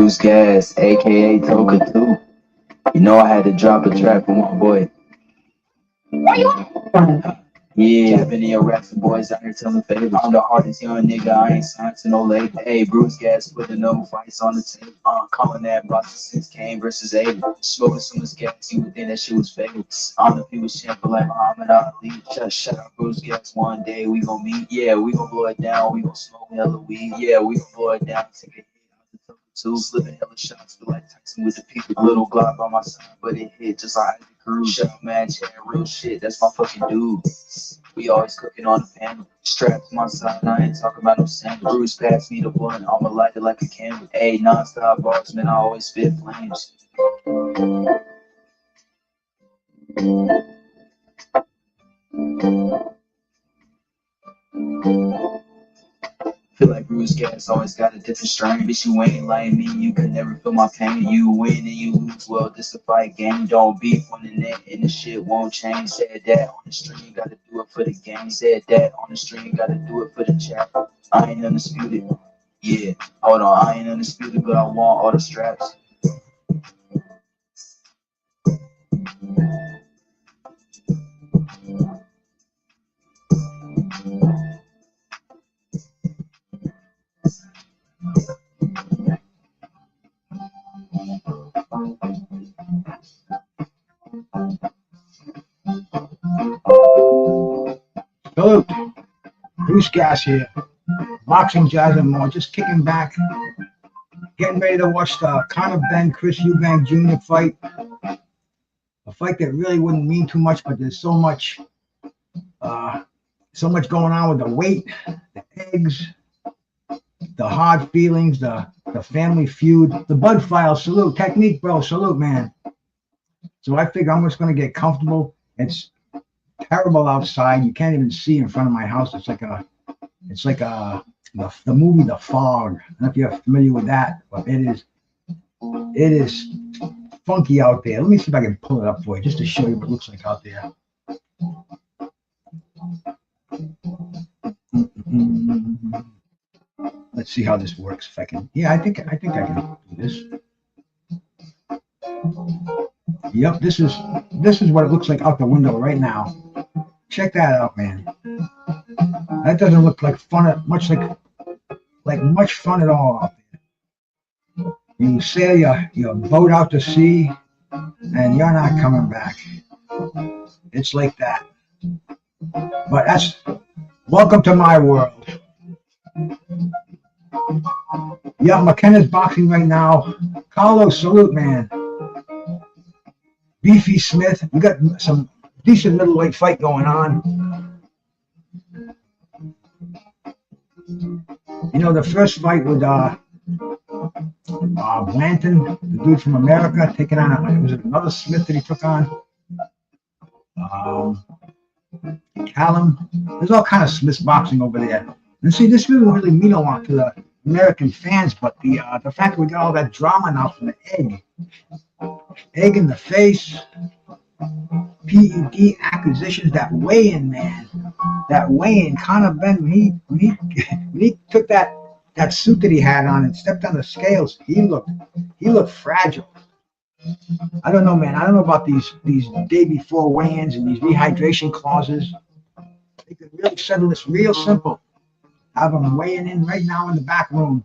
Brucegas, aka Toka 2. You know I had to drop a track for my boy. Where you at? Yeah, Benn and Eubank boys out here telling favors. I'm the hardest young nigga, I ain't signed to no label. Hey, Brucegas putting no fights on the table. Calling that boxing since Kane versus Abel. Smoking so much gas, you would think that shit was fake. I don't know if he was champion like Muhammad Ali. Shut up, Brucegas, one day we gon' meet. Yeah, we gon' blow it down, we gon' smoke hella weed. Yeah, we gon' blow it down, take a hit out the top two. Slipping hella shots, feel like Tyson with the people. Little Glock by my side, but it hit just like the crew. Shut up, man, chat real shit, that's my fucking dude. We always cooking on the pan. Strapped to my side, I ain't talking about no sand. Bruce passed me the blunt, I'ma light it like a candle. Ayy, non-stop bars, man, I always spit flames. Feel like Brucegas always got a different strain. Bitch, you ain't like me, you could never feel my pain. You win and you lose, well, this a fight game. Don't beef on the net and the shit won't change. Said that on the stream, gotta do it for the game. Said that on the stream, gotta do it for the chat. I ain't undisputed. Yeah, hold on, I ain't undisputed, but I want all the straps. Salute. Brucegas here. Boxing, jazz, and more. Just kicking back. Getting ready to watch the Conor Benn, Eubank Jr. fight. A fight that really wouldn't mean too much, but there's so much going on with the weight, the eggs, the hard feelings, the family feud, the Bud file. Salute. Technique, bro. Salute, man. So I figure I'm just going to get comfortable. It's terrible outside. You can't even see in front of my house. It's like the movie The Fog. I don't know if you're familiar with that, but it is funky out there. Let me see if I can pull it up for you just to show you what it looks like out there. Let's see how this works. If I can, yeah, I think I can do this. Yep, this is what it looks like out the window right now. Check that out, man. That doesn't look like fun, much fun at all out there. You sail your boat out to sea, and you're not coming back. It's like that. But welcome to my world. Yeah, McKenna's boxing right now. Carlos, salute, man. Beefy Smith, we got some decent middleweight fight going on. You know, the first fight with Blanton, the dude from America, taking on was it another Smith that he took on? Callum. There's all kind of Smiths boxing over there. And see, this doesn't really mean a lot to the American fans, but the fact that we got all that drama now from the egg in the face, PED acquisitions, that weigh-in, man, that weigh-in. Conor Benn, when he took that suit that he had on and stepped on the scales, he looked fragile. I don't know, man. I don't know about these day before weigh-ins and these rehydration clauses. They could really settle this real simple. Have them weighing in right now in the back room.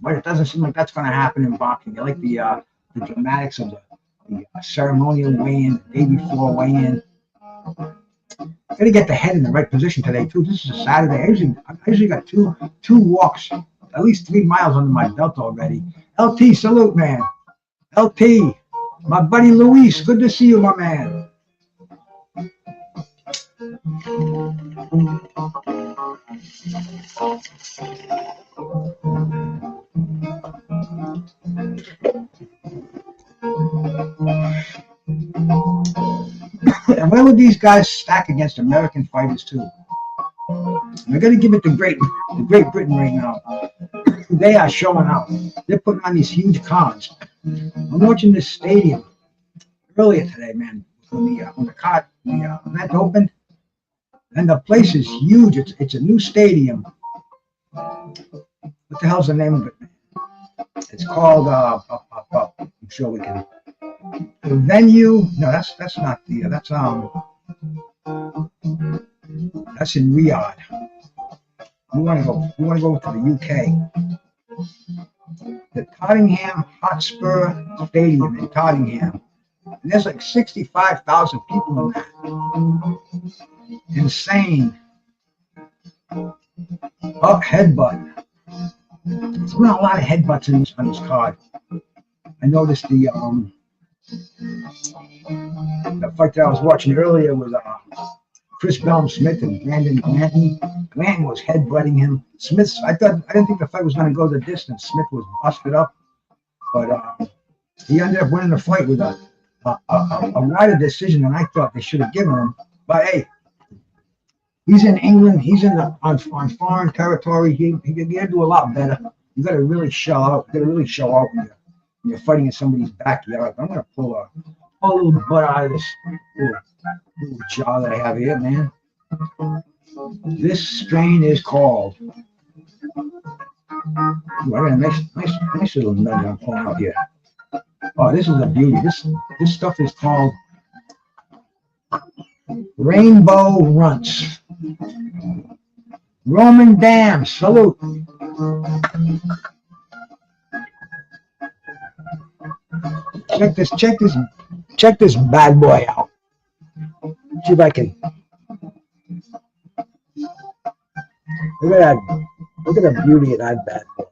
But it doesn't seem like that's going to happen in boxing. I like the dramatics of the ceremonial weigh-in, the day before weigh-in. Got to get the head in the right position today too. This is a Saturday. I usually got two walks, at least 3 miles under my belt already. LT, salute, man. LT, my buddy Luis, good to see you, my man. And where would these guys stack against American fighters too? We're gonna give it to Great Britain right now. They are showing out. They're putting on these huge cards. I'm watching this stadium earlier today, man. When the event opened, and the place is huge. It's a new stadium. What the hell's the name of it? It's called, I'm sure we can. The venue, no, that's not the, that's in Riyadh. We want to go to the UK. The Tottenham Hotspur Stadium in Tottenham. And there's like 65,000 people in that. Insane. Oh, headbutt. There's been a lot of headbutts on this card. I noticed the fight that I was watching earlier was Chris Smith and Brandon Glanton. Glanton was headbutting him. I didn't think the fight was going to go the distance. Smith was busted up, but he ended up winning the fight with a wider decision than I thought they should have given him. But hey, he's in England. He's on foreign territory. He can do a lot better. You got to really show out. You got to really show out when you're fighting in somebody's backyard. I'm going to pull a little butt out of this little jaw that I have here, man. This strain is called. Ooh, I got a nice little nugget I'm pulling out here. Oh, this is a beauty. This stuff is called Rainbow Runts. Roman Dam, salute. Check this bad boy out. See if I can. Look at that. Look at the beauty of that bad boy.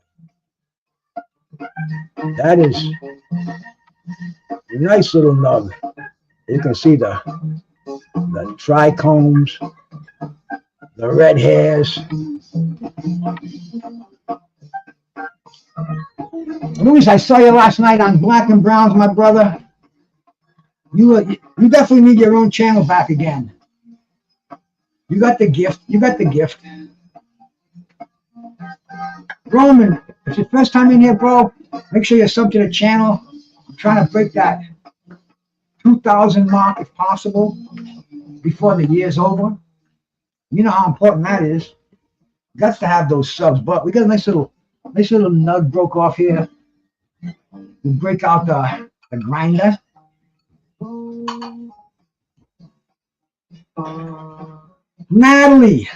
That is a nice little nug. You can see the trichomes, the red hairs. Luis, I saw you last night on Black and Browns, my brother. You definitely need your own channel back again. You got the gift. You got the gift. Roman, it's your first time in here, bro. Make sure you're sub to the channel. I'm trying to break that 2,000 mark if possible before the year's over. You know how important that is. Got to have those subs, but we got a nice little nug broke off here. We'll break out the grinder. Natalie,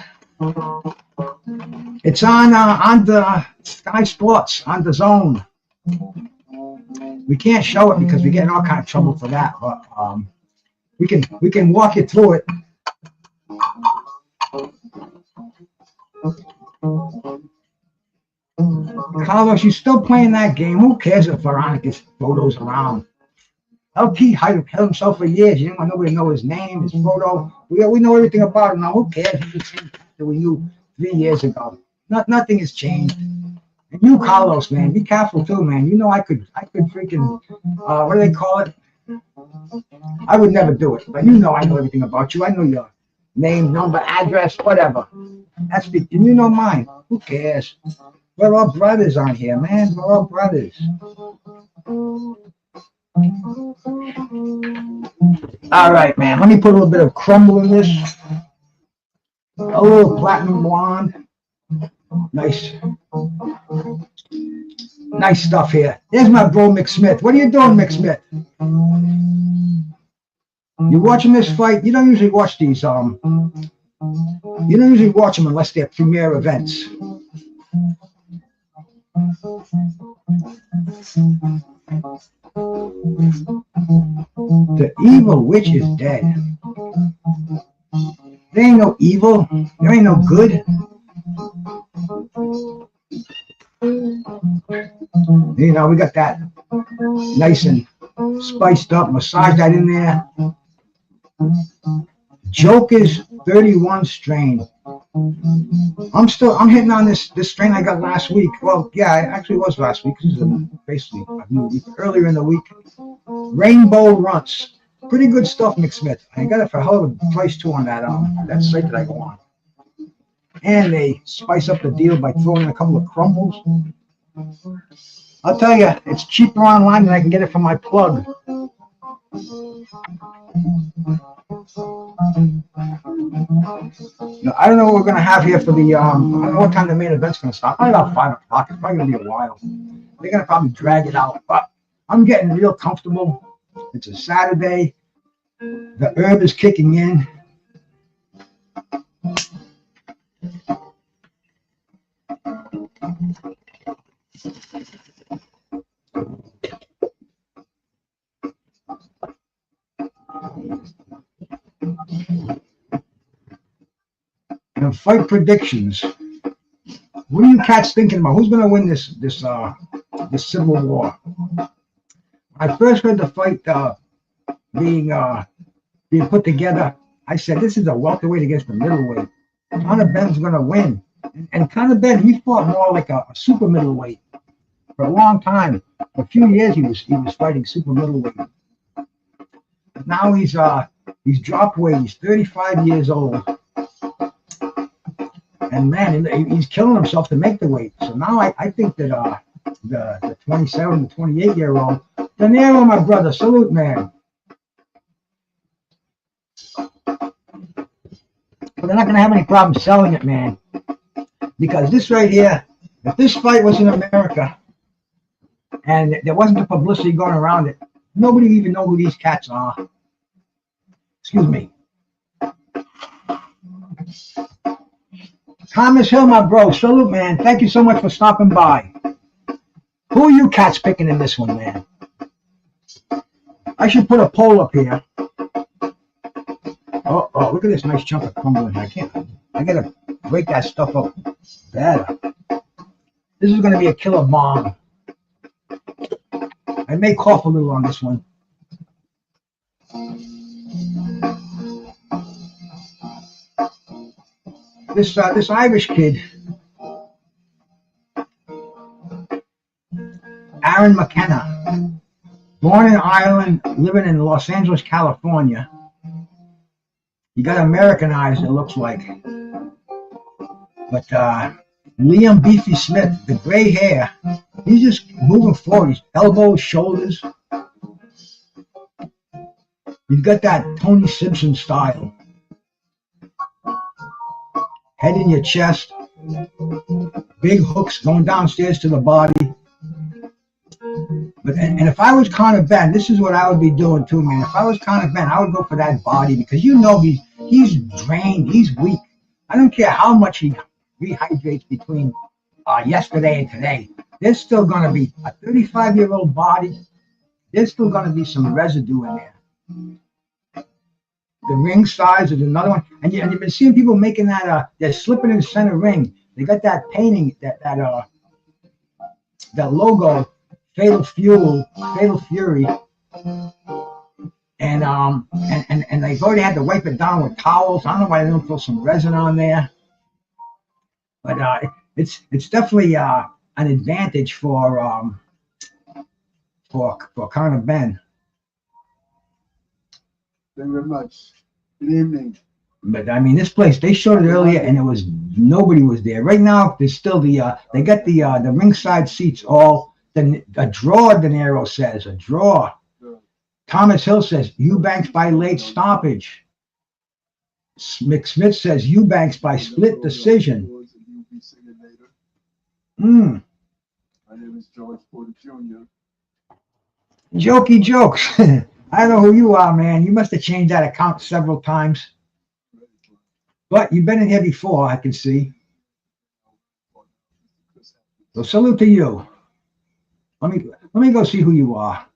it's on the Sky Sports on the Zone. We can't show it because we get in all kind of trouble for that, but we can walk you through it. Carlos, you still playing that game? Who cares if Veronica's photos around? LP hid himself for years. You didn't want nobody to know his name, his photo. We know everything about him now. Who cares? He's the same that we knew 3 years ago. Nothing has changed. And you, Carlos, man, be careful too, man. You know I could freaking what do they call it? I would never do it, but you know I know everything about you. I know your name, number, address, whatever. And you know mine. Who cares? We're all brothers on here, man. We're all brothers. All right, man. Let me put a little bit of crumble in this. A little platinum blonde. Nice stuff here. There's my bro, Mick Smith. What are you doing, Mick Smith? You watching this fight? You don't usually watch these. You don't usually watch them unless they're premiere events. The evil witch is dead. There ain't no evil. There ain't no good. You know, we got that nice and spiced up, massage that in there. Joker's 31 strain. I'm hitting on this strain I got last week. Well, yeah, it actually was last week. This is basically a new week. Earlier in the week. Rainbow Runts. Pretty good stuff, Mick Smith. I got it for a hell of a price too on that site that I go on. And they spice up the deal by throwing in a couple of crumbles. I'll tell you, it's cheaper online than I can get it from my plug. No, I don't know what we're going to have here for the, I don't know what time the main event's going to start. Probably about 5 o'clock. It's probably going to be a while. They're gonna probably drag it out. But I'm getting real comfortable. It's a Saturday. The herb is kicking in. And fight predictions. What are you cats thinking about? Who's gonna win this civil war? When I first heard the fight being put together, I said this is a welterweight against the middleweight. Conor Benn's gonna win. And Conor Benn, he fought more like a super middleweight for a long time. For a few years he was fighting super middleweight. But now he's dropped weight. He's 35 years old. And man, he's killing himself to make the weight. So now I think that the 27, the 28-year-old, De Niro, my brother, salute, man. But they're not going to have any problem selling it, man. Because this right here, if this fight was in America and there wasn't the publicity going around it, nobody would even know who these cats are. Excuse me. Thomas Hill, my bro, salute, man. Thank you so much for stopping by. Who are you cats picking in this one, man? I should put a poll up here. Oh, look at this nice chunk of crumbling. I gotta break that stuff up better. This is gonna be a killer bomb. I may cough a little on this one. This Irish kid, Aaron McKenna, born in Ireland, living in Los Angeles, California. He got Americanized, it looks like. But Liam Beefy Smith, the gray hair, he's just moving forward. His elbows, shoulders. He's got that Tony Simpson style. Head in your chest. Big hooks going downstairs to the body. And if I was Conor Benn, this is what I would be doing too, man. If I was Conor Benn, I would go for that body because you know he's drained, he's weak. I don't care how much he rehydrates between yesterday and today. There's still going to be a 35-year-old body. There's still going to be some residue in there. The ring size is another one. And you've been seeing people making that, they're slipping in the center ring. They got that painting, that logo, Fatal Fury. And they've already had to wipe it down with towels. I don't know why they don't throw some resin on there. But it's definitely an advantage for Conor Benn. Thank you very much. Good evening. But I mean, this place, they showed it earlier, and nobody was there. Right now, there's still they got the ringside seats all. A draw, De Niro says, a draw. Yeah. Thomas Hill says Eubanks by late stoppage. McSmith says Eubanks by split decision. My name is George Porter Jr. Jokey jokes. I don't know who you are, man. You must have changed that account several times. But you've been in here before, I can see. So salute to you. Let me go see who you are.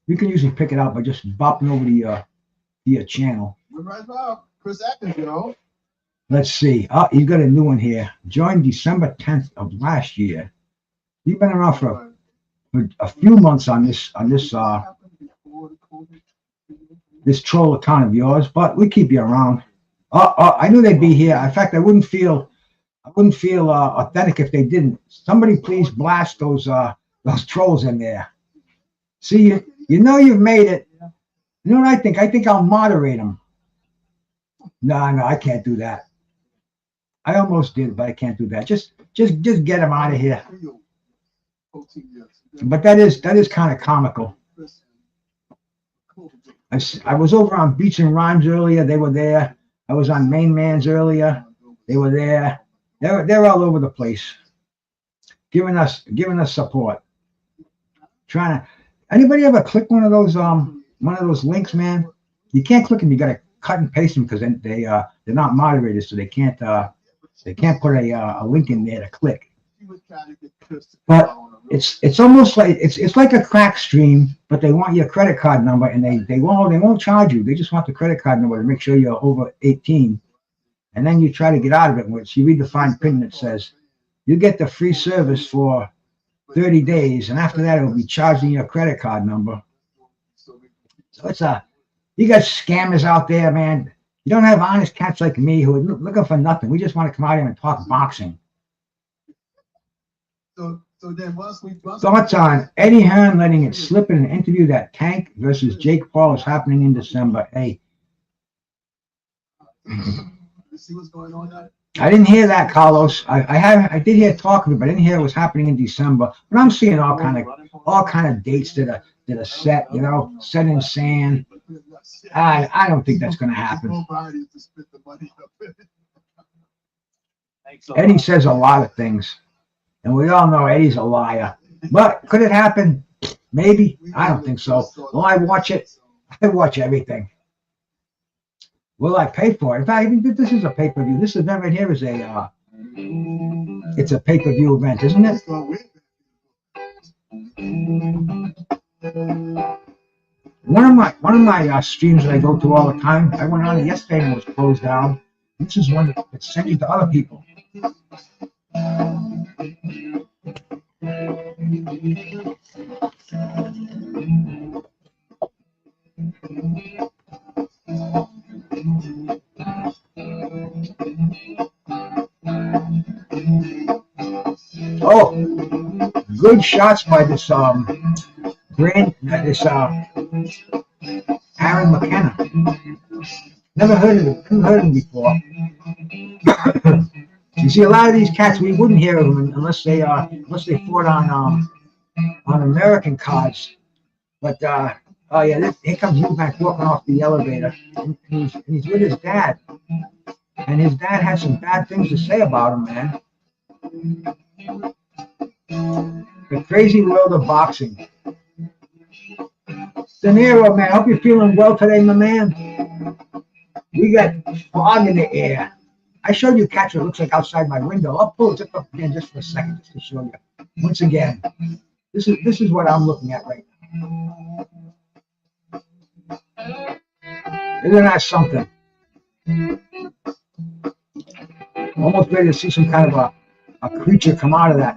You can usually pick it out by just bopping over the channel. We're right now. Chris Atkins, you know. Let's see. Oh, you got a new one here. Joined December 10th of last year. You've been around for a few months on this troll account of yours, but we keep you around. I knew they'd be here. In fact, I wouldn't feel authentic if they didn't. Somebody please blast those trolls in there. See, you know you've made it. You know what I think? I think I'll moderate them. No, I can't do that. I almost did, but I can't do that. Just get them out of here. But that is kind of comical. I was over on Beats and Rhymes earlier. They were there. I was on Main Man's earlier. They were there. They're all over the place. giving us support. Trying to. Anybody ever click one of those links, man? You can't click them. You gotta cut and paste them because they're not moderators, so they can't put a link in there to click. But it's almost like it's like a crack stream, but they want your credit card number, and they won't charge you. They just want the credit card number to make sure you're over 18. And then you try to get out of it, which you read the fine print that says you get the free service for 30 days, and after that, it will be charging your credit card number. So you got scammers out there, man. You don't have honest cats like me who are looking for nothing. We just want to come out here and talk boxing. Thoughts on Eddie Hearn letting it slip in an interview that Tank versus Jake Paul is happening in December. Hey. See what's going on there? I didn't hear that, Carlos. I did hear talk of it, but I didn't hear it was happening in December. But I'm seeing all kind of dates that are set, set in sand. I don't think that's going to happen. Eddie says a lot of things, and we all know Eddie's a liar. But could it happen? Maybe. I don't think so. Will I watch it? I watch everything. Will I pay for it? In fact, I think this is a pay-per-view. This event right here is it's a pay-per-view event, isn't it? One of my streams that I go to all the time, I went on it yesterday and it was closed down. This is one that's sent you to other people. Oh, good shots by this Aaron McKenna. Never heard of him before. You see, a lot of these cats, we wouldn't hear of them unless they fought on American cards. But oh yeah, here comes Eubank walking off the elevator, and he's with his dad, and his dad has some bad things to say about him, man. The crazy world of boxing. De Niro, man, hope you're feeling well today, my man. We got fog in the air. I showed you catch what it looks like outside my window. I'll pull it up again just for a second, just to show you. Once again, this is what I'm looking at right now. Isn't that something? I'm almost ready to see some kind of a creature come out of that.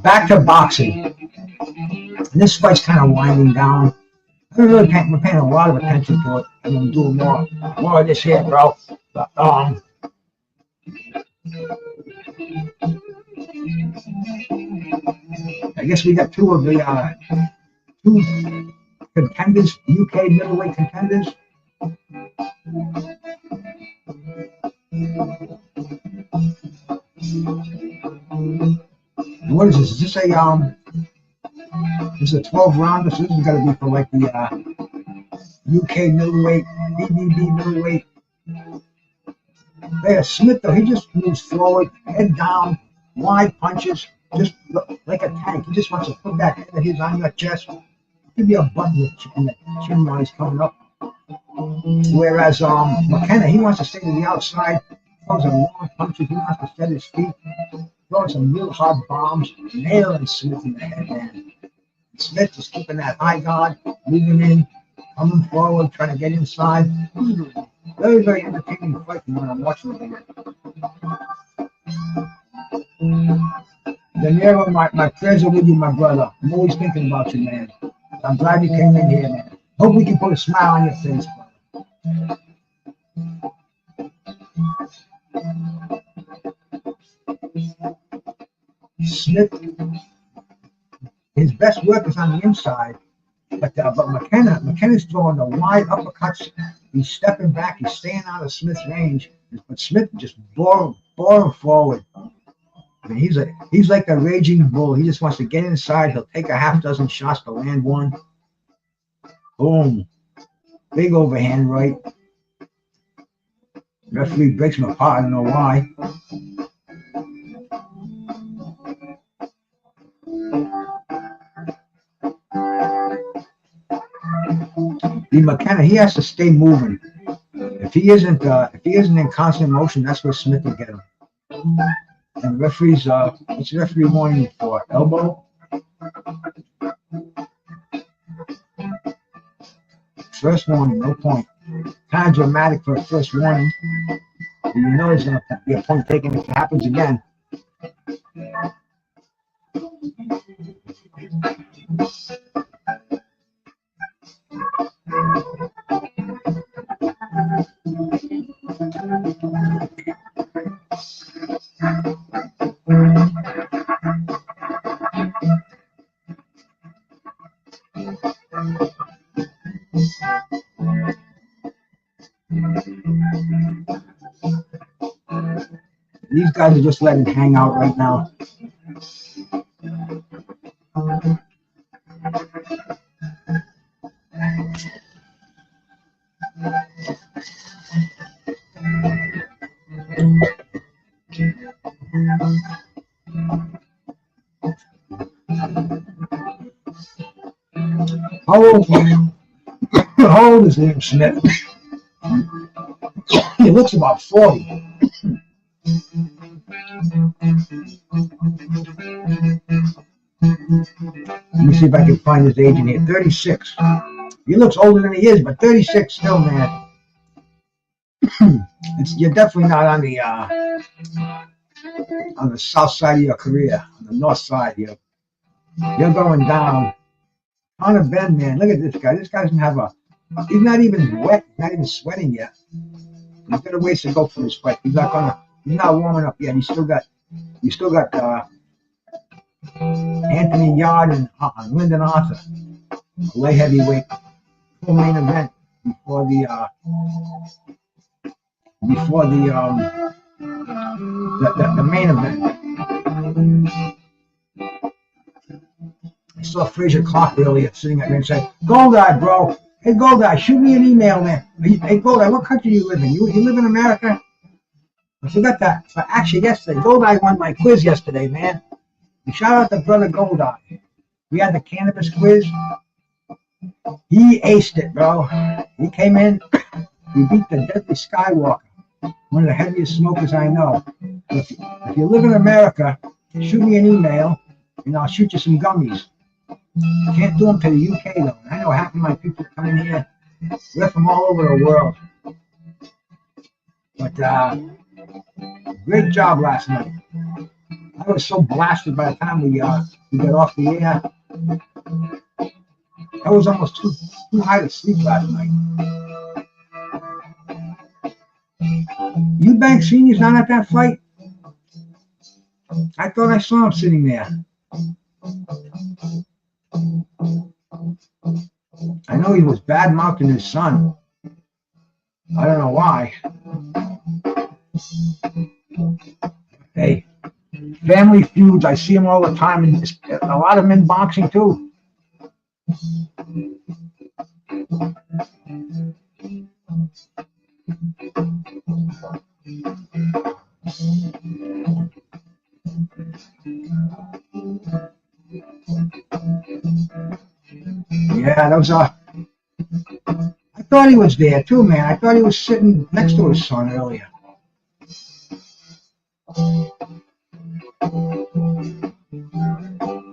Back to boxing. And this fight's kind of winding down. I'm really paying a lot of attention to it. I'm gonna do more of this here, bro. But, I guess we got two of the two contenders, UK middleweight contenders. And what is this? Is this this is a 12 rounder? So this is gonna be for like the UK middleweight, BBB middleweight. There, Smith though, he just moves forward, head down, wide punches, just like a tank. He just wants to put that head of his on your chest. Give you a button in the chin while he's coming up. Whereas McKenna, he wants to stay to the outside, throws some long punches, he wants to set his feet, throwing some real hard bombs, nailing Smith in the head, man. Smith is keeping that high guard, moving in, coming forward, trying to get inside. Very, very entertaining fight when I'm watching it here. De Niro, my prayers are with you, my brother. I'm always thinking about you, man. I'm glad you came in here, man. Hope we can put a smile on your face, brother. Smith, his best work is on the inside, but McKenna's throwing the wide uppercuts. He's stepping back. He's staying out of Smith's range, but Smith just bore him forward. I mean, he's like a raging bull. He just wants to get inside. He'll take a half dozen shots to land one. Boom. Big overhand right. Referee breaks him apart. I don't know why. Lee McKenna, he has to stay moving. If he isn't in constant motion, that's where Smith will get him. And referee's what's the referee warning for? Elbow? First warning, no point. Kind of dramatic for a first warning. You know there's going to be a point taken if it happens again. These guys are just letting it hang out right now. How old is Liam Smith? He looks about 40. Let me see if I can find his age in here. 36. He looks older than he is, but 36 still, man. You're definitely not on the south side of your career. On the north side, you're going down. Conor Benn, man, look at this guy. This guy doesn't have he's not even wet. He's not even sweating yet. He's got a ways to go for his fight. He's not warming up yet. He's still got Anthony Yard and Lyndon Arthur, light heavyweight, full main event before the main event. I saw Fraser Clark earlier sitting at ringside. Goldeye, bro. Hey, Goldeye, shoot me an email, man. Hey, Goldeye, what country do you live in? You live in America? I forgot that. But actually, yesterday, Goldeye won my quiz yesterday, man. And shout out to brother Goldeye. We had the cannabis quiz. He aced it, bro. He came in. He beat the Deadly Skywalker, one of the heaviest smokers I know. If you live in America, shoot me an email, and I'll shoot you some gummies. Can't do them to the UK, though. I know half of my people come in here. We're from all over the world. But great job last night. I was so blasted by the time we got off the air. I was almost too high to sleep last night. Eubank Sr.'s not at that fight? I thought I saw him sitting there. I know he was bad-mouthing his son. I don't know why. Hey, family feuds, I see them all the time, and a lot of them in boxing too. Yeah, that was I thought he was there too, man. I thought he was sitting next to his son earlier.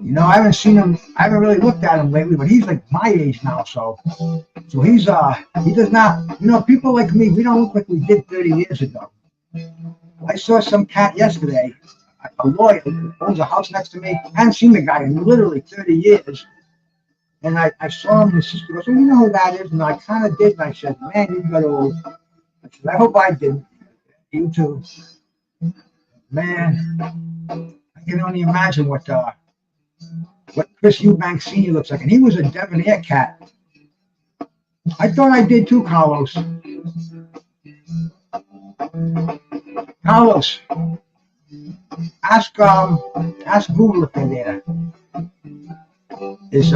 You know, I haven't seen him. I haven't really looked at him lately, but he's like my age now, so he's he does not. You know, people like me, we don't look like we did 30 years ago. I saw some cat yesterday, a lawyer who owns a house next to me. I hadn't seen the guy in literally 30 years. And I saw him, and his sister goes, "Oh, you know who that is?" And I kind of did, and I said, "Man, you got old." I said, "I hope I didn't. You too." Man, I can only imagine what Chris Eubank Sr. looks like. And he was a debonair cat. I thought I did too, Carlos. Carlos, ask Google if they're there. Is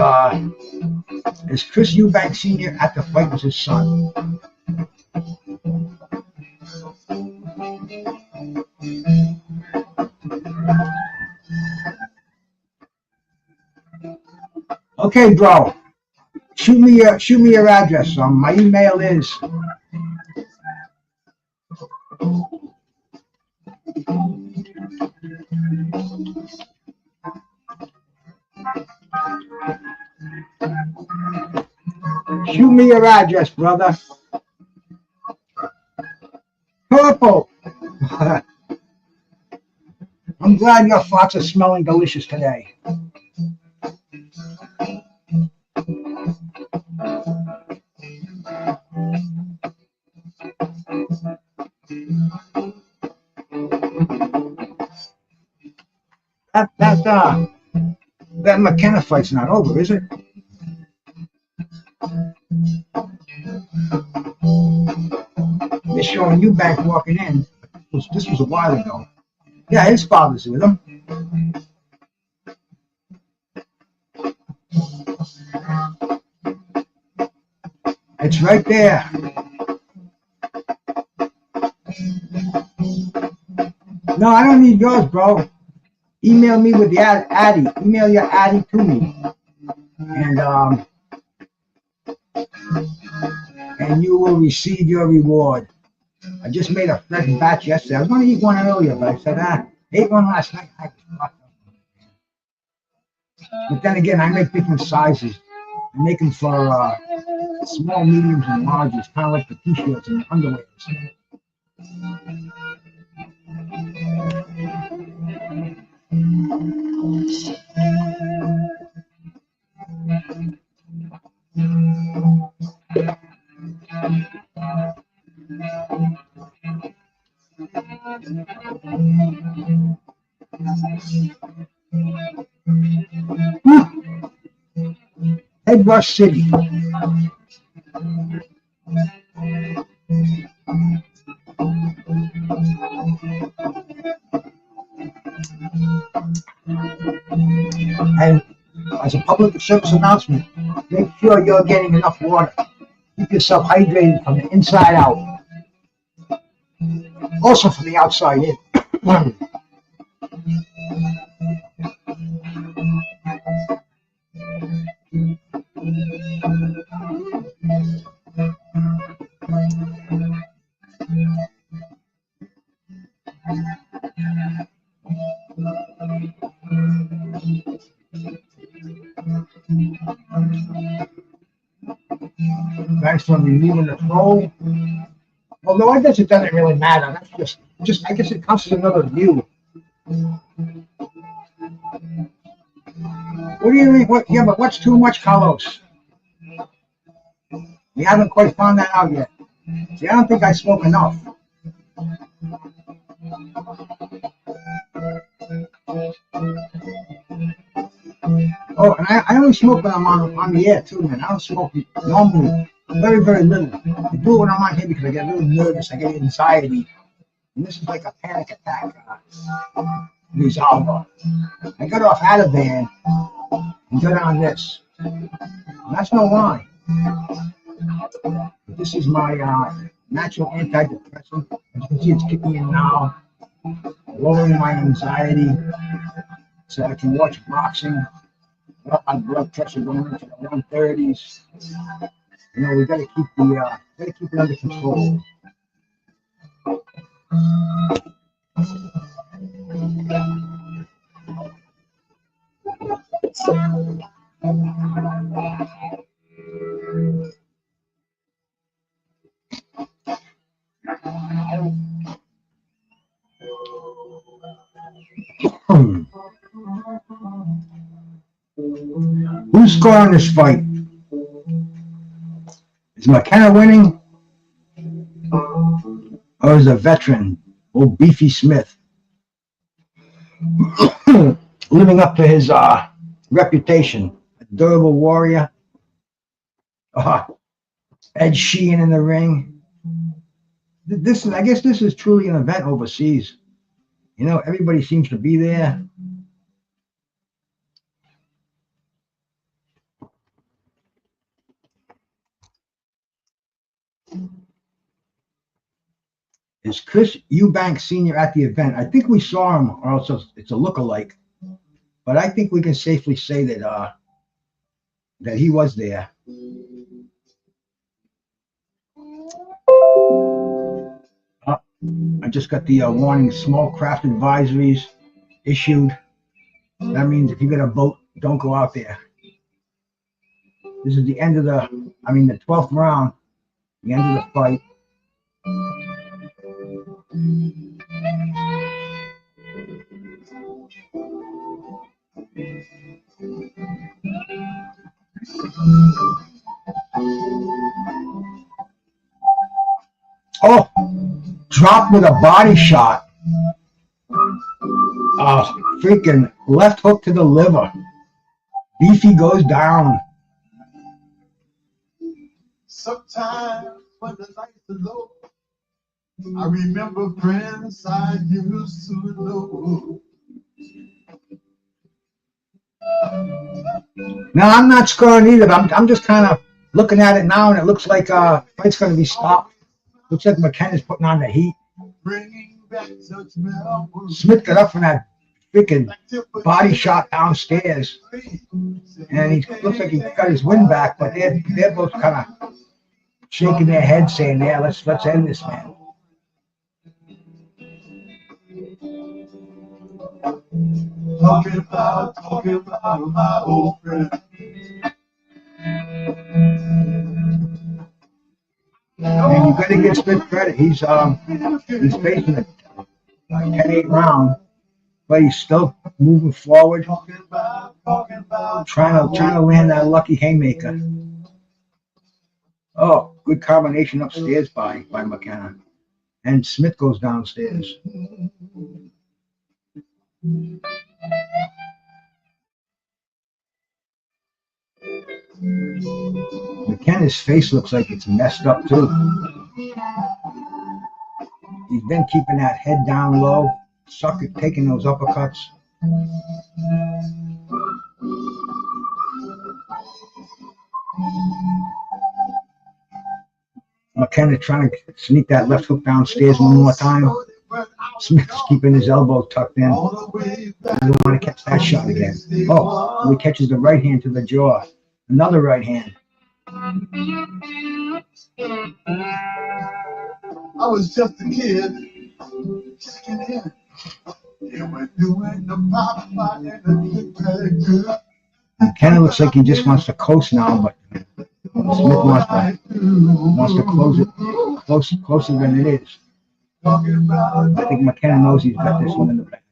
Chris Eubank Sr. at the fight with his son? Okay, bro. Shoot me your address. My email is brother. Purple. I'm glad your thoughts are smelling delicious today. That McKenna fight's not over, is it? They're showing Eubank walking in. This was a while ago. Yeah, his father's with him. It's right there. No, I don't need yours, bro. Email me with the Addy. Email your Addy to me. And you will receive your reward. I just made a fresh batch yesterday. I was going to eat one earlier, but I said, ate one last night. But then again, I make different sizes. I make them for small, mediums, and larges, kind of like the t-shirts and the underwears. Headrush City. And as a public service announcement, make sure you're getting enough water. Keep yourself hydrated from the inside out. Also from the outside in. Thanks for removing the troll. Although I guess it doesn't really matter. That's just I guess it counts as another view. What do you mean? Yeah, but what's too much, Carlos? We haven't quite found that out yet. See, I don't think I smoke enough. Oh, and I only smoke when I'm on the air too, man. I don't smoke normally. Very, very little. I do it when I'm on here because I get a little nervous. I get anxiety. And this is like a panic attack resolver. I got off Ativan and got on this. And that's no lie. But this is my natural antidepressant. As you can see, it's kicking in now, lowering my anxiety so I can watch boxing. My blood pressure going into the 130s. You know, we gotta keep it under control. Who's scoring this fight? Is McKenna winning? Or is a veteran, old Beefy Smith, living up to his reputation? A durable warrior. Ed Sheehan in the ring. I guess this is truly an event overseas. You know, everybody seems to be there. Is Chris Eubank Sr. at the event? I think we saw him, or else it's a look-alike. But I think we can safely say that that he was there. I just got the warning small craft advisories issued. That means if you got a boat, don't go out there. This is the end of the 12th round, the end of the fight. Oh, dropped with a body shot. Freaking left hook to the liver. Beefy goes down. Sometimes when the lights are low, I remember friends I used to know. Now I'm not scoring either. I'm just kind of looking at it now, and it looks like fight's going to be stopped. Looks like McKenna's putting on the heat. Smith got up from that freaking body shot downstairs, and he looks like he got his win back. But they're both kind of shaking their heads, saying, "Yeah, let's end this, man." Talking about my old friend. And you got to give Smith credit. He's facing a 10-8 round, but he's still moving forward, trying to land that lucky haymaker. Oh, good combination upstairs by McKenna, and Smith goes downstairs. McKenna's face looks like it's messed up too. He's been keeping that head down low, taking those uppercuts. McKenna trying to sneak that left hook downstairs one more time. Smith's keeping his elbow tucked in. He don't want to catch that shot again. Oh, he catches the right hand to the jaw. Another right hand. I was just a kid checking in. And we're doing the pop and the good. McKenna looks like he just wants to coast now, but Smith wants to close it closer than it is. I think McKenna knows he's got this one in the back.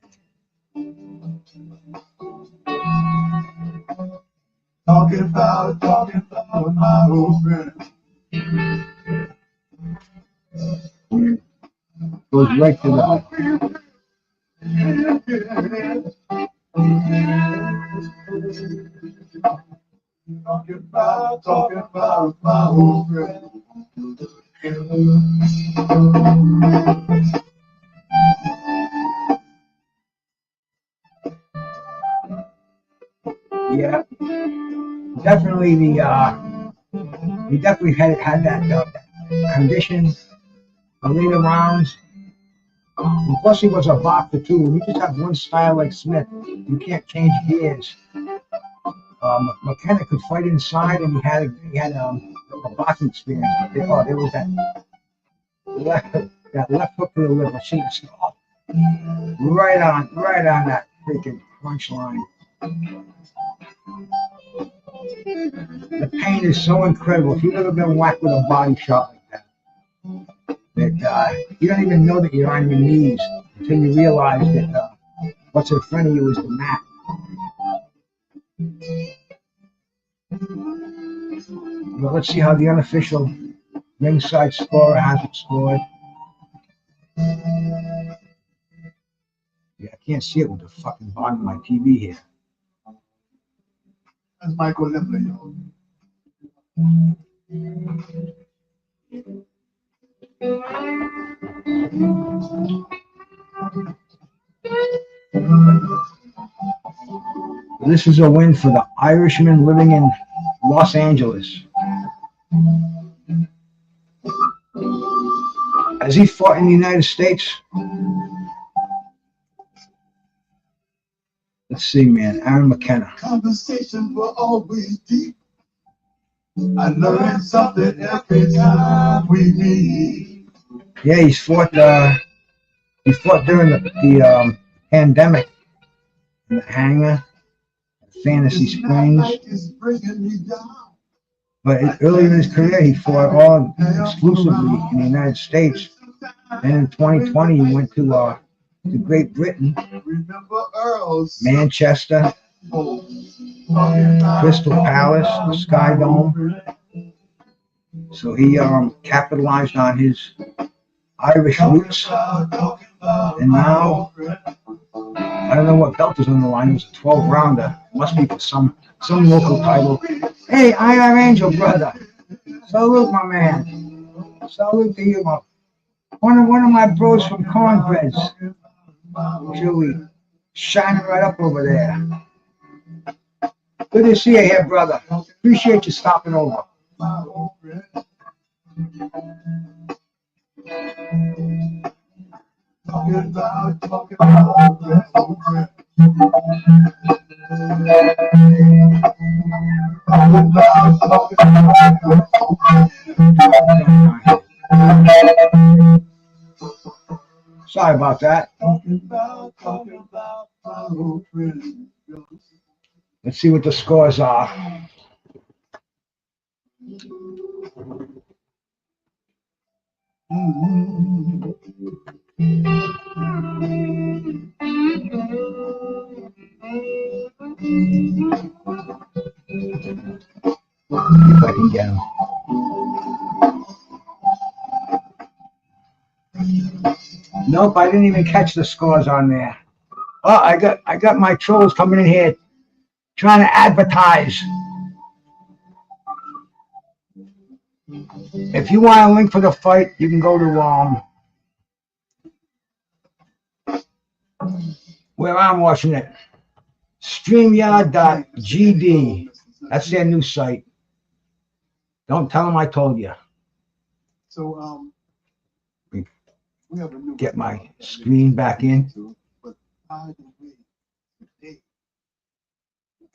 Talking about my old friend. Goes right to the. Talking about my old friend. Yeah, definitely he definitely had that condition the later rounds. And plus, he was a boxer too. When you just have one style like Smith, you can't change gears. McKenna could fight inside, and he had a boxing experience. But there was that left hook to the liver. Oh, right on that freaking crunch line. The pain is so incredible. If you've ever been whacked with a body shot like that you don't even know that you're on your knees until you realize that what's in front of you is the mat. Well, let's see how the unofficial ringside scorer has it scored. Yeah, I can't see it with the fucking bottom of my TV here. That's Michael Limley, yo. This is a win for the Irishman living in Los Angeles. Has he fought in the United States? Let's see, man. Aaron McKenna. Conversation will always deep. I learn something every time we meet. Yeah, he fought during the pandemic in the hangar, Fantasy Springs. But earlier in his career, he fought all exclusively in the United States. And in 2020, he went to Great Britain, Manchester, Crystal Palace, the Sky Dome. So he capitalized on his Irish roots. And now, I don't know what belt is on the line. It was a 12-rounder. Must be for some local title. Hey, IR Angel, brother. Salute, my man. Salute to you, one of my bros from Cornbreads. Joey, shining right up over there. Good to see you here, brother. Appreciate you stopping over. Sorry about that. Let's see what the scores are. If I can get them. Nope, I didn't even catch the scores on there. Oh, I got my trolls coming in here trying to advertise. If you want a link for the fight, you can go to where I'm watching it. StreamYard.gd. That's their new site. Don't tell them I told you. So we have a new get my screen back in.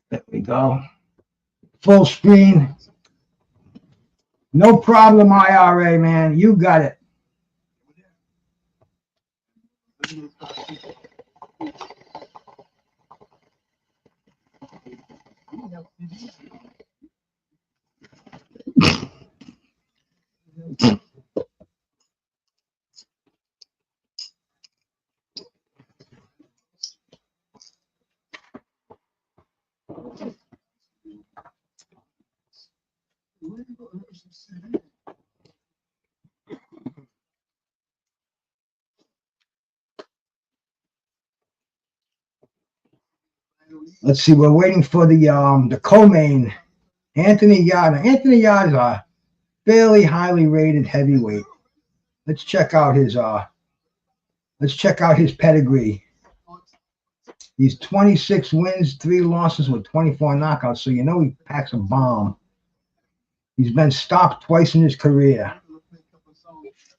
There we go. Full screen. No problem, IRA, man. You got it. Let's see. We're waiting for the co-main, Anthony Yarde. Anthony Yarde is a fairly highly rated heavyweight. Let's check out his pedigree. He's 26 wins, 3 losses with 24 knockouts. So you know he packs a bomb. He's been stopped twice in his career.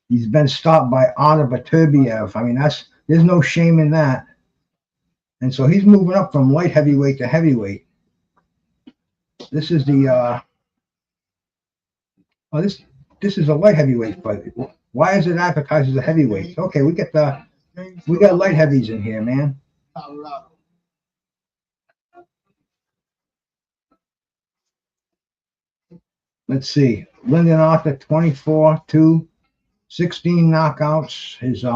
He's been stopped by Artur Beterbiev. I mean, there's no shame in that. And so he's moving up from light heavyweight to heavyweight. This is the this is a light heavyweight fight. Why is it advertised as a heavyweight? Okay, we got light heavies in here, man. Let's see. Lyndon Arthur, 24-2, 16 knockouts. His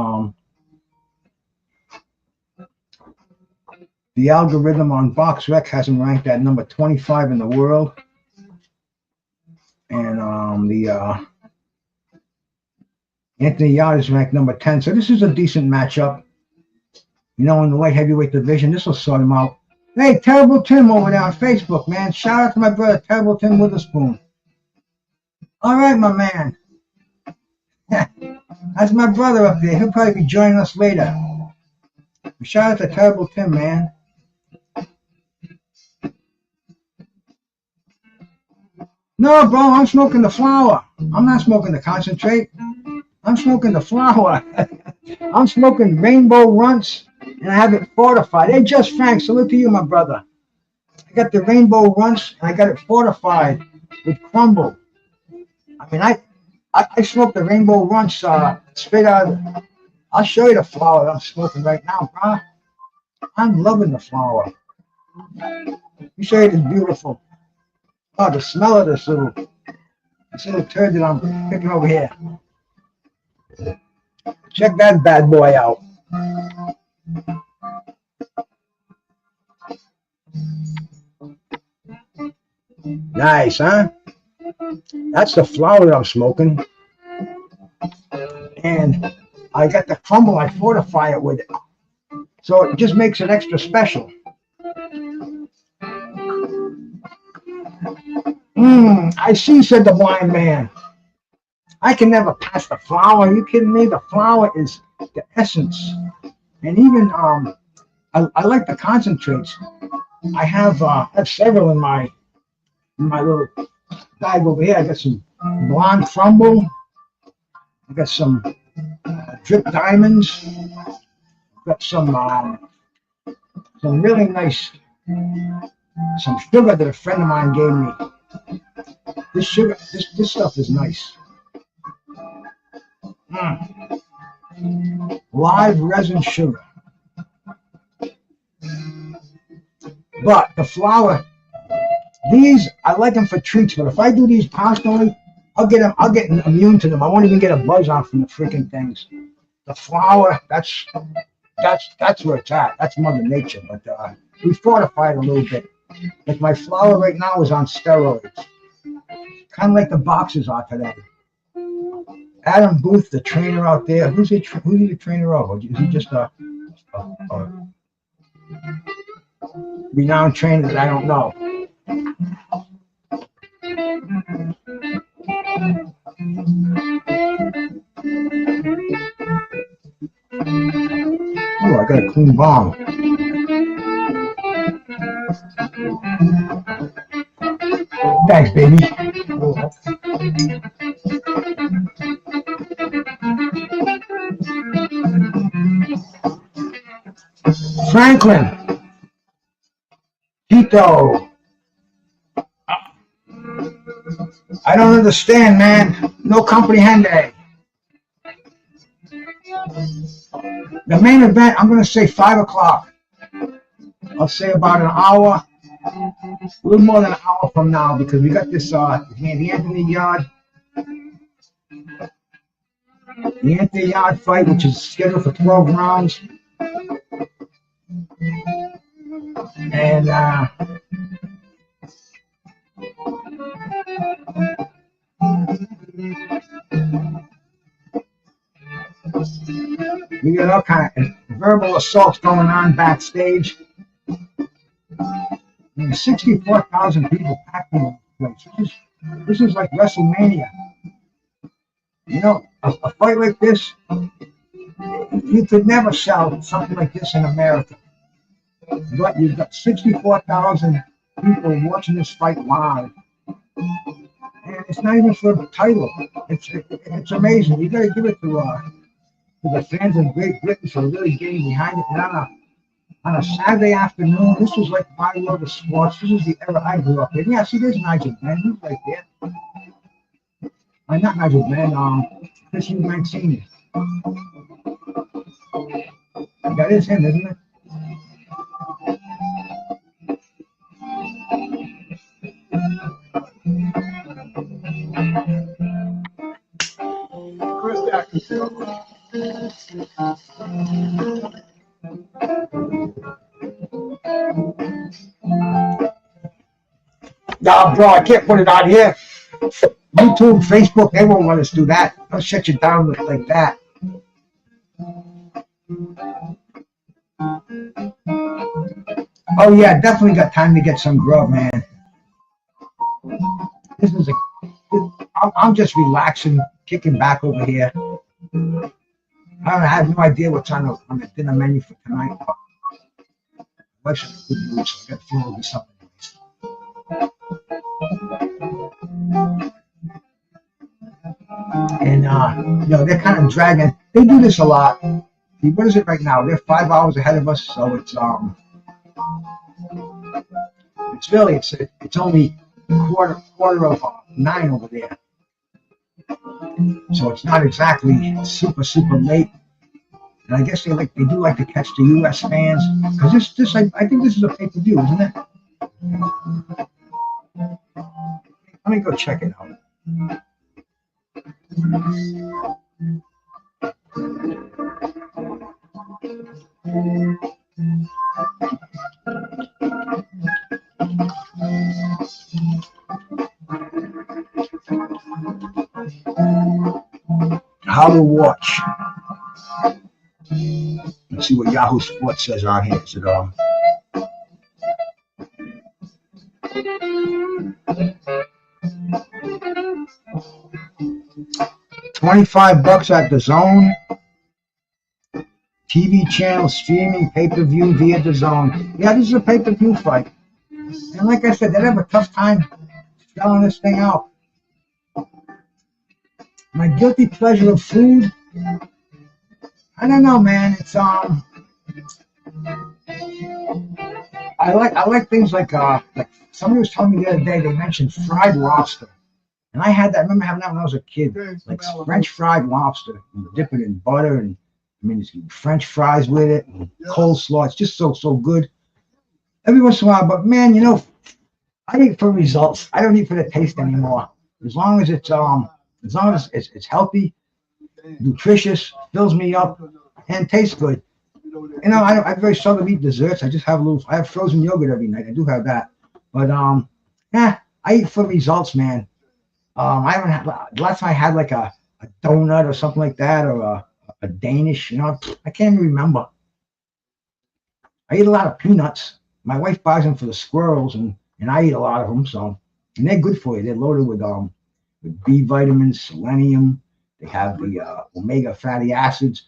the algorithm on BoxRec has him ranked at number 25 in the world. And Anthony Yarde is ranked number 10. So this is a decent matchup. You know, in the light heavyweight division, this will sort him out. Hey, Terrible Tim over there on Facebook, man. Shout out to my brother, Terrible Tim Witherspoon. All right, my man. That's my brother up there. He'll probably be joining us later. Shout out to Terrible Tim, man. No, bro, I'm smoking the flower. I'm not smoking the concentrate. I'm smoking the flower. I'm smoking Rainbow Runts, and I have it fortified. Hey, Just Frank, salute to you, my brother. I got the Rainbow Runts, and I got it fortified with crumble. I mean, I smoked the Rainbow Runts straight out of the, I'll show you the flower that I'm smoking right now, bro. I'm loving the flower. Let me show you this beautiful. Oh, the smell of this little turd that I'm picking over here. Check that bad boy out. Nice, huh? That's the flower that I'm smoking. And I got the crumble, I fortify it with it. So it just makes it extra special. I see, said the blind man. I can never pass the flower. Are you kidding me? The flower is the essence. And even I like the concentrates. I have several in my little bag over here. I got some blonde crumble. I got some drip diamonds. I got some really nice some sugar that a friend of mine gave me. This sugar, this stuff is nice. Live resin sugar. But the flower, these I like them for treats. But if I do these constantly, I'll get immune to them. I won't even get a buzz on from the freaking things. The flower, that's where it's at. That's Mother Nature. But we fortified a little bit. Like my flower right now is on steroids, kind of like the boxers are today. Adam Booth, the trainer out there, who's he the trainer of? Or is he just a renowned trainer that I don't know? Oh, I got a clean bomb. Thanks, baby. Franklin. Tito. I don't understand, man. No comprehende. The main event, I'm going to say 5 o'clock. I'll say about an hour, a little more than an hour from now, because we got this, the Anthony Yard fight, which is scheduled for 12 rounds. And, we got all kind of verbal assaults going on backstage. 64,000 people packed in the place. This is like WrestleMania. You know, a fight like this, you could never sell something like this in America. But you've got 64,000 people watching this fight live. And it's not even for the title. It's amazing. You got to give it to the fans of Great Britain for really getting behind it. And on a Saturday afternoon, this was like my world of sports. This is the era I grew up in. Yeah, see, there's Nigel Benn. He's right there. Not Nigel Benn, Chris Eubank Jr. That is him, isn't it? Nah, bro, I can't put it out here. YouTube, Facebook, they won't let us do that. They'll shut you down like that. Oh yeah, definitely got time to get some grub, man. This is I'm just relaxing, kicking back over here. I have no idea what's on the dinner menu for tonight. But I should good news, so I got a feeling it'll be something nice. And you know, they're kind of dragging. They do this a lot. What is it right now? They're 5 hours ahead of us, so it's really it's only quarter of 9 over there. So it's not exactly super late. And I guess they do like to catch the U.S. fans, because I think this is a pay-per-view, isn't it? Let me go check it out. How to watch. Let's see what Yahoo Sports says on here. Is it $25 at the Zone, TV channel streaming pay-per-view via the Zone. Yeah, this is a pay-per-view fight, and like I said, they'd have a tough time selling this thing out. My guilty pleasure of food, I don't know, man. It's I like things like somebody was telling me the other day, they mentioned fried lobster. And I remember having that when I was a kid, like French fried lobster. You dip it in butter, and it's French fries with it, and coleslaw. It's just so good. Every once in a while, but man, I eat for results. I don't eat for the taste anymore. As long as it's healthy, nutritious, fills me up, and tastes good. I very seldom eat desserts. I have frozen yogurt every night. I do have that, but I eat for results, man. I haven't had, last time I had like a donut or something like that, or a Danish, I can't even remember. I eat a lot of peanuts. My wife buys them for the squirrels, and I eat a lot of them. And they're good for you. They're loaded with B vitamins, selenium. They have the omega fatty acids.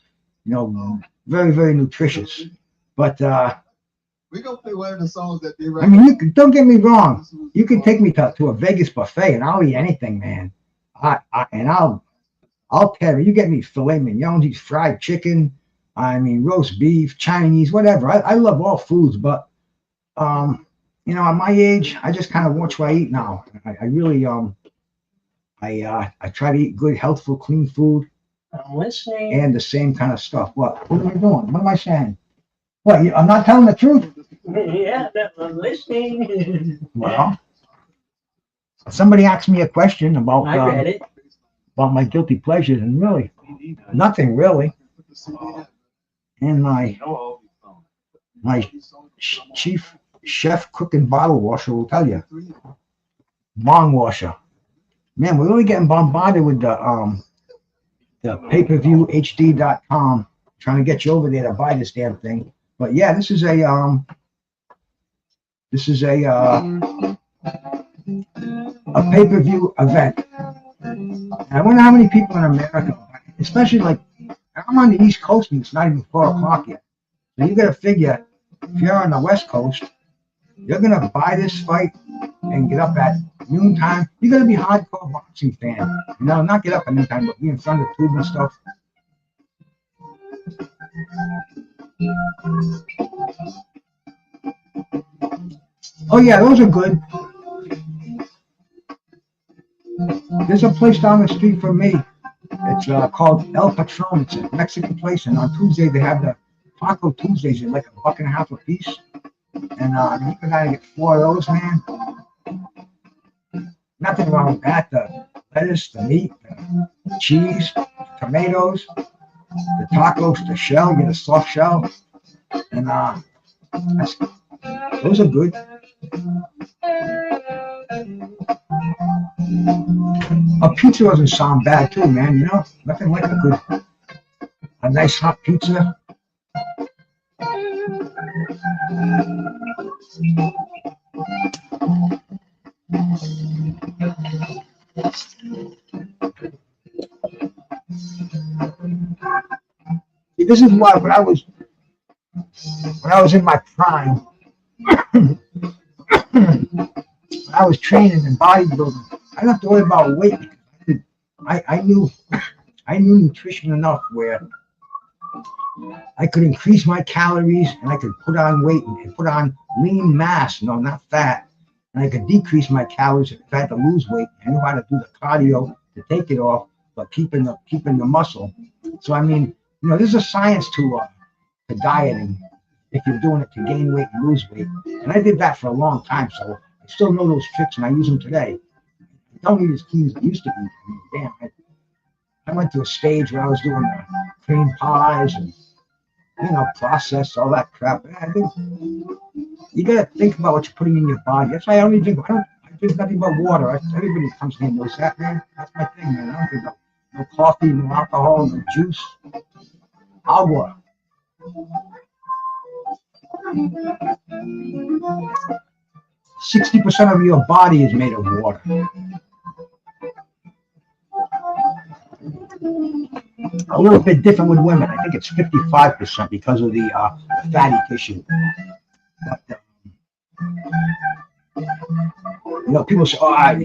Very, very nutritious. But we're gonna play one of the songs that they write. I mean, don't get me wrong. You can take me to a Vegas buffet, and I'll eat anything, man. I'll tell you. You get me filet mignon, fried chicken. Roast beef, Chinese, whatever. I love all foods, but at my age, I just kind of watch what I eat now. I really I try to eat good, healthful, clean food. I'm listening. And the same kind of stuff. What am I doing? What am I saying? What? I'm not telling the truth? Yeah, I'm listening. Well, somebody asked me a question about I read it. About my guilty pleasures, and really, nothing really. And my chief chef, cook, and bottle washer will tell you. Bong washer. Man, we're really getting bombarded with the pay-per-view HD.com trying to get you over there to buy this damn thing. But yeah, this is a pay-per-view event. And I wonder how many people in America, especially like I'm on the East Coast and it's not even 4 o'clock yet. So you got to figure if you're on the West Coast, you're gonna buy this fight and get up at noontime. You're gonna be a hardcore boxing fan. Not get up at noontime, but be in front of the tube and stuff. Oh yeah, those are good. There's a place down the street from me. It's called El Patron. It's a Mexican place, and on Tuesday they have the Taco Tuesdays. They're like $1.50 a piece, and you can get 4 of those, man. Nothing wrong with that. The lettuce, the meat, the cheese, the tomatoes, the tacos, the shell. You get a soft shell, and those are good. A pizza doesn't sound bad too, man. Nothing like a nice hot pizza. See, this is why when I was in my prime, I was training in bodybuilding. I didn't have to worry about weight. I knew nutrition enough where I could increase my calories and I could put on weight and put on lean mass, not fat. and I could decrease my calories if I had to lose weight. I knew how to do the cardio to take it off, but keeping the muscle. So I mean, there's a science to dieting if you're doing it to gain weight and lose weight. And I did that for a long time, so I still know those tricks and I use them today. I don't eat as clean as I used to be. I mean, damn, I went to a stage where I was doing cream pies and processed all that crap. I think you gotta think about what you're putting in your body. That's why I drink nothing but water. Everybody comes to me and knows that, man. That's my thing, man. I don't drink no coffee, no alcohol, no juice. Agua. 60% of your body is made of water. A little bit different with women. I think it's 55% because of the fatty tissue. But people say, "Oh,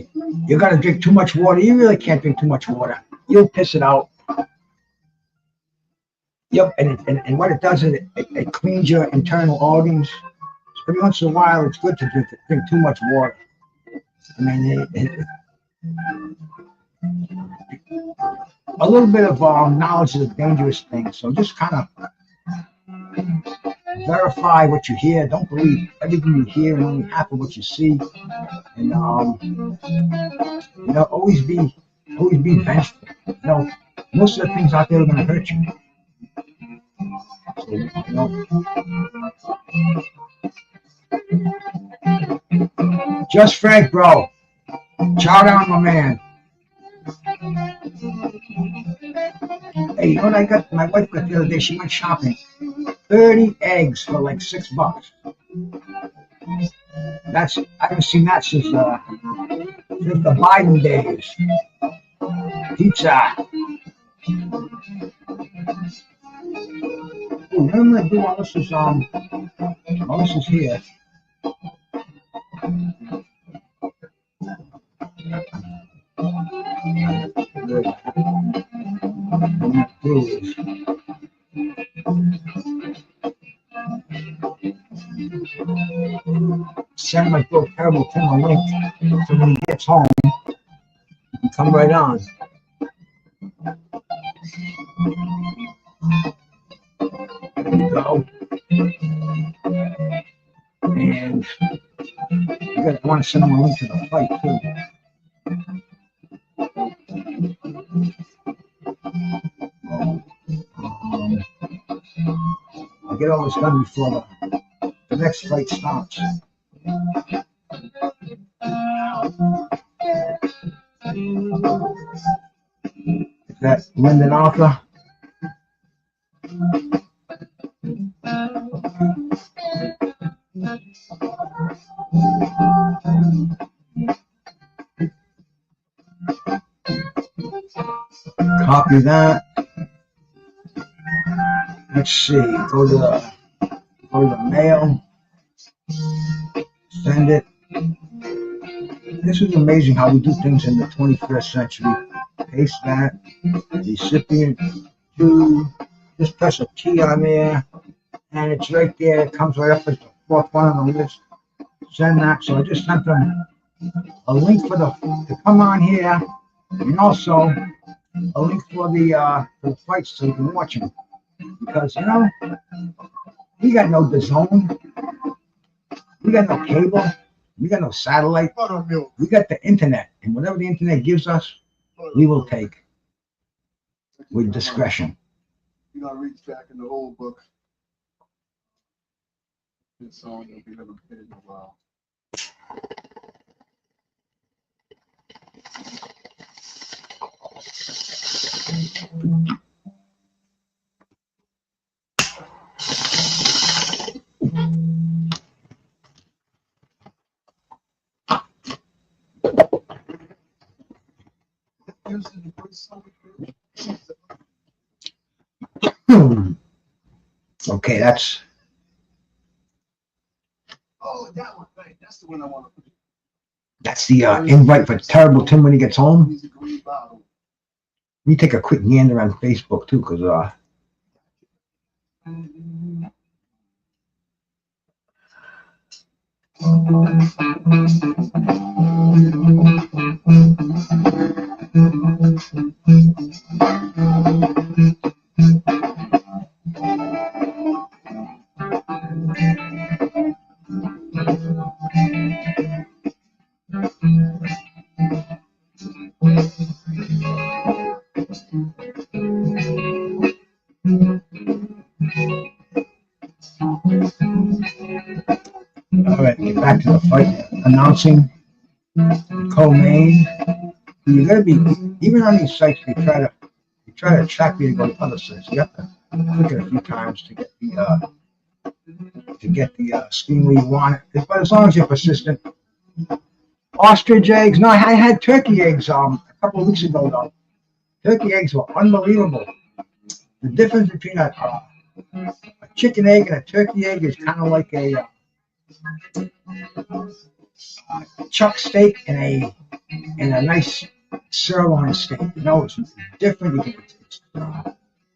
you got to drink too much water." You really can't drink too much water. You'll piss it out. Yep, and what it does is it cleans your internal organs. Every once in a while, it's good to drink too much water. I mean, a little bit of knowledge is a dangerous thing. So just kind of verify what you hear. Don't believe everything you hear and only half of what you see. And always be vengeful. Most of the things out there are going to hurt you. Just Frank, bro. Chow down, my man. Hey, you know what I got? My wife got the other day. She went shopping. 30 eggs for like $6. I haven't seen that since the Biden days. Pizza. Ooh, what am I gonna do while this is here? Send my little terrible Tim a link so when he gets home, he can come right on. There we go. And I want to send him a link to the fight too. I'll get all this done before the next fight starts. Is that Lyndon Arthur? Copy that. Let's see. Go to the mail. Send it. This is amazing how we do things in the 21st century. Paste that. Recipient to. Just press a key on there, and it's right there. It comes right up as the fourth one on the list. Send that. So I just sent them a link to come on here, and also a link for the fights so you can watch them. Because we got no DAZN, we got no cable, we got no satellite, we got the internet, and whatever the internet gives us, we will take with discretion. You gotta reach back in the old book. This song that we haven't played in a while. Okay, that's. Oh, that one, right? That's the one I want to put. That's the invite for Terrible Tim when he gets home. Let me take a quick gander on Facebook too, because All right, get back to the fight. Announcing co-main. You're gonna be even on these sites. They try to attract you to go to other sites. You have to click it a few times to get the screen where you want it. But as long as you're persistent. Ostrich eggs. No, I had turkey eggs a couple of weeks ago though. Turkey eggs were unbelievable. The difference between a chicken egg and a turkey egg is kind of like a chuck steak and a nice sirloin steak. You know, it's different. It's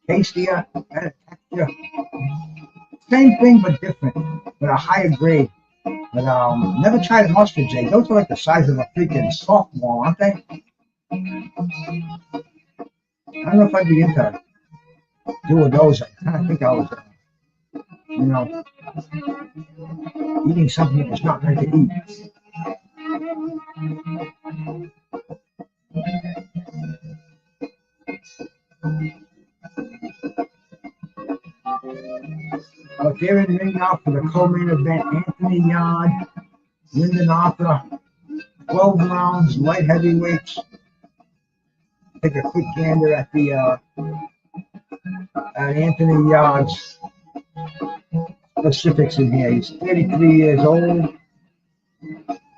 tastier, better texture. Same thing but different, with a higher grade. But never tried an ostrich egg. Those are like the size of a freaking softball, aren't they? I don't know if I'd be into doing those. I kind of think I was, eating something that was not meant to eat. Out there in the ring now for the co-main event, Anthony Yard, Lyndon Arthur, 12 rounds, light heavyweights. Take a quick gander at Anthony Yard's specifics in here. He's 33 years old,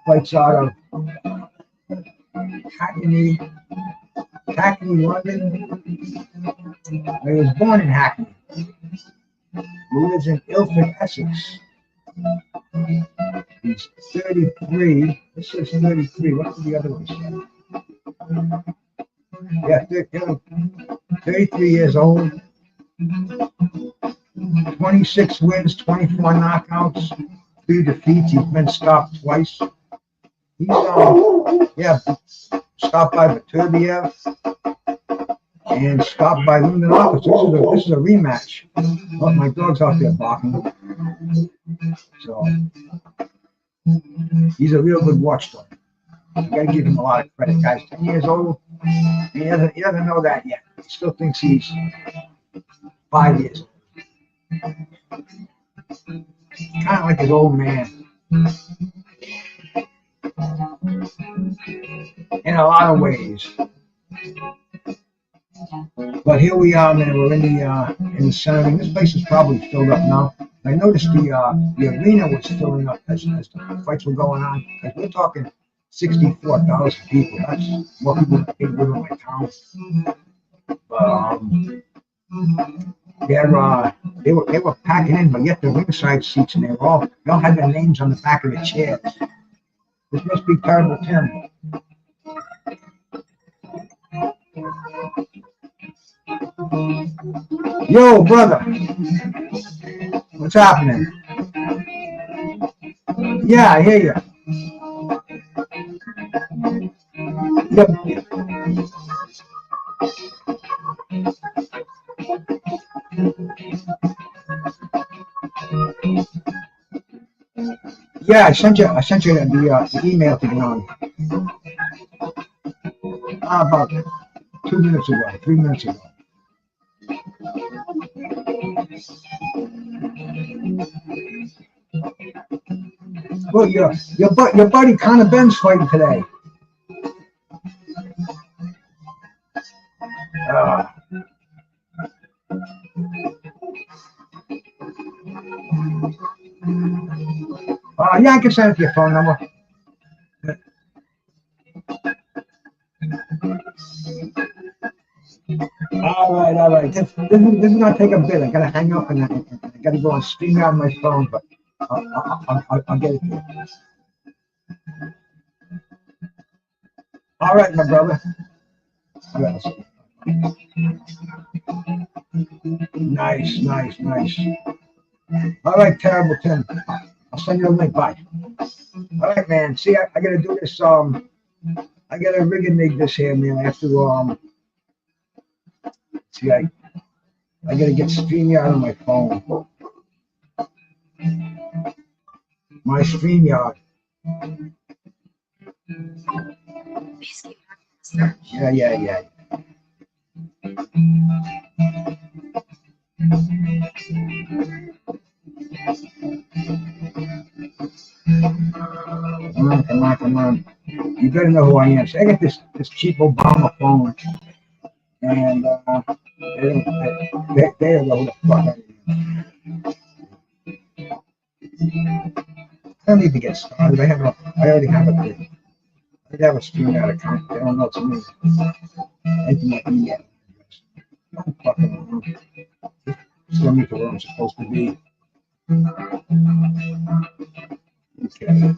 fights out of Hackney, London. He was born in Hackney. He lives in Ilford, Essex. He's 33. This says 33. What's the other one say? Yeah, 33 years old. 26 wins, 24 knockouts, 3 defeats. He's been stopped twice. He's stopped by Viterbiev and stopped by Lyndon Arthur. This is a rematch. Oh, my dog's out there barking. So he's a real good watchdog. You gotta give him a lot of credit, guys. 10 years old. He doesn't know that yet. He still thinks he's 5 years old. Kind of like his old man. In a lot of ways. But here we are, man. We're in the center. This place is probably filled up now. I noticed the arena was filling up as the fights were going on. Like we're talking 64,000 people. That's more people than they live in my town. They were packing in, but yet the ringside seats, and they all had their names on the back of the chairs. This must be terrible, Tim. Yo, brother, what's happening? Yeah, I hear you. Yep. Yeah, I sent you the email to get on. About 2 minutes ago, 3 minutes ago. Well, your buddy Conor Benn's fighting today. Yeah, I can send it to your phone number. All right. This is gonna take a bit. I gotta hang up and I gotta go and stream out my phone, but I'll get it to you. All right, my brother. Nice. All right, terrible Tim. I'll send you a link. Bye. All right, man. See, I gotta do this. I gotta rig this here, man. I have to see. I gotta get StreamYard on my phone. My StreamYard. Yeah. Come on. You better know who I am. So I got this cheap Obama phone, and they don't know who the fuck I am. I don't need to get started. I already have a thing. I have a StreamYard account. They don't know it's me. Enter my email address. Don't fucking know. Send me to where I'm supposed to be. Okay.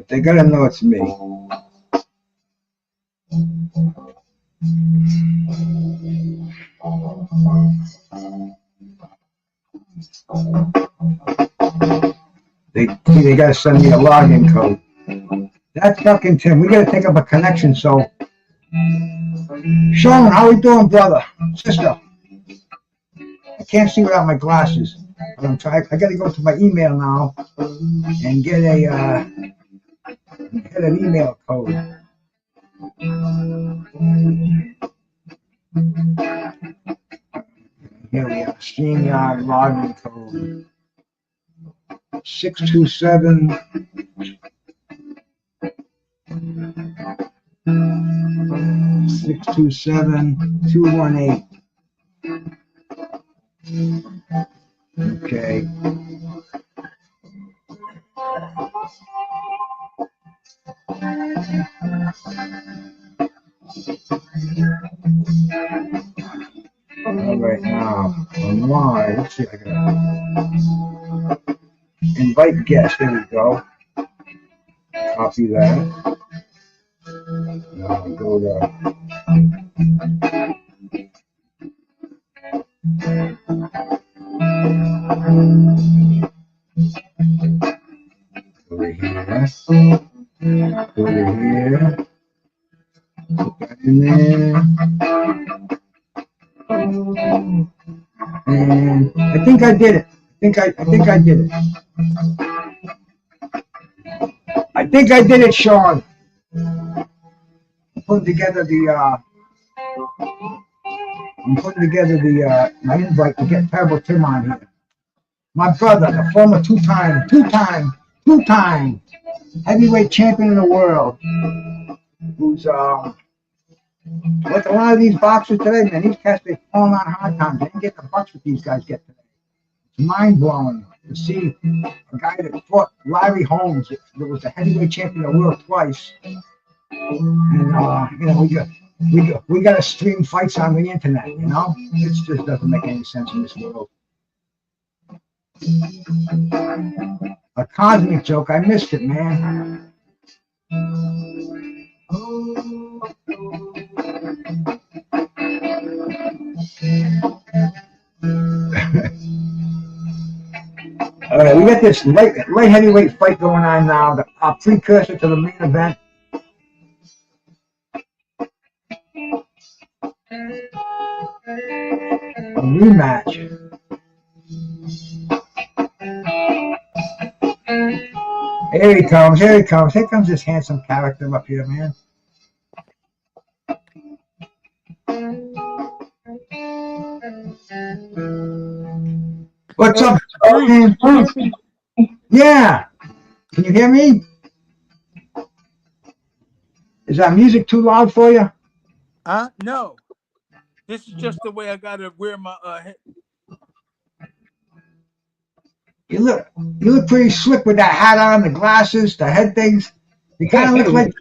They gotta know it's me. They gotta send me a login code. That's fucking Tim. We gotta take up a connection. So, Sean, how we doing, brother, sister? I can't see without my glasses. But I'm trying. I gotta go to my email now and get an email code. Here we are. StreamYard login code. 627 218. Okay. All right, now I'm live. Let's see. I gotta invite guest. There we go. Copy that. Now go to. Over here. Over here. Put that in there. And I think I did it. I think I did it. I think I did it, Sean. I'm putting together my invite to get Terrible Tim on here. My brother, the former two-time heavyweight champion in the world, who's like a lot of these boxers today, man. These cats, they falling on hard times. They didn't get the bucks that these guys get today. It's mind-blowing to see a guy that fought Larry Holmes, that was the heavyweight champion of the world twice. And you know, we got to stream fights on the internet. You know, it just doesn't make any sense in this world. A cosmic joke. I missed it, man. All right, we got this light heavyweight fight going on now. Our precursor to the main event. A rematch. Here he comes. Here comes this handsome character up here, man. What's up, man? Yeah. Can you hear me? Is that music too loud for you? No. This is just the way I gotta wear my head. You look pretty slick with that hat on, the glasses, the head things. You kind of look like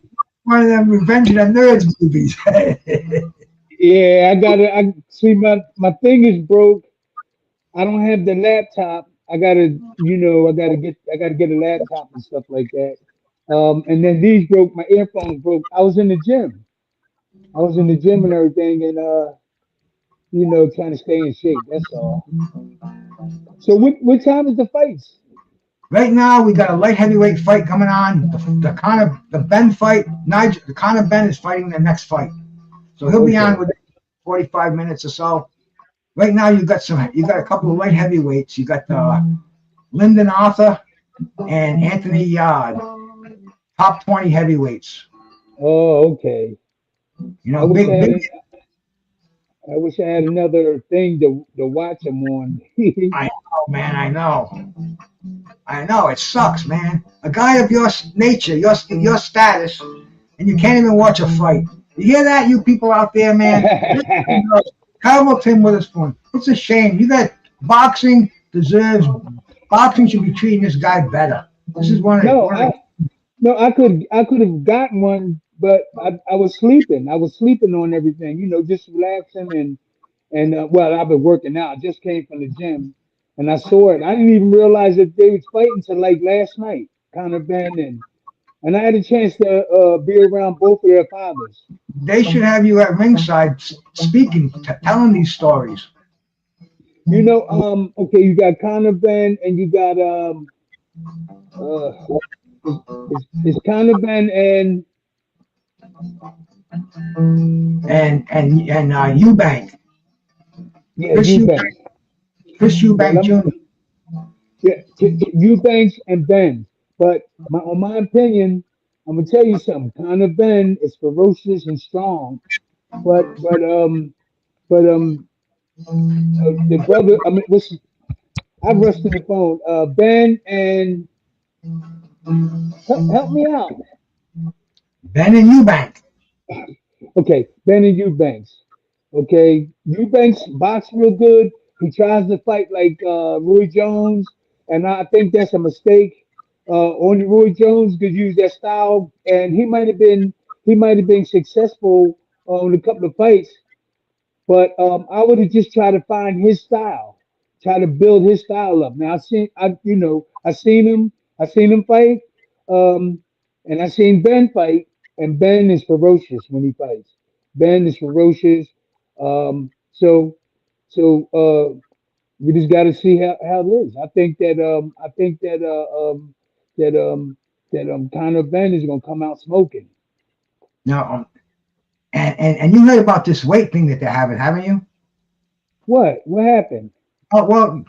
one of them Revenge of the Nerds movies. Yeah, I see my thing is broke. I don't have the laptop. I gotta, I gotta get a laptop and stuff like that. And then these broke, my earphones broke. I was in the gym. I was in the gym and everything, and trying to stay in shape. That's all. So what time is the fights? Right now, we got a light heavyweight fight coming on. The Benn fight. The Conor Benn is fighting the next fight, so he'll be on Okay. within 45 minutes or so. Right now, you got a couple of light heavyweights. You got Lyndon Arthur and Anthony Yard, top 20 heavyweights. Oh, okay. You I know, wish I had. big. I wish I had another thing to watch them on. I know, man. I know. It sucks, man. A guy of your nature, your status, and you can't even watch a fight. You hear that, you people out there, man? Terrible Tim Witherspoon. It's a shame. You got boxing deserves. Boxing should be treating this guy better. This is one of No, the. no, I could have gotten one, but I was sleeping. I was sleeping on everything, just relaxing and well, I've been working out. I just came from the gym and I saw it. I didn't even realize that they was fighting till like last night, Conor Benn and I had a chance to be around both of their fathers. They should have you at ringside speaking, telling these stories. Okay, you got Conor Benn and you got uh is Conor Benn and And Eubank, yeah, Chris Eubank, Eubank. Chris Well, Eubank Jr. yeah, Eubanks and Benn. But on my opinion, I'm gonna tell you something. Conor Benn is ferocious and strong, but the brother. I mean, I rushed to the phone. Ben and help me out. Benn and Eubank. Okay, Ben and Eubanks. Okay, Eubanks box real good. He tries to fight like Roy Jones, and I think that's a mistake. Only Roy Jones could use that style, and he might have been successful on a couple of fights. But I would have just tried to find his style, try to build his style up. Now I seen him fight, um, and I seen Ben fight, and Ben is ferocious when he fights. Ben is ferocious. So we just got to see how it is. That Conor Ben is gonna come out smoking. Now, and you heard about this weight thing that they're having, haven't you? What happened? Oh well,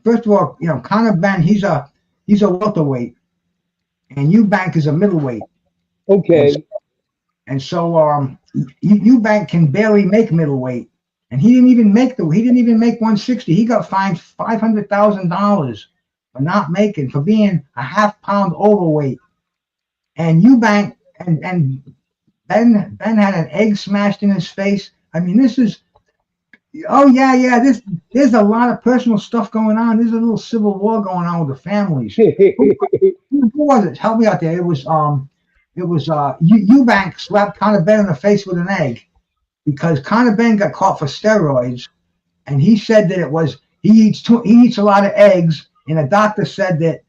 first of all, Conor Benn, he's a welterweight, and Eubank is a middleweight, and Okay. and so Eubank can barely make middleweight, and he didn't even make 160. He got fined $500,000 for being a half pound overweight, and Eubank and Ben had an egg smashed in his face. I mean, this is. Oh yeah. There's a lot of personal stuff going on. There's a little civil war going on with the families. Who was it? Help me out there. It was Eubank slapped Conor Benn in the face with an egg because Conor Benn got caught for steroids, and he said that he eats a lot of eggs, and a doctor said that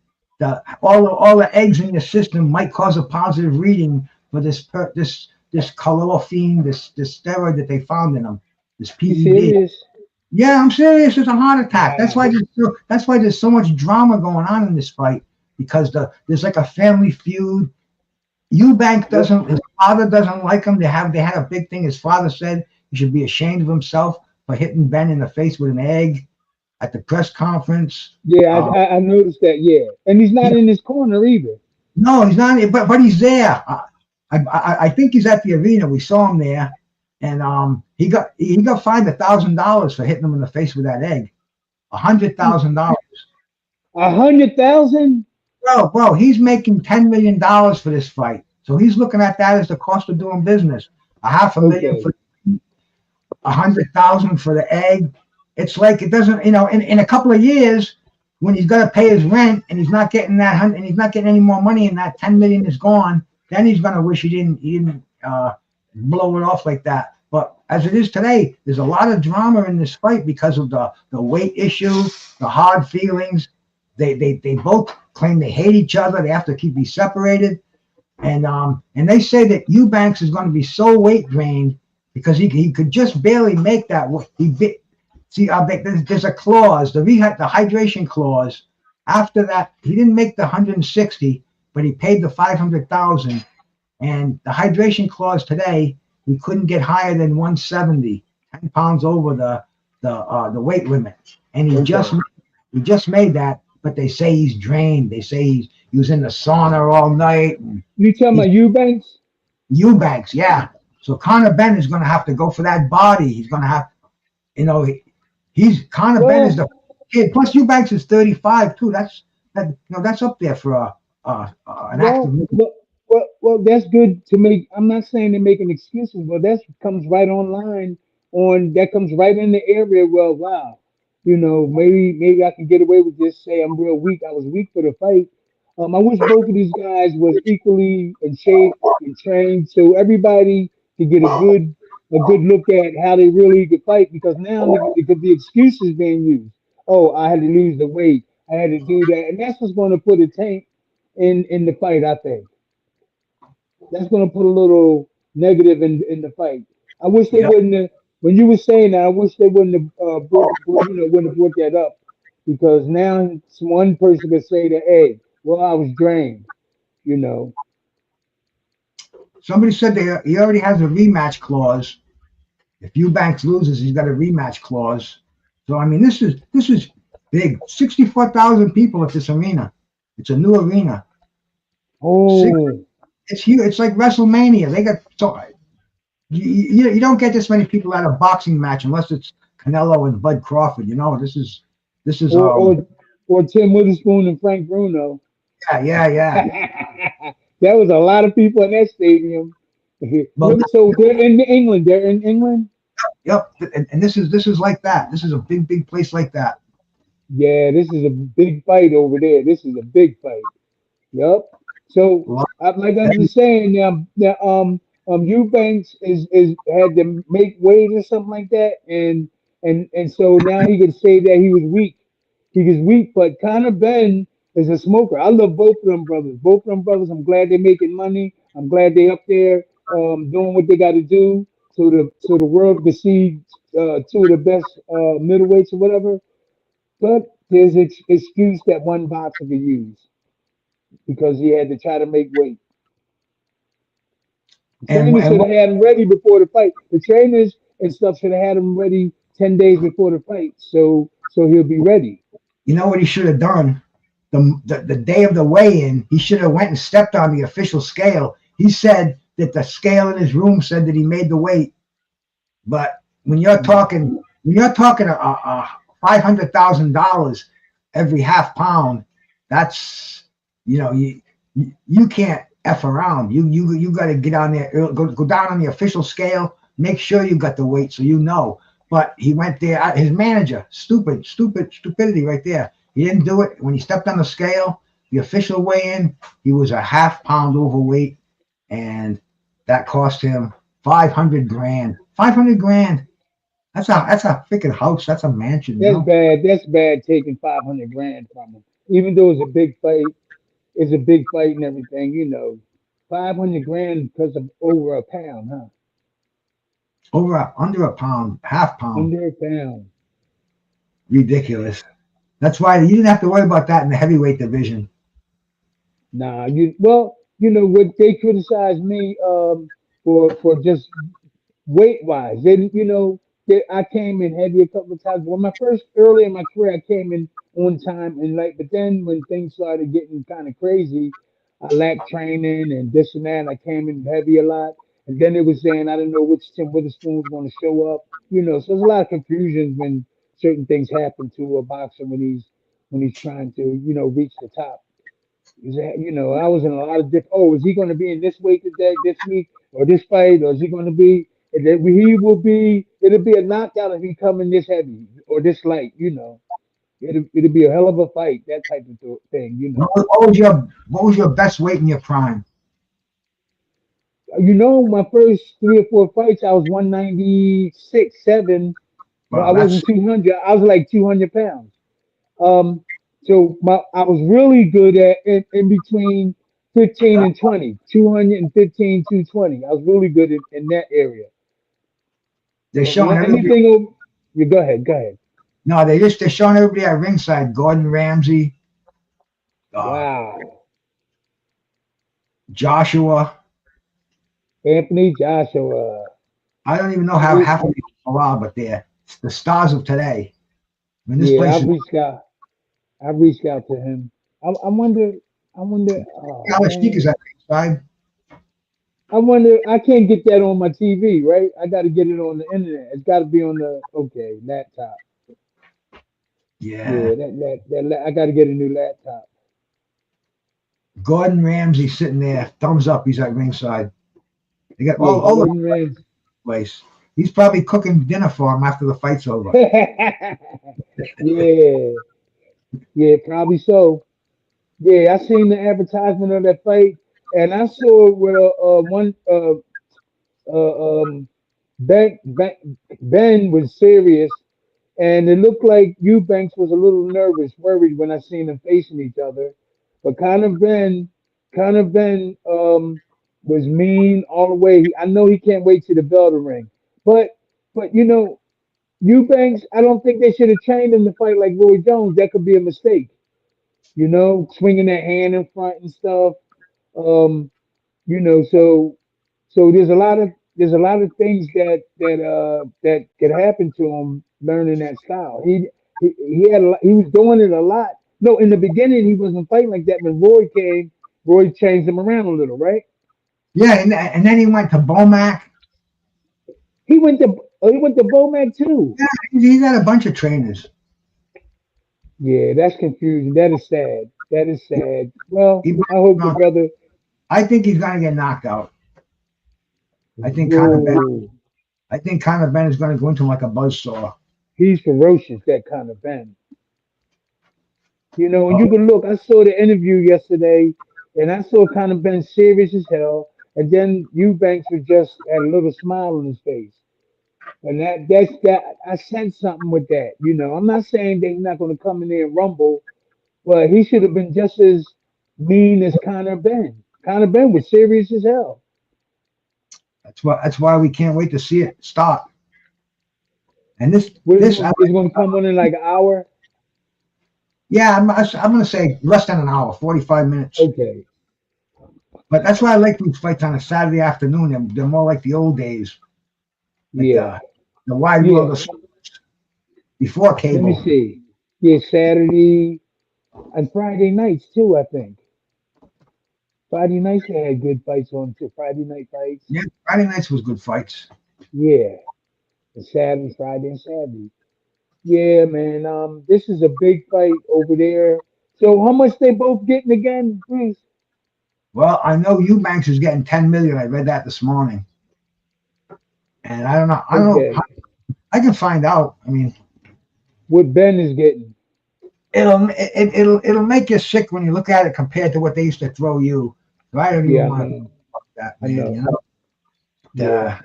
all the eggs in your system might cause a positive reading for this chlorophene, this steroid that they found in him, this You PED. serious? Yeah, I'm serious. It's a heart attack. That's why Wow. there's so much drama going on in this fight because there's like a family feud. His father doesn't like him. They had a big thing. His father said he should be ashamed of himself for hitting Ben in the face with an egg at the press conference. Yeah, Uh, I noticed that. Yeah, and he's not in his corner either. no, he's not. But he's there. I think he's at the arena. We saw him there, and he got fined $1,000 for hitting him in the face with that egg. $100,000. 100,000? Bro, he's making $10 million for this fight. So he's looking at that as the cost of doing business. A half a million Okay. for 100,000 for the egg. It's like it doesn't, in a couple of years when he's got to pay his rent and he's not getting and he's not getting any more money and that 10 million is gone, then he's gonna wish he didn't blow it off like that. But as it is today, there's a lot of drama in this fight because of the weight issue, the hard feelings. They both claim they hate each other. They have to be separated. And they say that Eubanks is going to be so weight drained because he could just barely make that. There's a clause, the hydration clause. After that, he didn't make the 160, but he paid the 500,000. And the hydration clause today, he couldn't get higher than 170, 10 pounds over the weight limit. And he just made that. But they say he's drained. They say he was in the sauna all night. You talking about Eubanks? Eubanks, yeah. So Conor Benn is going to have to go for that body. He's going to have, Conor Benn is the kid. Plus Eubanks is 35 too. That's up there for an active. Well, that's good to make. I'm not saying they're making excuses, but that comes right online. That comes right in the area. Well, wow. Maybe I can get away with this. Say I'm real weak. I was weak for the fight. I wish both of these guys was equally in shape and trained, so everybody could get a good look at how they really could fight. Because now the excuses being used. Oh, I had to lose the weight. I had to do that, and that's what's going to put a taint in the fight. I think that's going to put a little negative in the fight. I wish they wouldn't have. When you were saying that, I wish they wouldn't have wouldn't have brought that up, because now one person could say that, hey, well, I was drained, Somebody said he already has a rematch clause. If Eubanks loses, he's got a rematch clause. So I mean, this is big. 64,000 people at this arena. It's a new arena. Oh, it's huge. It's like WrestleMania. They got so. You don't get this many people at a boxing match unless it's Canelo and Bud Crawford. This is or Tim Witherspoon and Frank Bruno. Yeah. That was a lot of people in that stadium. So they're in England. They're in England. Yep. And this is like that. This is a big place like that. Yeah, this is a big fight over there. This is a big fight. Yep. So, like I was saying, Eubanks is had to make weight or something like that, and so now he could say that he was weak. He was weak, but Conor Benn is a smoker. I love both of them brothers. Both of them brothers. I'm glad they're making money. I'm glad they're up there doing what they got to do so the world can see two of the best middleweights or whatever. But there's an excuse that one boxer could use because he had to try to make weight. The trainers should have had him ready before the fight. The trainers and stuff should have had him ready 10 days before the fight, so he'll be ready. You know what he should have done? The day of the weigh-in, he should have went and stepped on the official scale. He said that the scale in his room said that he made the weight. But when you're talking a $500,000 every half pound, that's you can't F around. You got to get on there, go down on the official scale, make sure you got the weight so you know. But he went there, his manager, stupidity right there. He didn't do it. When he stepped on the scale, the official weigh-in, he was a half pound overweight, and that cost him 500 grand. 500 grand. That's a freaking house. That's a mansion. That's bad. That's bad taking 500 grand from him. Even though it's a big fight, it's a big fight and everything. 500 grand because of over a pound, huh? Under a pound, half pound. Under a pound. Ridiculous. That's why you didn't have to worry about that in the heavyweight division. Nah, what they criticized me for just weight wise. I came in heavy a couple of times. Early in my career, I came in on time but then when things started getting kind of crazy, I lacked training and this and that. And I came in heavy a lot, and then it was saying I didn't know which Tim Witherspoon was going to show up. So there's a lot of confusion when certain things happen to a boxer when he's trying to reach the top. I was in a lot of different. Oh, is he going to be in this weight today, this week, or this fight, or is he going to be? He will be. It'll be a knockout if he come in this heavy or this light. It'll be a hell of a fight. That type of thing. What was your best weight in your prime? You know, my first 3 or 4 fights, I was 196, 7. No, I Well, that's wasn't 200. I was like 200 pounds. Um, so I was really good at in between 15 and 20, 215, 220. I was really good in that area. they're But when showing everybody. anything over, you go ahead, go ahead. No, they're showing everybody at ringside. Gordon Ramsay, uh, Wow. Joshua. Anthony Joshua. I don't even know how It- half of these people are, but they're the stars of today. I mean, this yeah, place is. I reached out to him. I wonder, oh Alex man. is at ringside. I wonder, I can't get that on my TV, right? I got to get it on the internet. It's got to be on the, okay, laptop. Yeah, Yeah, I got to get a new laptop. Gordon Ramsay sitting there, thumbs up. He's at ringside. They got Yeah, all over the Gordon Ramsay. place. He's probably cooking dinner for him after the fight's over. Yeah, yeah, probably so. Yeah, I seen the advertisement of that fight, and I saw where one uh, Ben was serious, and it looked like Eubanks was a little nervous, worried when I seen them facing each other. But Conor Ben was mean all the way. I know he can't wait to the bell to ring, but Eubanks, I don't think they should have trained him to fight like Roy Jones. That could be a mistake. Swinging that hand in front and stuff. Um, so there's a lot of things that could happen to him learning that style. He had he was doing it a lot. No, in the beginning he wasn't fighting like that. When Roy came, Roy changed him around a little, right? Yeah, and then he went to Bomac. He went to Bomac too. Yeah, he's got a bunch of trainers. Yeah, that's confusing. That is sad. That is sad. Well, He, I hope the brother. I think he's gonna get knocked out. I think Conor Ben. Whoa, I think Conor Ben is gonna go into him like a buzzsaw. he's ferocious. That kind of Ben. And Oh, you can look. I saw the interview yesterday, and I saw kind of been serious as hell. And then Eubanks was just had a little smile on his face, and that's that. I sensed something with that. I'm not saying that he's not going to come in there and rumble, but he should have been just as mean as Conor Ben. Conor Ben was serious as hell. that's why we can't wait to see it start. And this What is this is going to come on in like an hour? yeah, I'm gonna say less than an hour, 45 minutes. Okay. But that's why I like these fights on a Saturday afternoon. They're more like the old days, like Yeah. the wide Yeah. world of sports before Let me cable. see. Yeah, Saturday and Friday nights too. I think. Friday nights they had good fights on too. Friday night fights. Yeah, Friday nights was good fights. Yeah. And Saturday, Friday, and Saturday. Yeah, man. This is a big fight over there. So how much they both getting again, please? Well, I know Eubanks is getting 10 million. I read that this morning, and I don't know. I don't know. Okay. I can find out. I mean, What Ben is getting. it'll make you sick when you look at it compared to what they used to throw you. So I don't even Yeah, I want to know. talk that, I man. know. Yeah.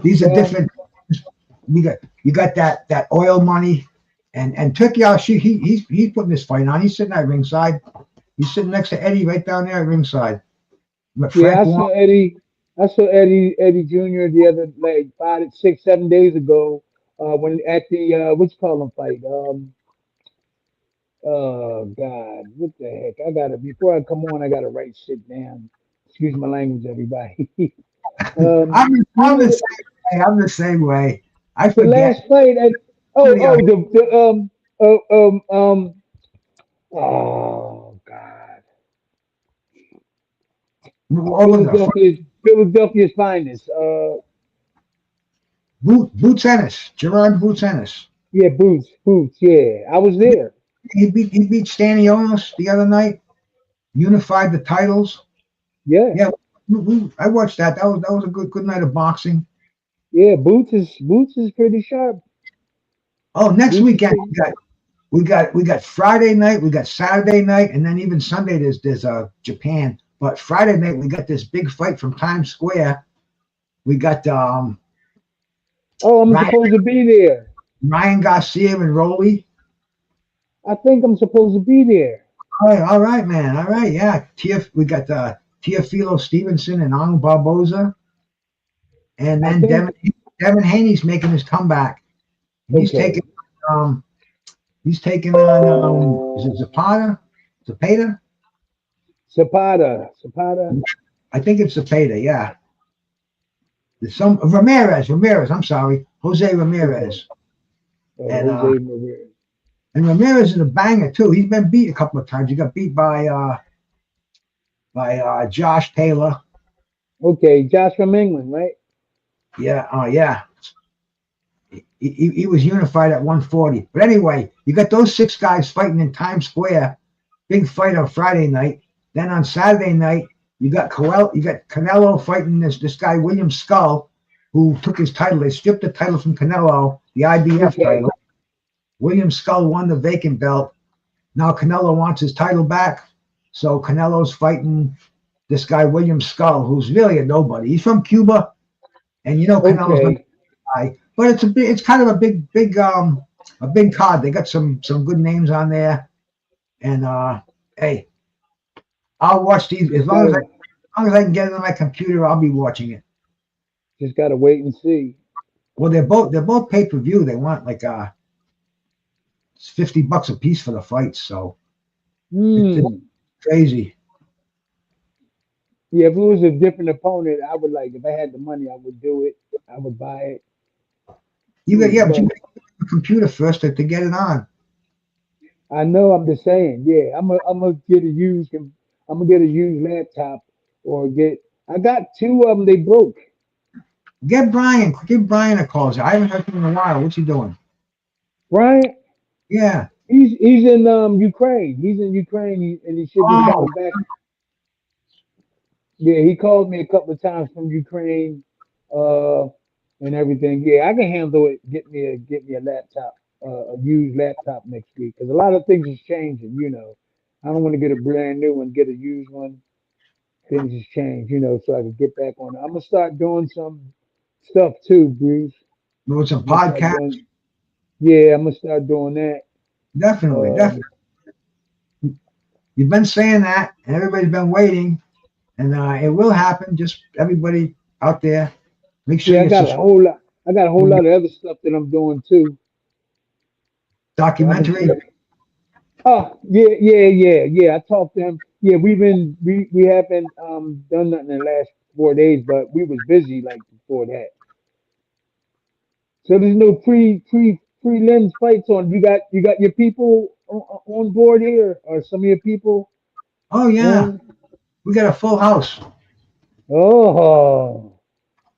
These are Well, different. You got that oil money, and Turkey Al he's putting this fight on. He's sitting at ringside. He's sitting next to Eddie right down there at ringside. But yeah, Frank Warren, I saw Eddie Jr. the other like 5, 6, 7 days ago. When at the what you call him fight. Oh God, what the heck? I gotta before I come on, I gotta write shit down. Excuse my language, everybody. um, you I'm know the same way. I'm the same way. I the forget. last fight at Somebody else- the oh God, What was the Philadelphia's finest. Boots Ennis? Gerard Boots Ennis. Yeah, Boots. Yeah, I was there. He beat Stanionis the other night. Unified the titles. Yeah, Yeah, I watched that. That was a good night of boxing. yeah. Boots is pretty sharp. Oh, next Boots is weekend pretty. we got Friday night, we got Saturday night, and then even Sunday there's Japan. But Friday night we got this big fight from Times Square. We got Oh, I'm supposed to be there. Ryan Garcia and Rolly. I think I'm supposed to be there. All right, man. All right, yeah. We got Teofilo Stevenson and Arnold Barboza, and then Devin Haney's making his comeback. And he's taking on is it Zapata? Zapata. I think it's Zapata. Yeah. There's some Ramirez. I'm sorry, Jose Ramirez. And Jose Ramirez. And Ramirez is a banger too. He's been beat a couple of times. He got beat by Josh Taylor. Okay, Josh from England, right? Yeah. Yeah. He was unified at 140. But anyway, you got those 6 guys fighting in Times Square. Big fight on Friday night. Then on Saturday night, you got Canelo fighting this guy William Skull, who took his title. They stripped the title from Canelo, the IBF title. William Skull won the vacant belt. Now Canelo wants his title back. So Canelo's fighting this guy William Skull, who's really a nobody. He's from Cuba, and Canelo's not a guy. But it's kind of a big card. They got some good names on there. And hey, I'll watch these as long as I can get it on my computer. I'll be watching it. Just gotta wait and see. Well, they're both pay-per-view. They want like it's $50 a piece for the fights, so it's crazy. Yeah, if it was a different opponent, I would if I had the money, I would do it. I would buy it. But you got to get a computer first to get it on. I know. I'm just saying. Yeah, I'm gonna get a used laptop I got 2 of them. They broke. Give Brian a call. I haven't heard from him in a while. What's he doing? Brian? Yeah. He's in Ukraine. He's in Ukraine and he should be coming back. Yeah, he called me a couple of times from Ukraine, and everything. Yeah, I can handle it. Get me a laptop, a used laptop next week, because a lot of things is changing. I don't want to get a brand new one, get a used one. Things has changed, so I can get back on it. I'm gonna start doing some stuff too, Bruce. Doing some podcasts. Yeah, I'm gonna start doing that. Definitely. You've been saying that, and everybody's been waiting, and it will happen. Just everybody out there, make sure. Yeah, I got a whole lot of other stuff that I'm doing too. Documentary. Oh yeah. I talked to him. Yeah, we haven't done nothing in the last 4 days, but we was busy before that. So there's no prelims fights on. You got your people on board here, or some of your people? Oh yeah, we got a full house. Oh,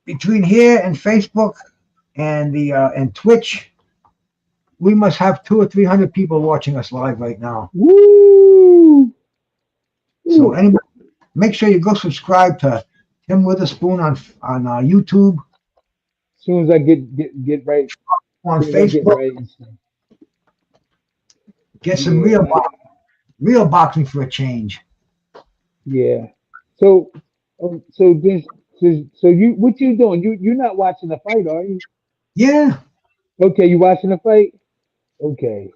between here and Facebook and and Twitch, we must have 200 or 300 people watching us live right now. Woo! So anybody, make sure you go subscribe to Tim Witherspoon on YouTube. As soon as I get right on Facebook, get some real boxing for a change. Yeah. So you what you doing? You're not watching the fight, are you? Yeah. Okay, you watching the fight? Okay.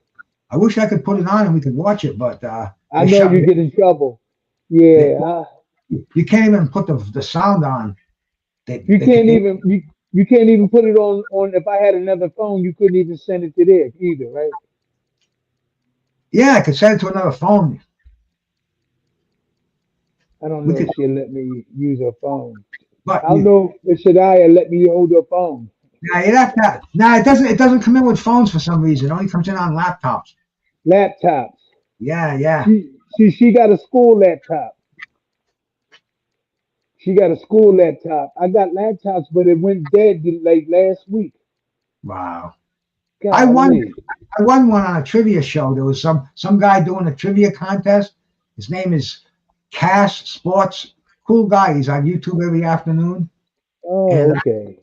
I wish I could put it on and we could watch it, but I know you get in trouble. Yeah. You can't even put the sound on. You can't even put it on. If I had another phone, you couldn't even send it to there either, right? Yeah, I could send it to another phone. I don't know if she'll let me use her phone. But I don't know if Shadiah let me hold her phone. Yeah, you'd have to. No, it doesn't. It doesn't come in with phones for some reason. It only comes in on laptops. Laptops. Yeah. She got a school laptop. She got a school laptop. I got laptops, but it went dead last week. Wow. God, I won one on a trivia show. There was some guy doing a trivia contest. His name is Cass Sports. Cool guy. He's on YouTube every afternoon. Oh, and okay.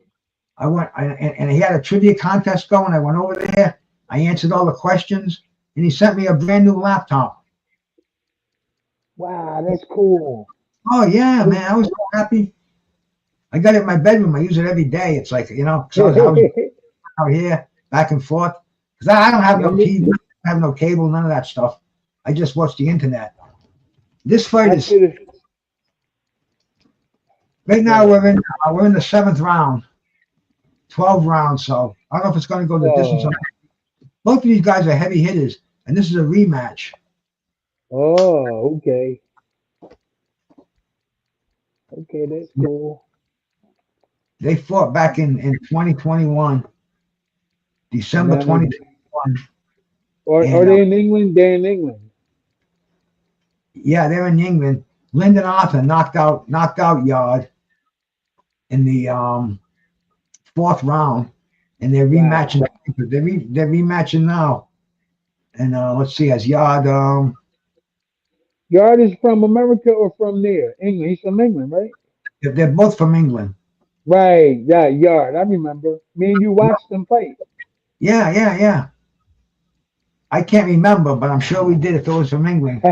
I went and he had a trivia contest going. I went over there. I answered all the questions, and he sent me a brand new laptop. Wow, that's cool. Oh yeah, man, I was so happy. I got it in my bedroom. I use it every day. It's like, so I was out here back and forth because I don't have no TV, I have no cable, none of that stuff. I just watch the internet. This fight I is should have. right Go now. ahead. We're in the seventh round, 12 rounds. So I don't know if it's going to go the distance. Oh, Both of these guys are heavy hitters, and this is a rematch. oh, okay, okay, that's cool. They fought back in 2021, And December now they 2021, are and they in England? They're in England. yeah, they're in England. Lyndon Arthur knocked out Yard in the fourth round, and they're Wow. rematching. They're rematching now. And let's see, as Yard, Yard is from America or from there? England. He's from England, right? they're both from England. Right. Yeah, Yard. I remember. Me and you watched them fight. Yeah, yeah, yeah. I can't remember, but I'm sure we did if it was from England.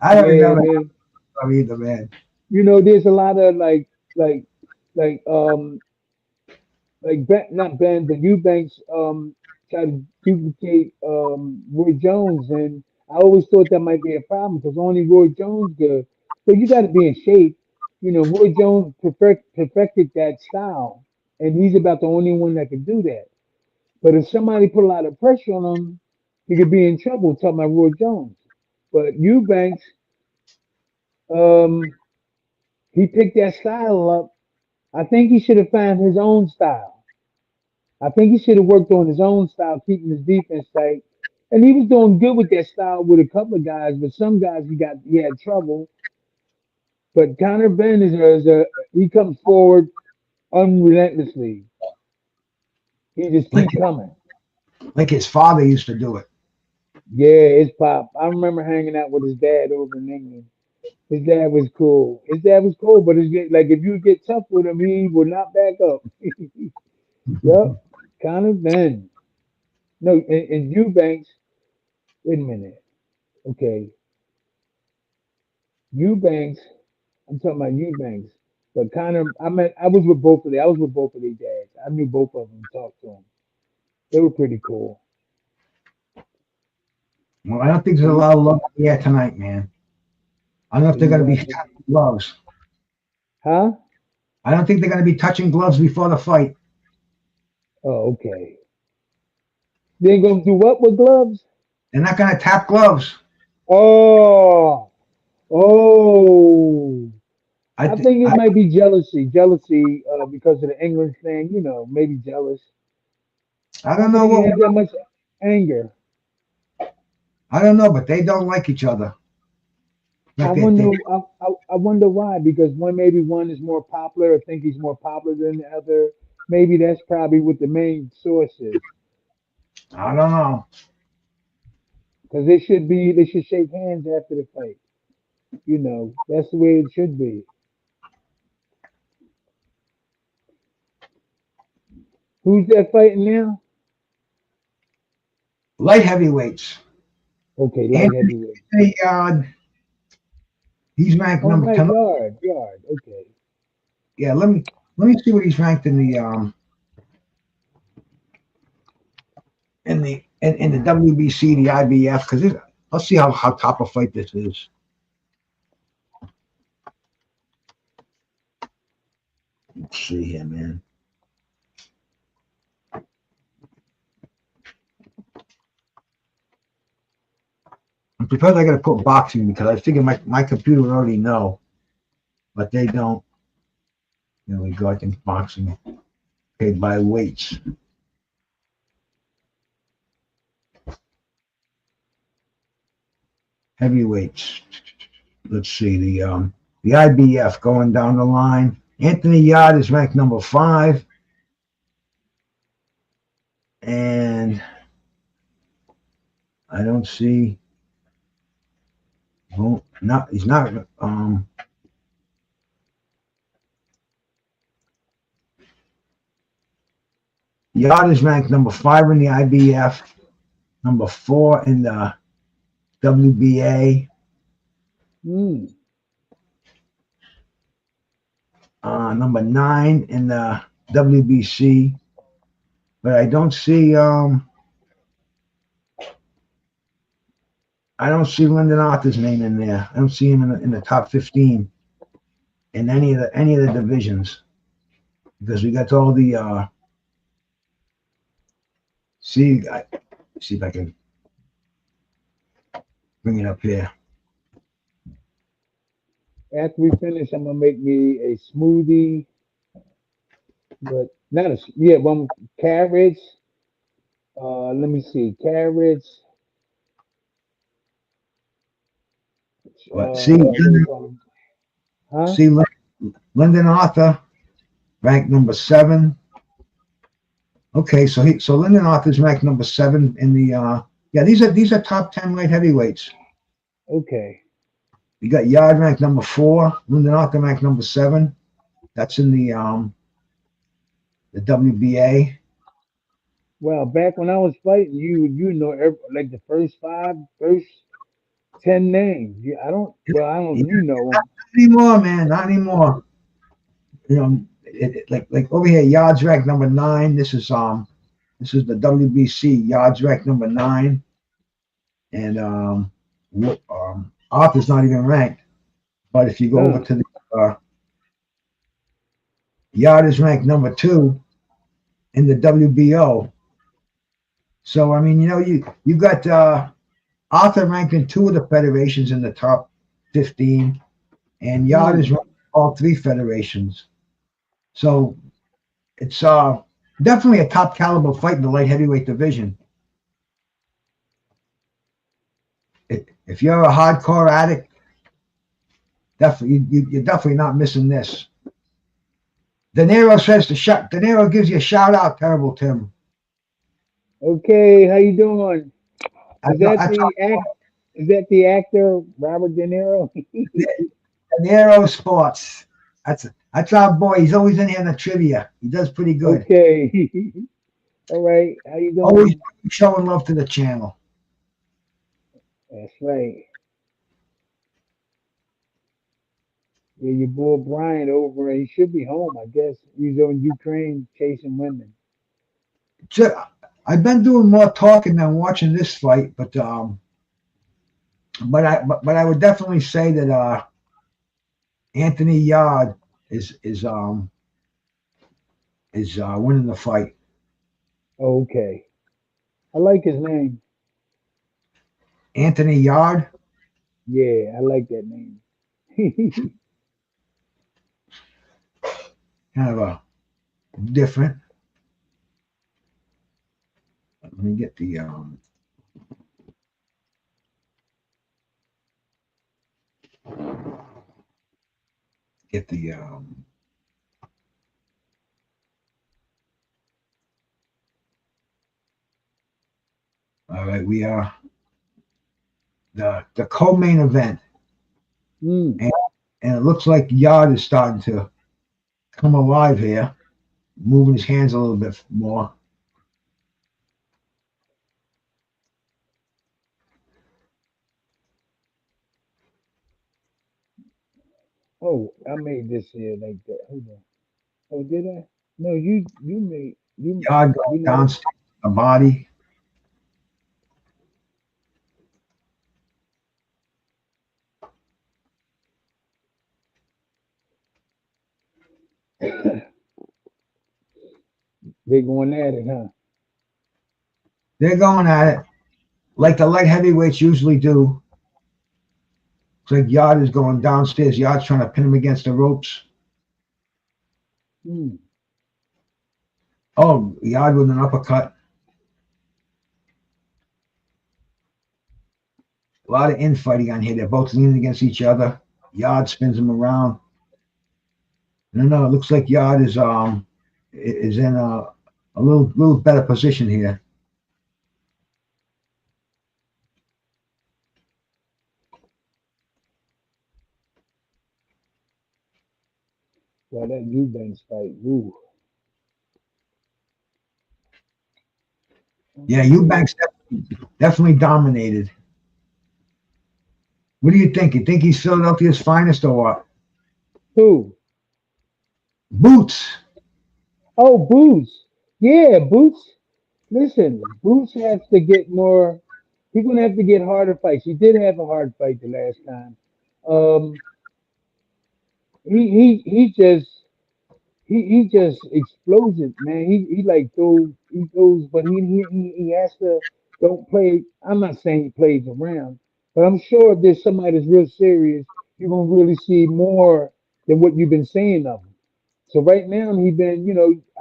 I don't Yeah, remember man. either, man. There's a lot of like, like, like Ben, not Ben, but Eubanks try to duplicate Roy Jones, and I always thought that might be a problem because only Roy Jones could. But you got to be in shape. Roy Jones perfected that style, and he's about the only one that could do that. But if somebody put a lot of pressure on him, he could be in trouble. Talking about Roy Jones, but Eubanks, um, he picked that style up. I think he should have found his own style. I think he should have worked on his own style, keeping his defense tight. And he was doing good with that style with a couple of guys, but some guys he had trouble. But Conor Benn he comes forward unrelentlessly. He just Like keep coming. like his father used to do it. Yeah, it's pop. I remember hanging out with his dad over in England. His dad was cool. His dad was cool, but like if you get tough with him, he will not back up. Yep, Conor Benn. No, and Eubanks. Wait a minute. Okay, Eubanks. I'm talking about Eubanks. But Connor, I was with both of them. I was with both of their dads. I knew both of them. Talked to them. They were pretty cool. Well, I don't think there's a And, lot of love in the air tonight, man. I don't know if and they're you going to be watch it. touching gloves. Huh? I don't think they're going to be touching gloves before the fight. Oh, okay. They ain't gonna do what with gloves? They're not going to tap gloves. Oh, oh. I, I th- think it I, might be jealousy, because of the England thing. Maybe jealous. I I don't don't know think he what. had that much anger. I don't know, but they don't like each other. I Like they wonder. I wonder why. Because maybe one is more popular. I think he's more popular than the other. Maybe that's probably what the main source is. I don't know. Because they should shake hands after the fight. That's the way it should be. Who's that fighting now? Light heavyweights. Okay, light Anthony, heavyweight. he's ranked Oh, number right, 10. yard. Okay. Yeah, let me see what he's ranked in the WBC, the IBF, because let's see how top a fight this is. Let's see here, man. I'm surprised I got to put boxing because I figure my computer would already know, but they don't. There we go. I think boxing. Okay, by weights. Heavyweights. Let's see the IBF going down the line. Anthony Yard is ranked number 5, and I don't see. Well, not he's not. Yard is ranked number 5 in the IBF, number 4 in the WBA. Hmm. number 9 in the WBC, but I don't see Lyndon Arthur's name in there. I don't see him in the top 15 in any of the divisions, because we got all the see if I can bring it up here. After we finish, I'm gonna make me a smoothie, but not a one carrots. Let me see, carrots. But see, There's huh? see Lyndon Arthur ranked number 7. Okay, so Lyndon Arthur's ranked number 7 in the yeah, these are top 10 light heavyweights. Okay. You got Yard ranked number 4, Lyndon Arthur ranked number 7. That's in the WBA. Well, back when I was fighting, you know, like the first 10 names. I don't. Well, I don't. You know 'em. Not anymore, man. Not anymore. You know, like over here, Yard's ranked number 9. This is the WBC. Yard's ranked number 9, and Arthur's not even ranked. But if you go over to the Yard is ranked number 2 in the WBO. So I mean, you know, you got Arthur ranked in 2 of the federations in the top 15, and Yard is ranked in all 3 federations. So it's definitely a top caliber fight in the light heavyweight division. If you're a hardcore addict, definitely you're definitely not missing this. De Niro gives you a shout out, Terrible Tim. Okay, how you doing? Is that the actor Robert De Niro? De Niro Sports. That's our boy. He's always in here in the trivia. He does pretty good. Okay. All right. How you doing? Always showing love to the channel. That's right. Yeah, your boy Brian over. He should be home, I guess. He's on Ukraine chasing women. I've been doing more talking than watching this fight, but I would definitely say that Anthony Yard is winning the fight. Okay. I like his name. Anthony Yard. Yeah, I like that name. Kind of a different. Let me get the all right, we are the co-main event, and it looks like Yard is starting to come alive here, moving his hands a little bit more. Oh, I made this here like that. Hold on. Oh, did I? No, you made you. Yard going downstairs the body. They going at it, huh? They're going at it like the light heavyweights usually do. It's like Yard is going downstairs. Yard's trying to pin him against the ropes. Oh, Yard with an uppercut. A lot of infighting on here. They're both leaning against each other. Yard spins him around. No, it looks like Yard is in a little better position here. Well, that Eubank fight, ooh. Yeah, Eubank's definitely dominated. What do you think? You think he's Philadelphia's finest or what? Who? Boots. Oh, Boots. Yeah, Boots. Listen, Boots has to get more. He's gonna have to get harder fights. He did have a hard fight the last time. Um, he just explodes it, man. He like throws he throws, but he has to don't play. I'm not saying he plays around, but I'm sure if there's somebody that's real serious, you're gonna really see more than what you've been saying of him. So right now he been,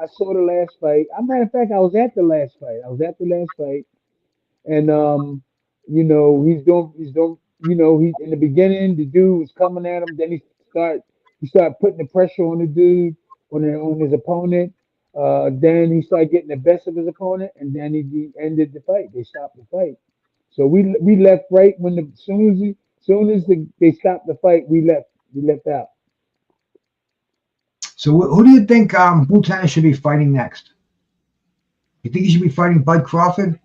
I saw the last fight. As a matter of fact, I was at the last fight. I was at the last fight, and he's doing he in the beginning the dude was coming at him, then he started putting the pressure on the dude on his opponent. Then he started getting the best of his opponent, and then he ended the fight. They stopped the fight. So we left right when they stopped the fight. We left out. So who do you think Boots Ennis should be fighting next? You think he should be fighting Bud Crawford?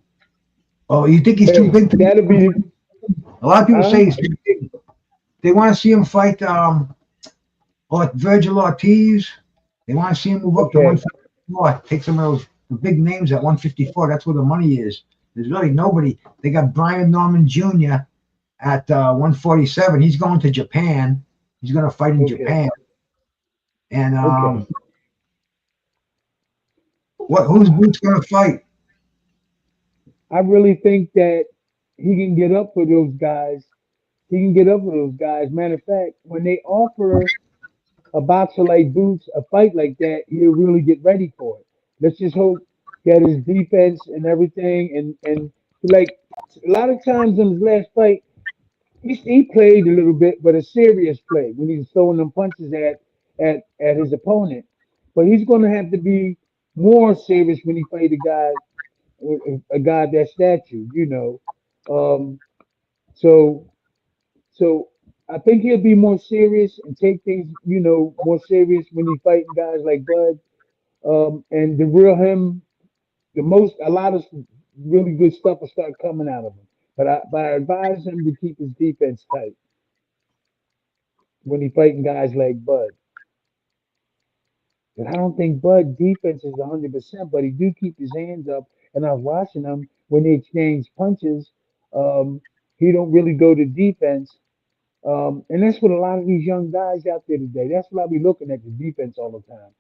Oh, you think he's too Hey, big to? that'll be A lot of people huh? say he's too big. They want to see him fight or Virgil Ortiz. They want to see him move up to Okay. 154. Take some of those the big names at 154. That's where the money is. There's really nobody. They got Brian Norman Jr. at 147. He's going to Japan. He's going to fight in Okay. Japan. And Okay. who's Boots going to fight? I really think that he can get up for those guys. He can get up for those guys. Matter of fact, when they offer a boxer like Boots a fight like that, he'll really get ready for it. Let's just hope that his defense and everything, and like a lot of times in his last fight, he played a little bit, but a serious play when he's throwing them punches at his opponent. But he's going to have to be more serious when he fight a guy that statue, Um, so so I think he'll be more serious and take things, more serious when he fighting guys like Bud. And the real him, a lot of really good stuff will start coming out of him. But I advise him to keep his defense tight when he fighting guys like Bud. And I don't think Bud defense is 100%, but he do keep his hands up. And I was watching him when they exchange punches. Um, he don't really go to defense. And that's what a lot of these young guys out there today. That's what I be looking at the defense all the time.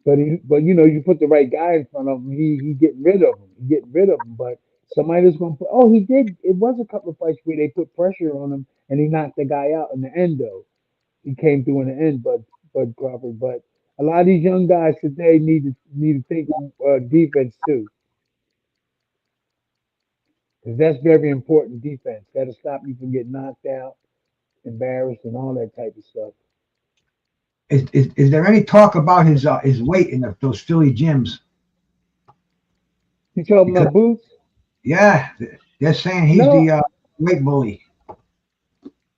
But you put the right guy in front of him, he getting rid of him. He getting rid of him. But somebody that's gonna put. Oh, he did. It was a couple of fights where they put pressure on him and he knocked the guy out in the end. Though he came through in the end, Bud Crawford. But a lot of these young guys today need to think defense too, because that's very important. Defense that'll stop you from getting knocked out, embarrassed, and all that type of stuff. Is there any talk about his weight in those Philly gyms? You talking Because about Boots? yeah, they're saying he's No, the weight bully.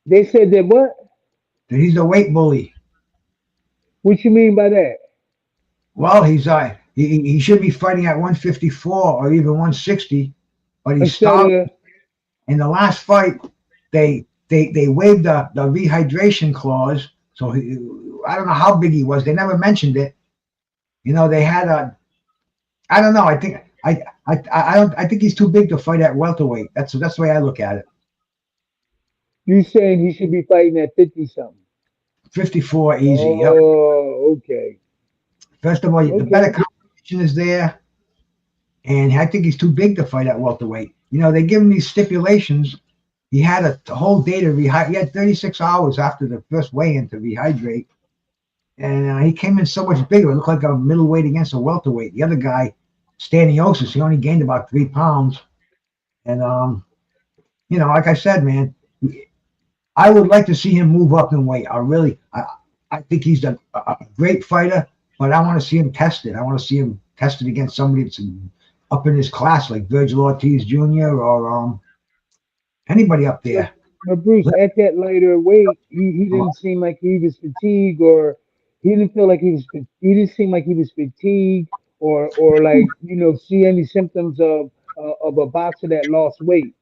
they said that what? That he's the weight bully. What you mean by that? Well, he should be fighting at 154 or even 160, but he Instead stopped of in the last fight. They waived the rehydration clause, so I don't know how big he was. They never mentioned it. They had a I don't know. I think he's too big to fight at welterweight. That's the way I look at it. you saying he should be fighting at 50 something. 54 easy. Yep. Oh, okay. First of all, the better Okay. competition is there, and I think he's too big to fight at welterweight. They give him these stipulations. He had a whole day to rehydrate. He had 36 hours after the first weigh-in to rehydrate, and he came in so much bigger. It looked like a middleweight against a welterweight. The other guy, Staniosis, he only gained about 3 pounds. And like I said, man, I would like to see him move up in weight. I think he's a great fighter, but I want to see him tested. I want to see him tested against somebody that's up in his class, like Virgil Ortiz Jr. or anybody up But, there. but Bruce, at that lighter weight, he didn't seem like he was fatigued, or he didn't feel like he didn't seem like he was fatigued, or like see any symptoms of a boxer that lost weight.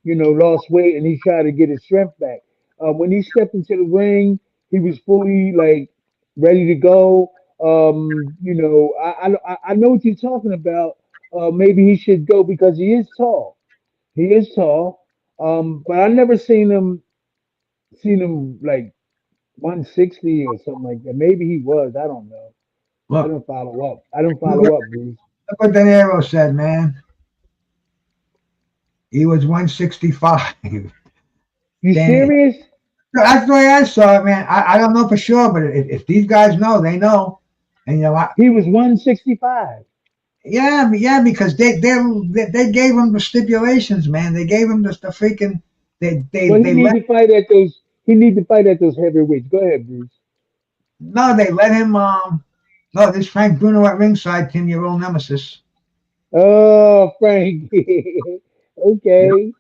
Lost weight, and he tried to get his strength back. When he stepped into the ring, he was fully like ready to go. You know, I know what you're talking about. Maybe he should go because he is tall. He is tall. But I never seen him like 160 or something like that. Maybe he was. I don't know. I Look, don't follow up. I don't look follow up, Bruce. what De Niro said, man. He was 165. You Then serious? that's the way I saw it, man. I don't know for sure, but if these guys know, they know. And you know, He was 165. yeah, because they gave him the stipulations, man. They gave him the freaking Well, he they need let to fight at those. He need to fight at those heavyweights. Go ahead, Bruce. no, they let him no, this Frank Bruno at ringside, Tim, your old nemesis. Oh, Frank. You know, Okay.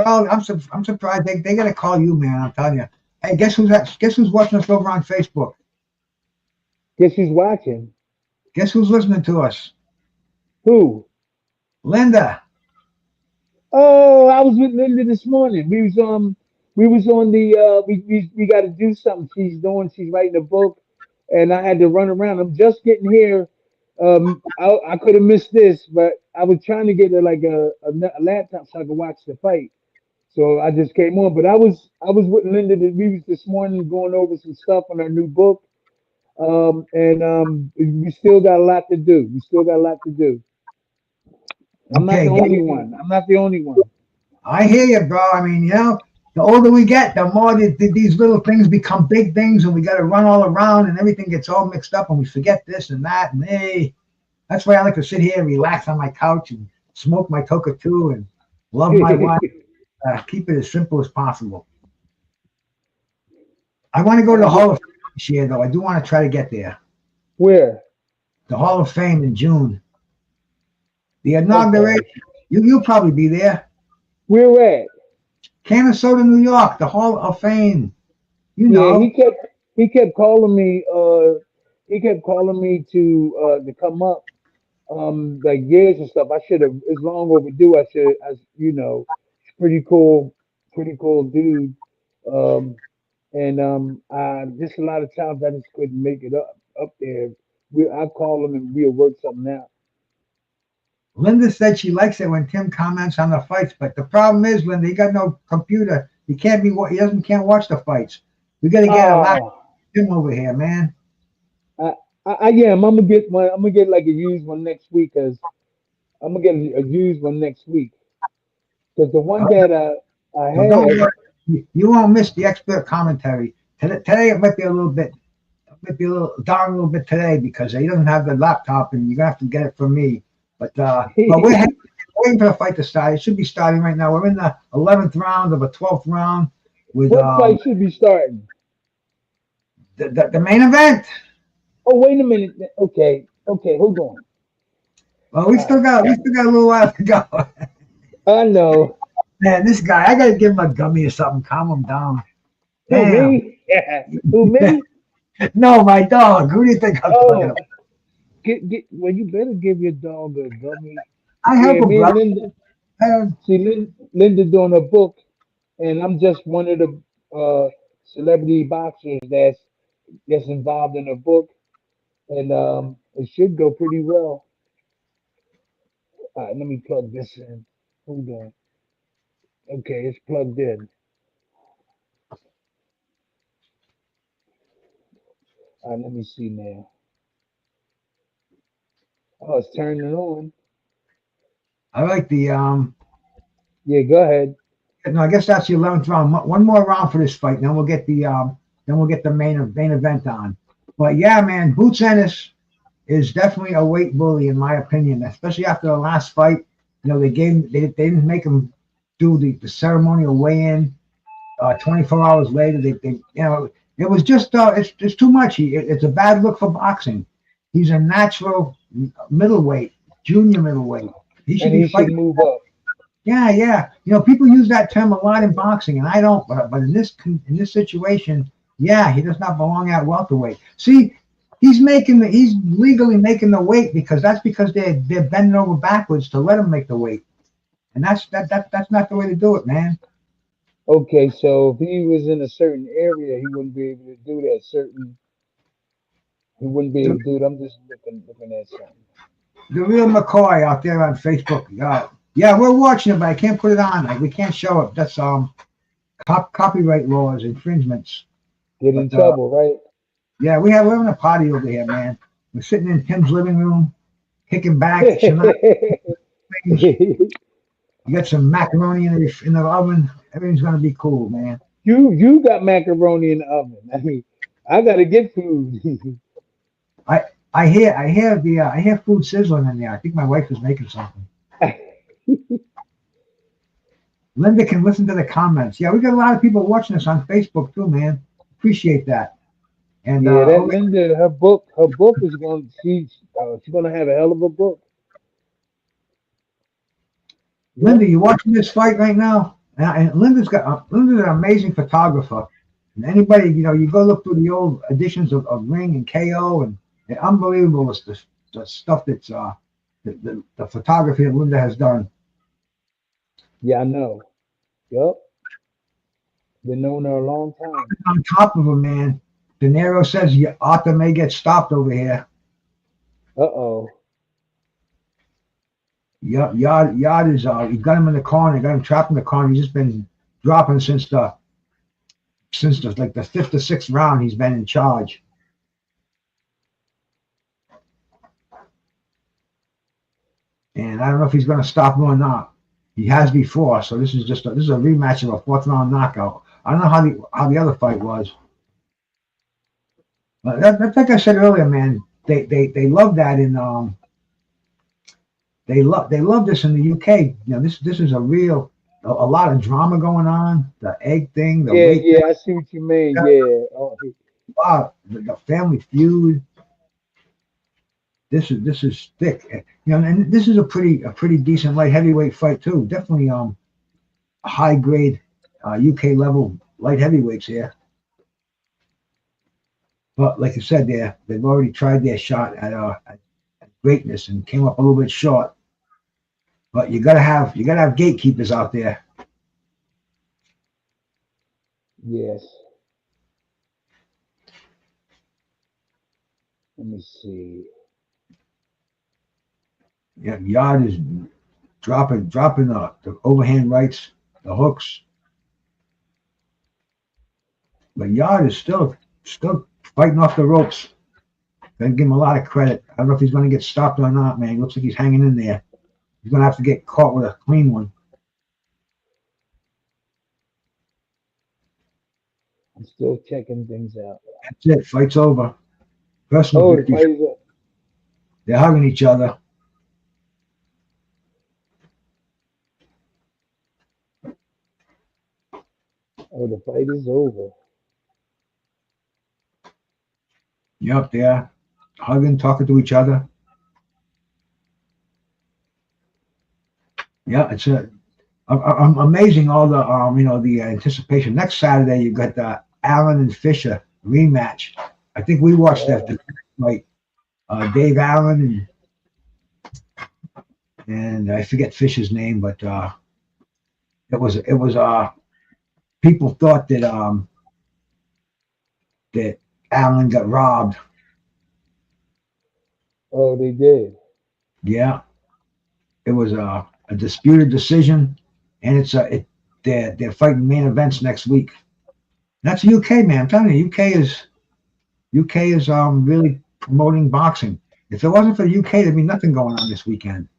I'm surprised they gotta call you, man. I'm telling you. Hey, guess who's watching us over on Facebook? Guess who's watching? Guess who's listening to us? Who? Linda. Oh, I was with Linda this morning. We was on the we got to do something. She's writing a book, and I had to run around. I'm just getting here. I could have missed this, but I was trying to get a laptop so I could watch the fight. So I just came on, but I was with Linda. We was this morning going over some stuff on our new book. And we still got a lot to do. We still got a lot to do. I'm not the Okay, only one. I'm not the only one. I hear you, bro. I mean, you know, the older we get, the more these little things become big things, and we got to run all around, and everything gets all mixed up, and we forget this and that, and hey, that's why I like to sit here and relax on my couch and smoke my coca-cola and love my wife. Keep it as simple as possible. I want to go to the Hall of Fame this year, though. I do want to try to get there. Where? The Hall of Fame in June. The Okay. inauguration. You'll probably be there. Where at? Canastota, New York. The Hall of Fame. You Yeah, know. he kept calling me. He kept calling me to come up. Like years and stuff. I should have. It's long overdue. I should. You know, pretty cool. Pretty cool dude. Um, and just a lot of times I just couldn't make it up there. I call him and we'll work something out. Linda said she likes it when Tim comments on the fights, but the problem is, Linda, he got no computer. He can't be. He doesn't can't watch the fights. We got to get a laptop Oh, Tim over here, man. I, I yeah, I'm gonna get one. I'm gonna get like a used one next week, cause I'm gonna get a used one next week. Cause the one that I So don't had, worry. You won't miss the expert commentary. Today it might be a little bit, might be a little down a little bit today because he doesn't have the laptop and you're gonna have to get it from me. But waiting for the fight to start. It should be starting right now. We're in the 11th round of a 12th round with what fight should be starting? the main event. Oh, wait a minute. Okay, okay, hold on. Well, All right, we still got a little while to go. I know. Man, this guy, I gotta give him a gummy or something, calm him down. Who Damn. me? Who me? No, my dog. Who do you think I'm talking Oh, about? get. Well, you better give your dog a gummy. I help Yeah, him, me and brother. Linda. I, See, Linda doing a book, and I'm just one of the celebrity boxers that's involved in a book, and it should go pretty well. All right, let me plug this in. Hold on. Okay, it's plugged in. All right, let me see now. Oh, it's turning on. I like the Yeah, go ahead. no, I guess that's the 11th round. One more round for this fight, and then we'll get the main event on. But yeah, man, Boots Ennis is definitely a weight bully in my opinion, especially after the last fight. You know, they didn't make him do the ceremonial weigh-in. 24 hours later, you know it was just it's too much. It's a bad look for boxing. He's a natural middleweight, junior middleweight. He should And be he should fighting. move up. Yeah, yeah. You know, people use that term a lot in boxing, and I don't. But in this situation, yeah, he does not belong at welterweight. See, he's legally making the weight because they're bending over backwards to let him make the weight, and that's not the way to do it, man. Okay, so if he was in a certain area, he wouldn't be able to do that certain. He wouldn't be able to do it. I'm just looking at something. The real McCoy out there on Facebook. Yeah, we're watching it, but I can't put it on. Like we can't show it. That's copyright laws, infringements. Get in But trouble, right? yeah, we're having a party over here, man. We're sitting in Tim's living room, kicking back, chilling out. You got some macaroni in the oven. Everything's gonna be cool, man. You got macaroni in the oven. I mean, I gotta get food. I I hear food sizzling in there. I think my wife is making something. Linda can listen to the comments. Yeah, we got a lot of people watching us on Facebook too, man. Appreciate that. And Yeah, that Linda, her book is going. She's gonna have a hell of a book. Linda, Yep. you watching this fight right now? And Linda's an amazing photographer. And anybody, you go look through the old editions of Ring and KO, and they're unbelievable. It's the stuff that's the photography that Linda has done. Yeah, I know. Yep. Been knowing her a long time. On top of it, man, De Niro says Arthur may get stopped over here. Uh-oh. Yard is you got him in the corner, got him trapped in the corner. He's just been dropping since like the fifth or sixth round. He's been in charge. And I don't know if he's going to stop him or not. He has before, so this is a rematch of a fourth round knockout. I don't know how the other fight was, but that's like I said earlier, man. They love that in they love this in the UK. This is a lot of drama going on. The egg thing, the Yeah, weight yeah, I see what you mean. Yeah. Oh, the family feud. This is thick. And this is a pretty decent light heavyweight fight too. Definitely a high grade UK level light heavyweights here. But like I said, they've already tried their shot at greatness and came up a little bit short. But you gotta have gatekeepers out there. yes. Let me see. Yeah, Yard is dropping the overhand rights, the hooks. But Yard is still fighting off the ropes. Gotta give him a lot of credit. I don't know if he's gonna get stopped or not, man. He looks like he's hanging in there. He's gonna have to get caught with a clean one. I'm still checking things out. That's it. Fight's over. Personal Oh, the victory. fight is up. They're hugging each other. Oh, the fight is over. Yep, they're hugging, talking to each other. Yeah, it's amazing all the the anticipation. Next Saturday you got the Allen and Fisher rematch. I think we watched that fight. Dave Allen and I forget Fisher's name, but it was people thought that Allen got robbed. Oh, they did. Yeah, it was a disputed decision, and they're fighting main events next week. That's the UK, man. I'm telling you, UK is really promoting boxing. If it wasn't for the UK, there'd be nothing going on this weekend.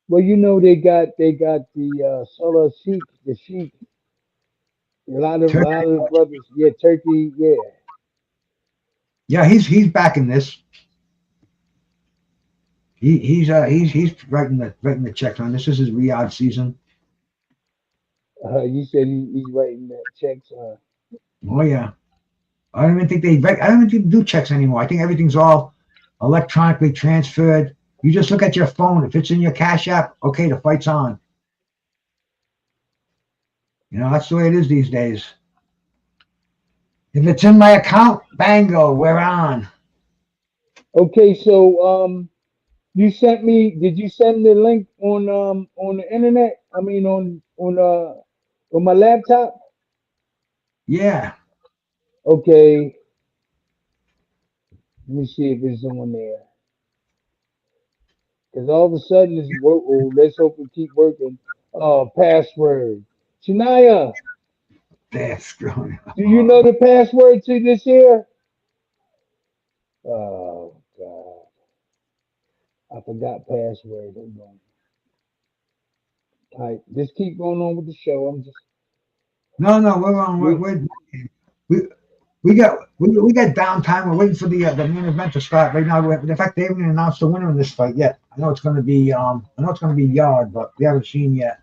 Well, they got the solo Sheik, the Sheik. A lot of the brothers. Yeah, Turkey. Yeah. Yeah, he's backing this. He's writing the checks on this. This is Riyadh season. You said he's writing the checks. Oh yeah, I don't even think they do checks anymore. I think everything's all electronically transferred. You just look at your phone. If it's in your Cash App, okay, the fight's on. That's the way it is these days. If it's in my account, bango, we're on. Okay, so you sent me. Did you send the link on the internet? I mean on my laptop. Yeah. Okay. Let me see if it's on there. Because all of a sudden it's work. Oh, let's hope it keep working. Password. Shania, That's going. do you know the password to this here? Oh God, I forgot password. Hold on. All right, just keep going on with the show. I'm just No, no, we're on. we We we got downtime. We're waiting for the main event to start right now. In fact, they haven't announced the winner in this fight yet. I know it's going to be Yard, but we haven't seen yet.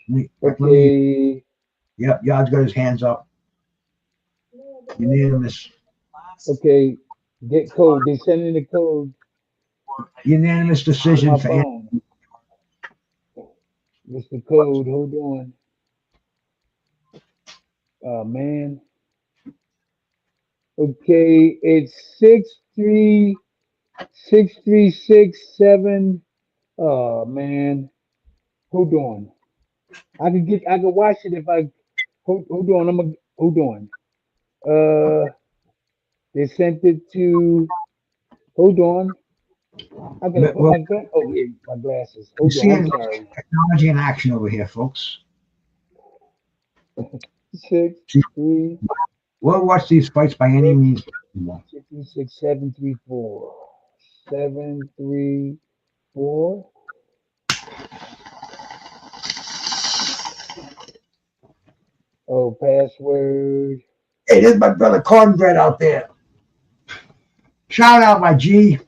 Let me. okay. Yep, Yard's got his hands up. Unanimous. Okay, get code. They sending the code Unanimous to decision my for phone. What's the code? Hold on. Oh man. Okay, it's 636367. Oh man. Hold on. I could watch it if I hold on. Hold on. Uh they sent it to hold on. I gotta put Well, oh yeah, my glasses. we're Hold on, I'm seeing sorry. technology in action over here, folks. Six See, three we'll watch these fights by any six means possible. 63734. 734. Oh, password. Hey, there's my brother Cornbread out there. Shout out, my G.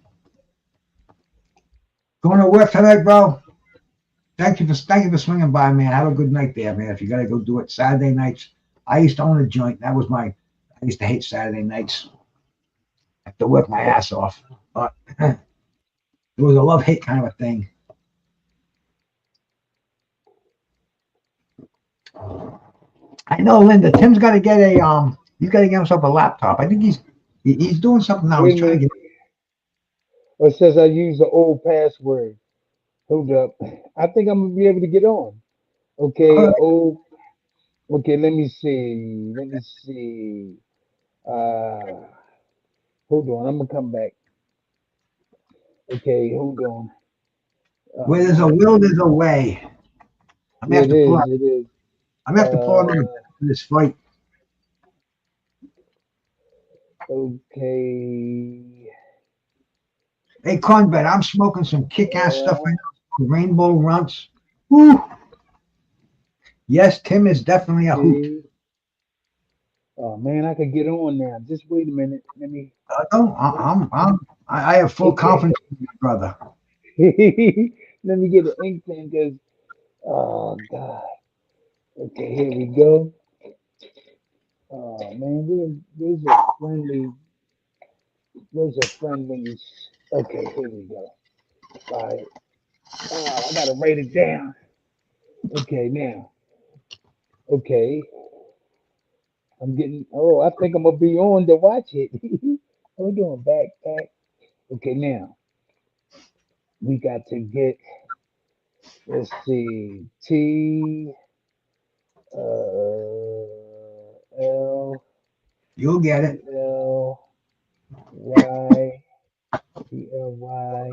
Going to work tonight, bro. Thank you for swinging by, man. Have a good night there, man. If you gotta go do it Saturday nights, I used to own a joint. I used to hate Saturday nights. I have to work my ass off, but it was a love hate kind of a thing. I know, Linda. Tim's got to get a He's got to get himself a laptop. I think he's doing something now. Wait He's a trying to minute. get. It says I used the old password. Hold up. I think I'm gonna be able to get on. All Okay. right. Oh. Okay. Let me see. Let me see. Uh. Hold on. I'm gonna come back. Okay. Hold on. Oh Where there's a will, man. there's a way. I'm gonna Yeah, have it to pull is. out. It is. I'm gonna have to pull out another Uh. for this fight. Okay. Hey, Cornbread, I'm smoking some kick-ass stuff Yeah. right now. Rainbow Runts. Woo! Yes, Tim is definitely a hoot. Okay. Oh man, I could get on now. Just wait a minute. Let me. No, I have full Okay. confidence in my brother. Let me get an ink pen because. Oh God. Okay, here we go. Oh man, where's a friend when you okay, here we go. All right. Oh, I gotta write it down. Okay, now. Okay. I'm getting I think I'm gonna be on to watch it. Hold on, back. Okay, now we got to get let's see T L You'll get T it. L Y TLY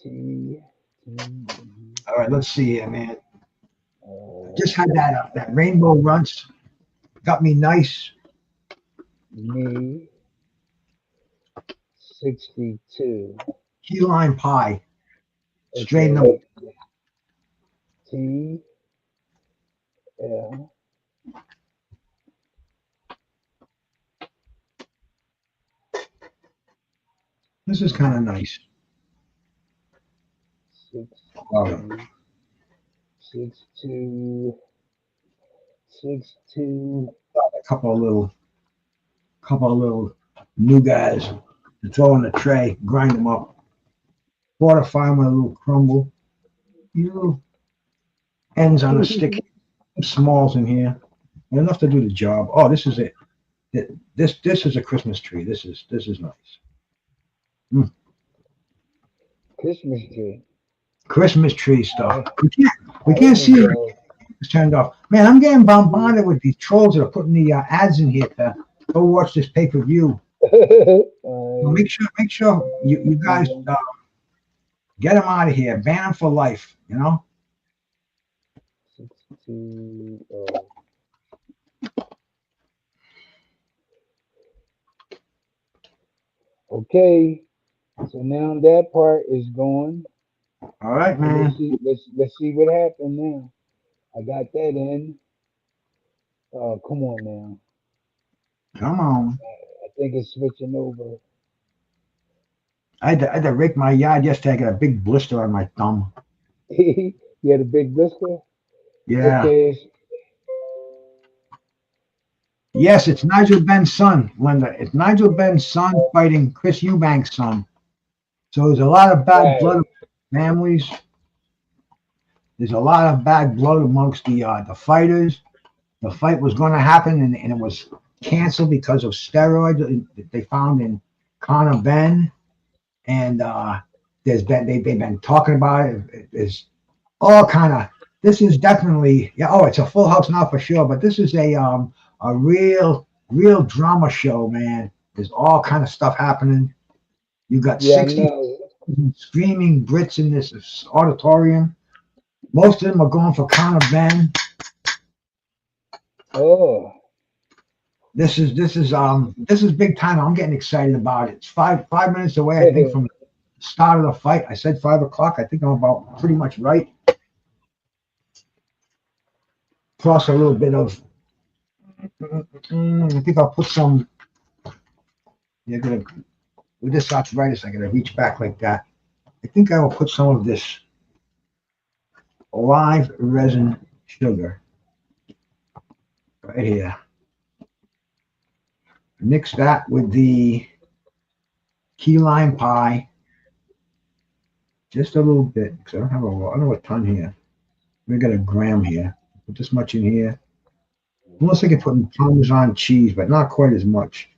T T All right, let's see here, man. uh, Just had that Rainbow Runts. Got me nice. me 62. Key lime pie. Straighten them. Okay, T L This is kind of nice. Uh, 62 62 62. a couple of little new guys to throw in the tray, grind them up, fortify them with a little crumble. You ends on a stick, smalls in here, enough to do the job. Oh, this is it. This is a Christmas tree. This is nice. Mm. Christmas tree. Christmas tree All stuff. right, We can't all right, we here can't we see it. go. It's turned off. Man, I'm getting bombarded with these trolls that are putting the ads in here to go watch this pay-per-view. Make sure you guys get them out of here. Ban them for life. You know. 62. Okay. So now that part is gone. All right, So man. let's see what happened now. I got that in. Oh, come on now. Come on. I think it's switching over. I had to rake my yard yesterday. I got a big blister on my thumb. You had a big blister? Yeah. Okay. Yes, it's Nigel Benn's son, Linda. It's Nigel Benn's son fighting Chris Eubank's son. So there's a lot of bad Right. blood families. There's a lot of bad blood amongst the fighters. The fight was going to happen, and it was canceled because of steroids that they found in Conor Benn. And they've been talking about it. There's all kind of. This is definitely it's a full house now for sure. But this is a real drama show, man. There's all kind of stuff happening. You got 60 screaming Brits in this auditorium. Most of them are going for Conor Benn. Oh. This is big time. I'm getting excited about it. It's five minutes away, I think, from the start of the fight. I said 5 o'clock. I think I'm about pretty much right. Plus a little bit of. I think I'll put some. With this arthritis, I gotta reach back like that. I think I will put some of this live resin sugar right here. Mix that with the key lime pie, just a little bit, because I don't have a ton here. We got a gram here. Put this much in here. Almost like you're putting Parmesan cheese, but not quite as much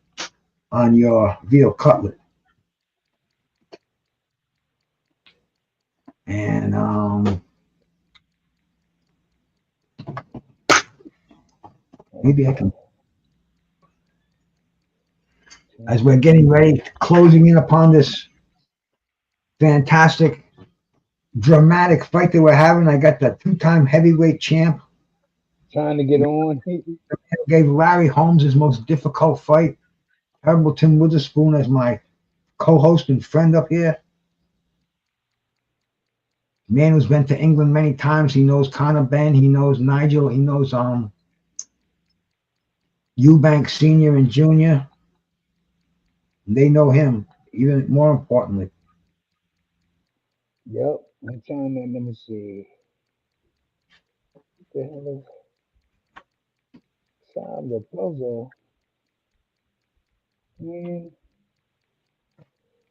on your veal cutlet. And maybe I can, as we're getting ready, closing in upon this fantastic, dramatic fight that we're having. I got the 2-time heavyweight champ trying to get on. Gave Larry Holmes his most difficult fight. Terrible Tim Witherspoon as my co-host and friend up here. Man who's been to England many times. He knows Conor Benn. He knows Nigel. He knows Eubank Sr. and Jr. They know him, even more importantly. Yep. I'm trying to, let me see. What the hell is solve the puzzle? Man,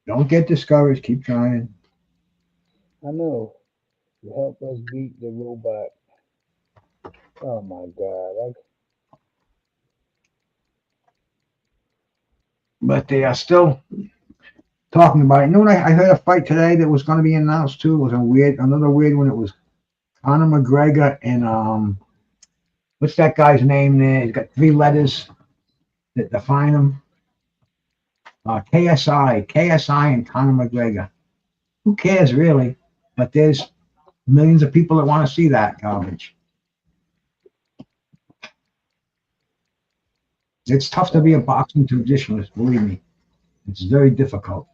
Don't get discouraged. Keep trying. I know. To help us beat the robot. Oh my God. But they are still talking about it. You know what? I heard a fight today that was going to be announced too. It was another weird one. It was Conor McGregor and what's that guy's name there? He's got 3 letters that define him. KSI and Conor McGregor. Who cares really? But there's millions of people that want to see that garbage. It's tough to be a boxing traditionalist, believe me. It's very difficult.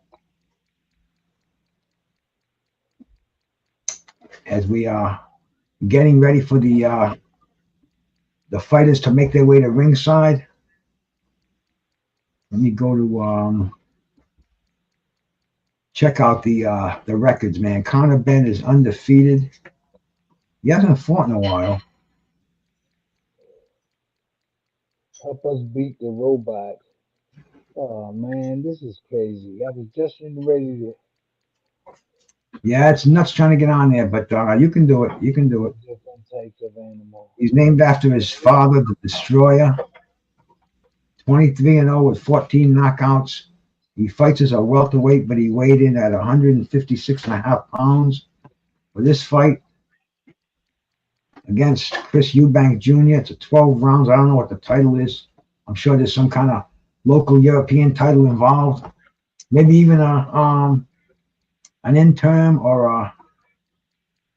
As we are getting ready for the fighters to make their way to ringside, let me go to check out the records, man. Conor Benn is undefeated. He hasn't fought in a while. Help us beat the robot. Oh man, this is crazy. I was just ready to. Yeah, it's nuts trying to get on there, but you can do it. You can do it. Different types of animal. He's named after his father, the Destroyer. 23-0 with 14 knockouts. He fights as a welterweight, but he weighed in at 156.5 pounds. For this fight, against Chris Eubank Jr. It's a 12 rounds. I don't know what the title is. I'm sure there's some kind of local European title involved. Maybe even an interim or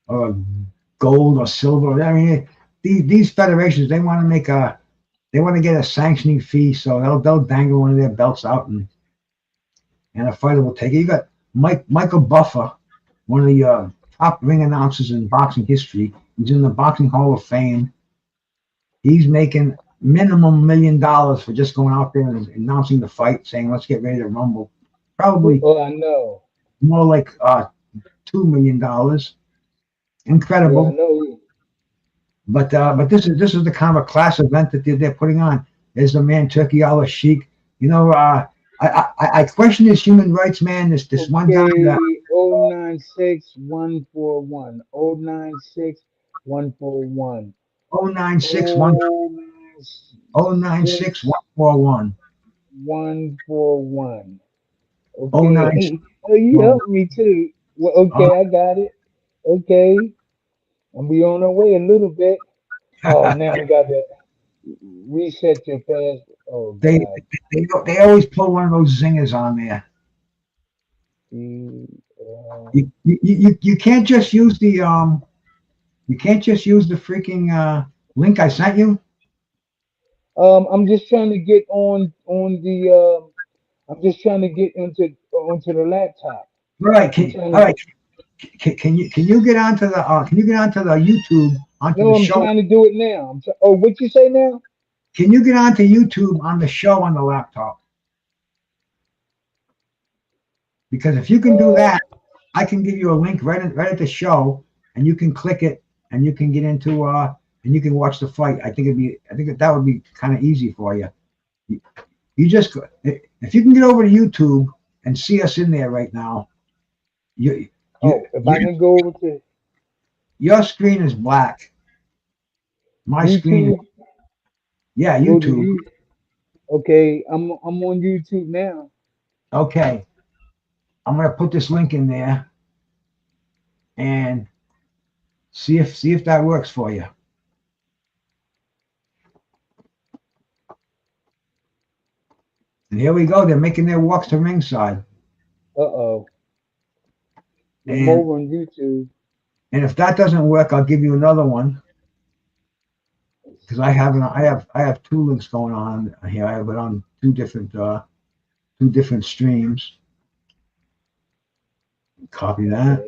a gold or silver. I mean, these federations, they want to get a sanctioning fee, so they'll dangle one of their belts out, and a fighter will take it. You got Michael Buffer, one of the top ring announcers in boxing history. He's in the Boxing Hall of Fame. He's making minimum $1 million for just going out there and announcing the fight, saying, let's get ready to rumble. Probably I know. more like $2 million. Incredible. Yeah, I know. But this is the kind of a class event that they're putting on. There's the man Turkey Allah Sheik. You know, I question his human rights, man. This one guy. 096141. 096141. 096141. 141. Okay. 09. Oh, you helped me too. Well, okay, I got it. Okay. And we on our way a little bit. Oh, now we got to reset your password. Oh, They God. always pull one of those zingers on there. You can't just use the freaking link I sent you. I'm just trying to get on the I'm just trying to get onto the laptop. All right, all right. Can you get onto the YouTube onto No, the I'm show? trying to do it now. Oh, what you say now? Can you get onto YouTube on the show on the laptop? Because if you can do that, I can give you a link right at the show, and you can click it, and you can get into and you can watch the fight. I think that would be kind of easy for you. You just, if you can get over to YouTube and see us in there right now. If I can go over to your screen is black. My YouTube? screen. Yeah, YouTube. Okay, I'm on YouTube now. Okay. I'm gonna put this link in there and see if that works for you. And here we go. They're making their walks to ringside. I'm over on YouTube. And if that doesn't work, I'll give you another one. Because I have two links going on here. I have it on two different streams. Copy that.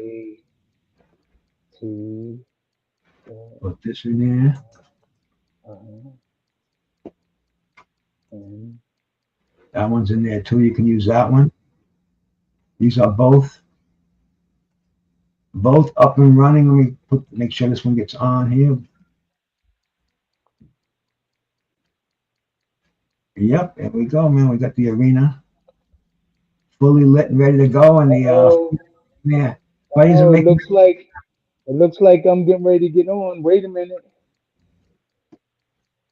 Put this in there. That one's in there too. You can use that one. These are both up and running. Let me make sure this one gets on here. Yep, there we go, man. We got the arena fully lit and ready to go, and the yeah. It looks like I'm getting ready to get on. Wait a minute.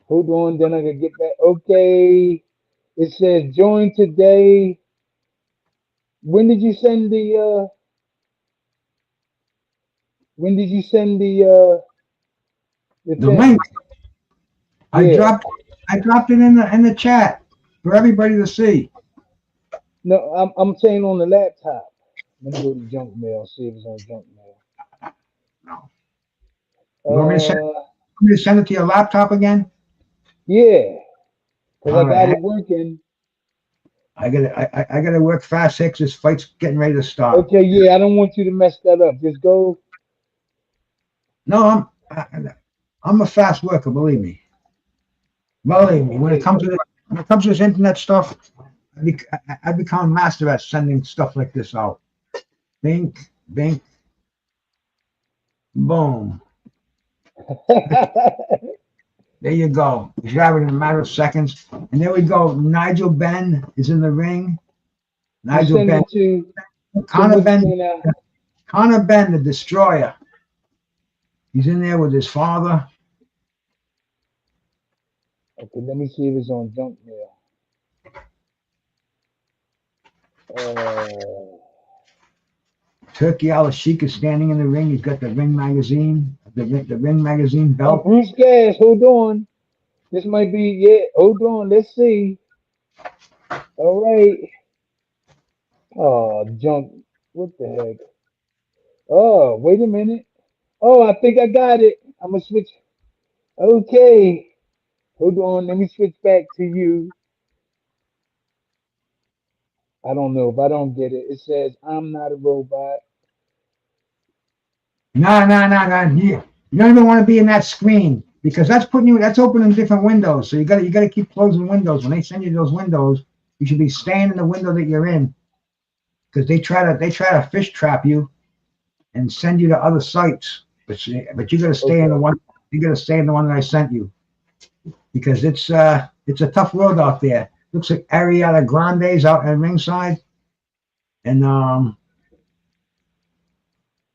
Hold on, then I can get back. Okay. It says join today. When did you send the link? Yeah. I dropped it in the chat for everybody to see. No, I'm saying on the laptop. Let me go to junk mail, see if it's on junk mail. No. You want me to send it to your laptop again? Yeah. Because I got it working. I gotta work fast. This fight's getting ready to start. Okay, yeah, I don't want you to mess that up. Just go. No, I'm a fast worker. Believe me. When it comes to this internet stuff, I become a master at sending stuff like this out. Bink, bink, boom. There you go. You should have it in a matter of seconds. And there we go. Nigel Benn is in the ring. Nigel Benn. Conor Benn, the Destroyer. He's in there with his father. Okay, let me see if it's on junk mail. Turkey Allah Sheik is standing in the ring. He's got the ring magazine, the Ring magazine Oh, belt. Brucegas, hold on. This might be, yeah, hold on. Let's see. All right. Oh, junk. What the heck? Oh, wait a minute. Oh, I think I got it. I'm going to switch. Okay. Hold on. Let me switch back to you. I don't know if I don't get it. It says, I'm not a robot. No. You don't even want to be in that screen because that's opening different windows. So you gotta keep closing windows. When they send you those windows, you should be staying in the window that you're in because they try to fish trap you and send you to other sites. But you gotta stay in the Okay. one. You gotta stay in the one that I sent you because it's a tough world out there. Looks like Ariana Grande's out at ringside, and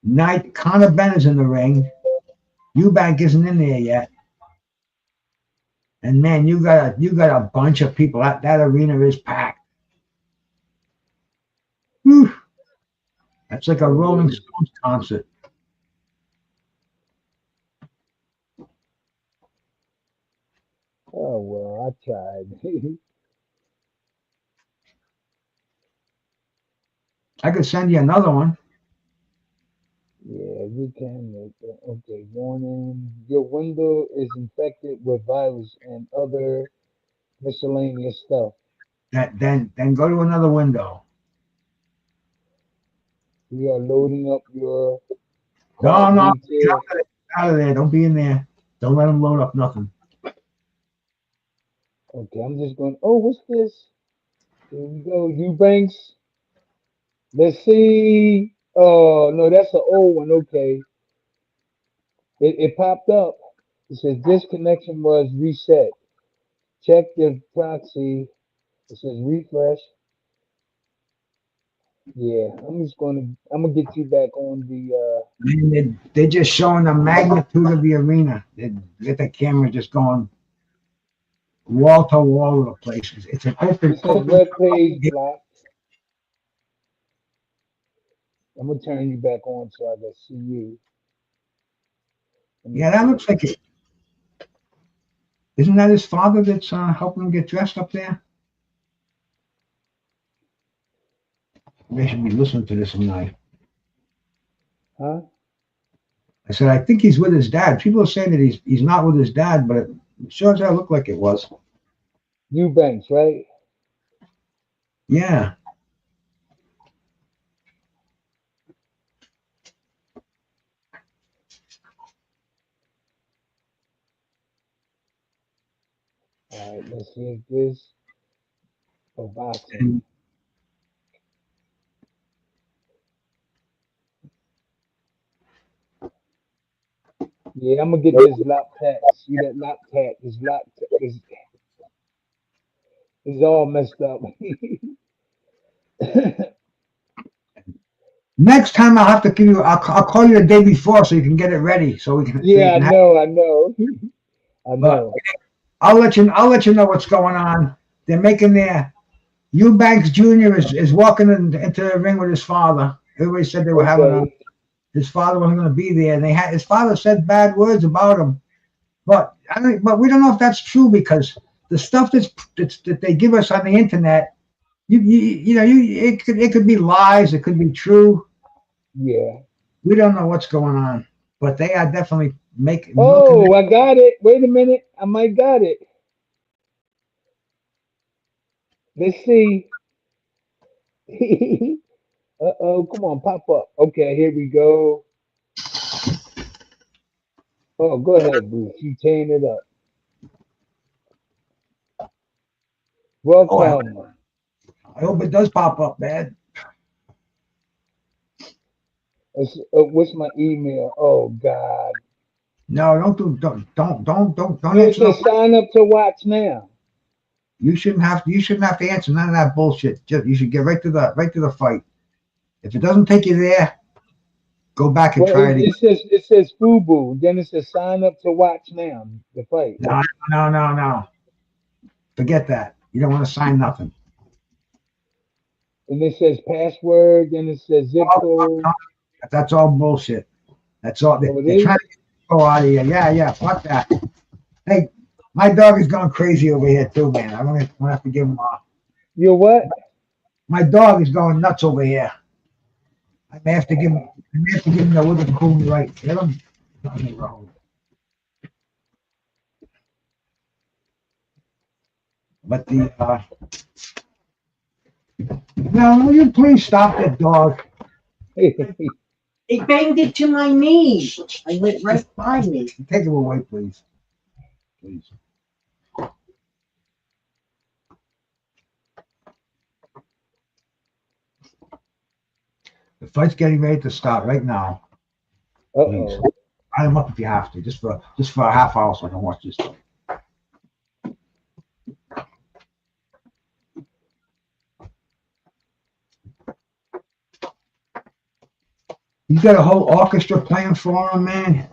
Night Conor Benn is in the ring. Eubank isn't in there yet. And man, you got a bunch of people. That arena is packed. Whew, that's like a Oh, Rolling yeah. Stones concert. Oh, well, I tried. I could send you another one. Yeah, you can make it. Okay, warning. Your window is infected with virus and other miscellaneous stuff. Then go to another window. We are loading up your cart No, get detail. out of there. Don't be in there. Don't let them load up nothing. Okay, I'm just going. Oh, what's this? Here we go. Eubanks. Let's see. Oh no, that's an old one. Okay, it popped up. It says this connection was reset. Check your proxy. It says refresh. Yeah, I'm gonna get you back on the. And they're just showing the magnitude of the arena. They get the camera just going wall to wall of the place. It's an It says open. web page blocked. I'm gonna turn you back on so I can see you. Let me Yeah, that see. looks like it. Isn't that his father that's helping him get dressed up there? They should be listening to this tonight. Huh? I said, I think he's with his dad. People are saying that he's not with his dad, but it sure as hell looked like it was. Eubanks, right? Yeah. All right. Let's see if this for boxing. And Yeah, I'm gonna get this lock tat. See that lock tat? This lock is all messed up. next time I'll have to give you. I'll call you the day before so you can get it ready. So you Yeah, I can have. know, I know, I But know. I'll let you know what's going on. They're making their Eubanks Jr. is walking into the ring with his father. Everybody said they were having a. Okay. His father wasn't going to be there, and his father said bad words about him. But we don't know if that's true because the stuff that they give us on the internet, it could be lies, it could be true. Yeah. We don't know what's going on, but they are definitely making milking Oh, I got it. Wait a minute. I might got it. Let's see. Uh-oh, come on, pop up. Okay, here we go. Oh, go ahead, Bruce. You tearing it up. Oh, I Welcome. hope it does pop up, man. What's my email? Oh God. No, don't No, it answer no. says sign up to watch now. You shouldn't have to answer none of that bullshit. You should get right to the fight. If it doesn't take you there, go back and Well, try it again. it says FUBU. Then it says sign up to watch now the fight. No, no. Forget that. You don't want to sign nothing. And it says password. Then it says zip Oh, code. no, that's all bullshit. That's all. Oh, it They're is. trying to go out of here. Yeah, fuck that. Hey, my dog is going crazy over here too, man. I'm gonna have to give him. You're what? My dog is going nuts over here. I may have to give him. I may have to give him the Witherspoon right. Get him. But now will you please stop that dog? He banged it to my knee. I went right by me. Take him away, please. Please. The fight's getting ready to start right now. Please. Line him up if you have to, just for a half hour so I can watch this. You got a whole orchestra playing for him, man.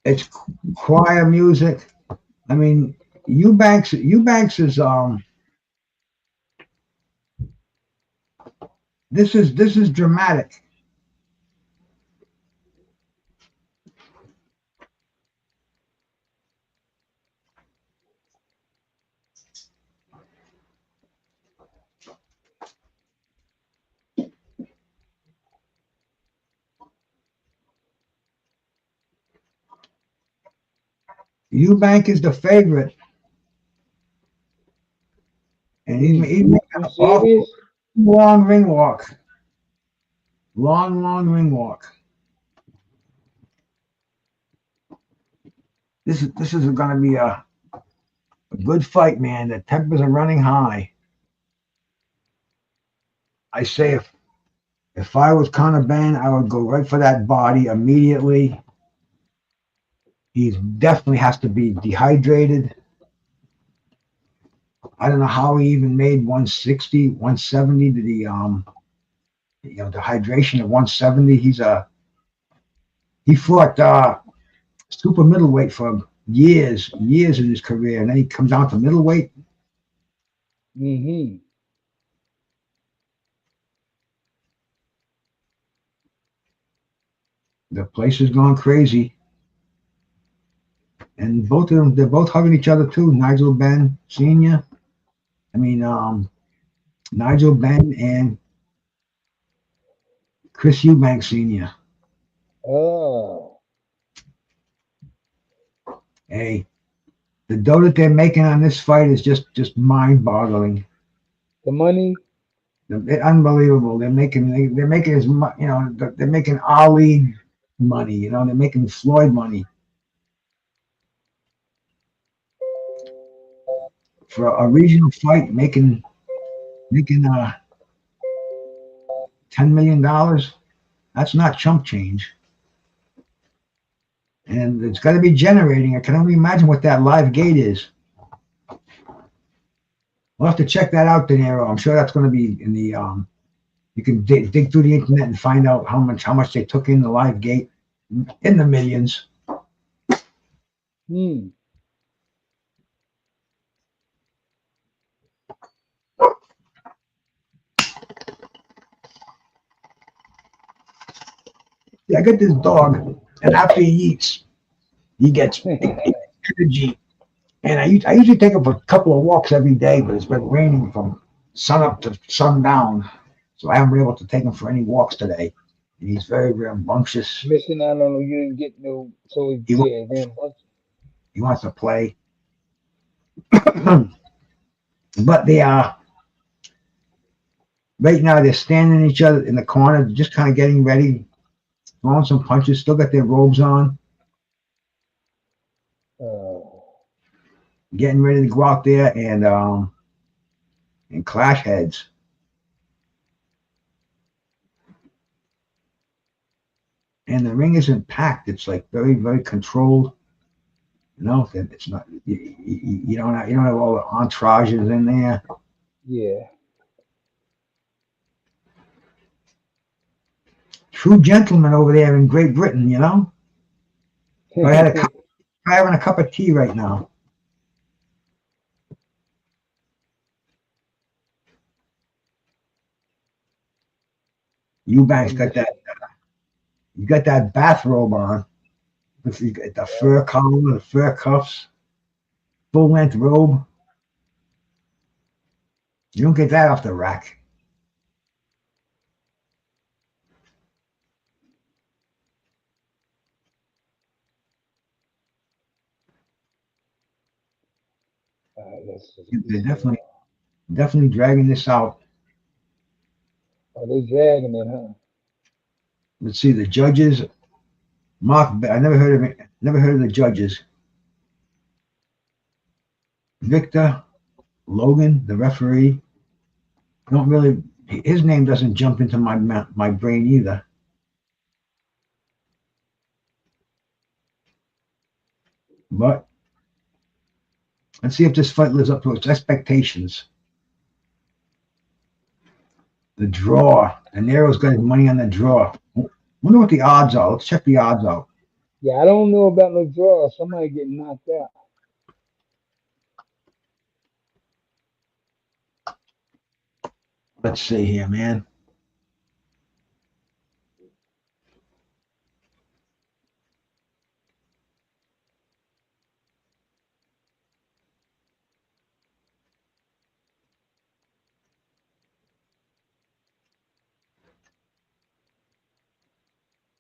It's choir music. I mean, Eubanks is this is dramatic. Eubank is the favorite, and he's making a awful long ring walk. Long ring walk. This is going to be a good fight, man. The tempers are running high. I say if I was Conor Benn, I would go right for that body immediately. He definitely has to be dehydrated. I don't know how he even made 160, 170 to the the hydration of 170. He fought super middleweight for years in his career, and then he comes down to middleweight. Mm-hmm. The place is going crazy. And both of them, they're both hugging each other too. Nigel Benn Sr. Nigel Benn and Chris Eubank Sr. Oh. Hey, the dough that they're making on this fight is just mind-boggling. The money? Unbelievable. They're making as much, they're making Ali money. They're making Floyd money. For a regional fight, making $10 million. That's not chump change. And it's got to be generating. I can only imagine what that live gate is. We'll have to check that out, De Niro. I'm sure that's going to be in the. You can dig through the internet and find out how much they took in the live gate, in the millions. Hmm. Yeah, I got this dog, and after he eats, he gets energy. And I usually take him for a couple of walks every day, but it's been raining from sun up to sundown, so I haven't been able to take him for any walks today. And he's very rambunctious. Missing out on you didn't get no. So He wants to play. But they are right now. They're standing each other in the corner, just kind of getting ready, throwing some punches. Still got their robes on, getting ready to go out there and clash heads. And the ring isn't packed. It's like very, very controlled. It's not. You don't have all the entourages in there. Yeah. True gentlemen over there in Great Britain, I had having a cup of tea right now. Eubank's got that. You got that bathrobe on. You got the fur collar, the fur cuffs, full length robe. You don't get that off the rack. They're definitely dragging this out. Oh, they dragging it, huh? Let's see the judges. Mark, I never heard of it. Never heard of the judges. Victor Logan, the referee. Don't really. His name doesn't jump into my brain either. But let's see if this fight lives up to its expectations. The draw. De Niro's got his money on the draw. Wonder what the odds are. Let's check the odds out. Yeah, I don't know about no draw. Somebody getting knocked out. Let's see here, man.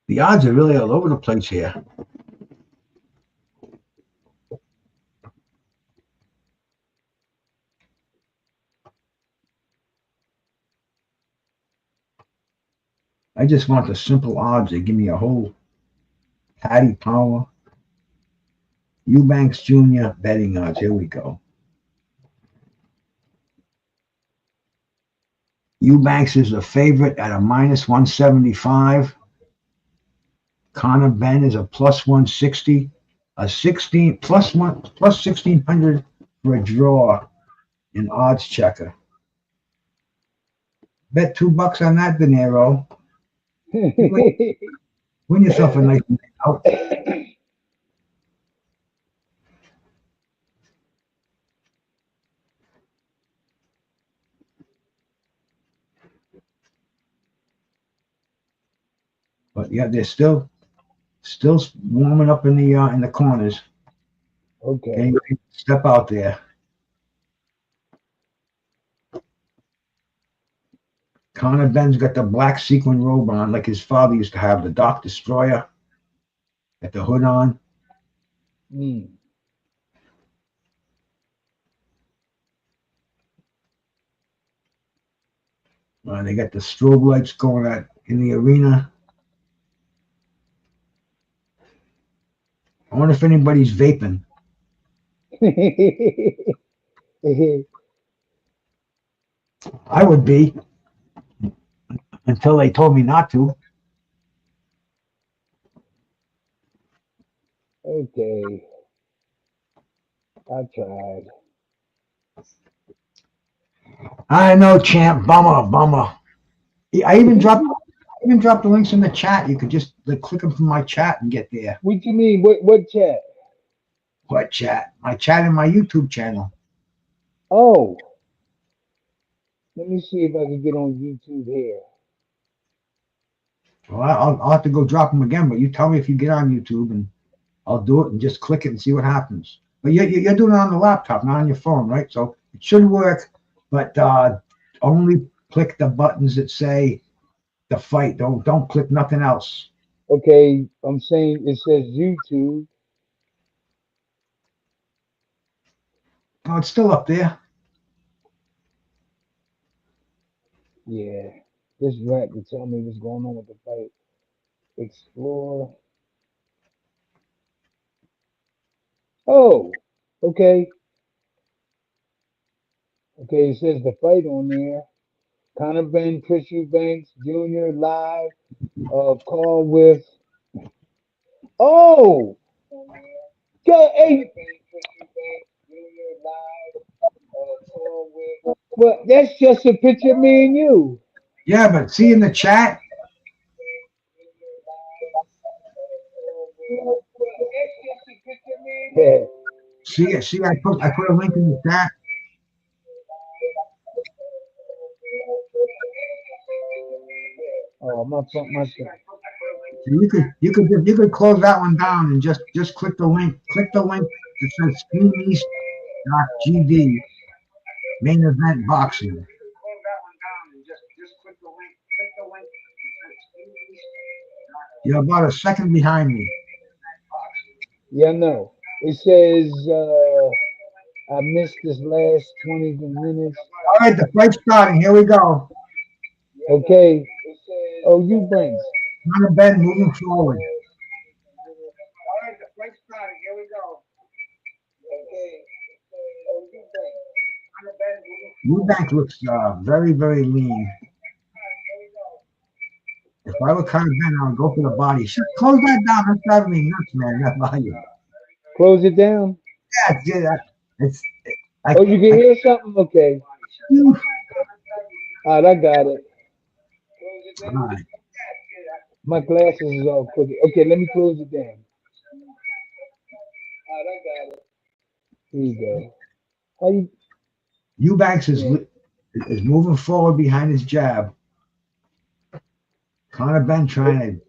The odds are really all over the place here. I just want the simple odds. They give me a whole Paddy Power. Eubanks Jr. betting odds. Here we go. Eubanks is a favorite at a minus 175. Conor Benn is a plus 160. A 16 plus 1600 for a draw in odds checker. Bet $2 on that, De Niro. Win yourself a nice night out. But yeah, they're still warming up in the corners. Okay. Step out there. Conor Benn's got the black sequin robe on, like his father used to have, the Dark Destroyer. Got the hood on. Mm. They got the strobe lights going out in the arena. I wonder if anybody's vaping. I would be, until they told me not to. Okay. I tried. I know, champ. Bummer. I even dropped the links in the chat. You could just click them from my chat and get there. What you mean? What chat? What chat? My chat in my YouTube channel. Oh. Let me see if I can get on YouTube here. Well, I'll have to go drop them again, but you tell me if you get on YouTube, and I'll do it and just click it and see what happens. But you're doing it on the laptop, not on your phone, right? So it should work, but only click the buttons that say the fight. Don't click nothing else. Okay, I'm saying it says YouTube. Oh, it's still up there. Yeah. This rat to tell me what's going on with the fight. Explore. Oh, okay. Okay, it says the fight on there. Conor Benn, Chris Eubanks Jr. live. Call with. Oh, go hey. Well, that's just a picture of me and you. Yeah, but see in the chat. Yeah. See, I put a link in the chat. Oh, my screen. You could close that one down and just click the link. Click the link that says ScreenEast.gd main event boxing. You're about a second behind me. Yeah, no. It says I missed this last 20 minutes. All right, the fight's starting. Here we go. Okay. Oh, Eubanks. Conor Benn moving forward. Eubank looks very, very lean. If I were Conor Benn, I would go for the body. Close that down. That's driving me nuts, man. That volume. Close it down. Yeah, it's. Oh, you can hear something? Okay. All right, I got it. All right. My glasses is all crooked. Okay, let me close it down. All right, I got it. Here you go. How you? Eubanks is moving forward behind his jab. Conor Benn throwing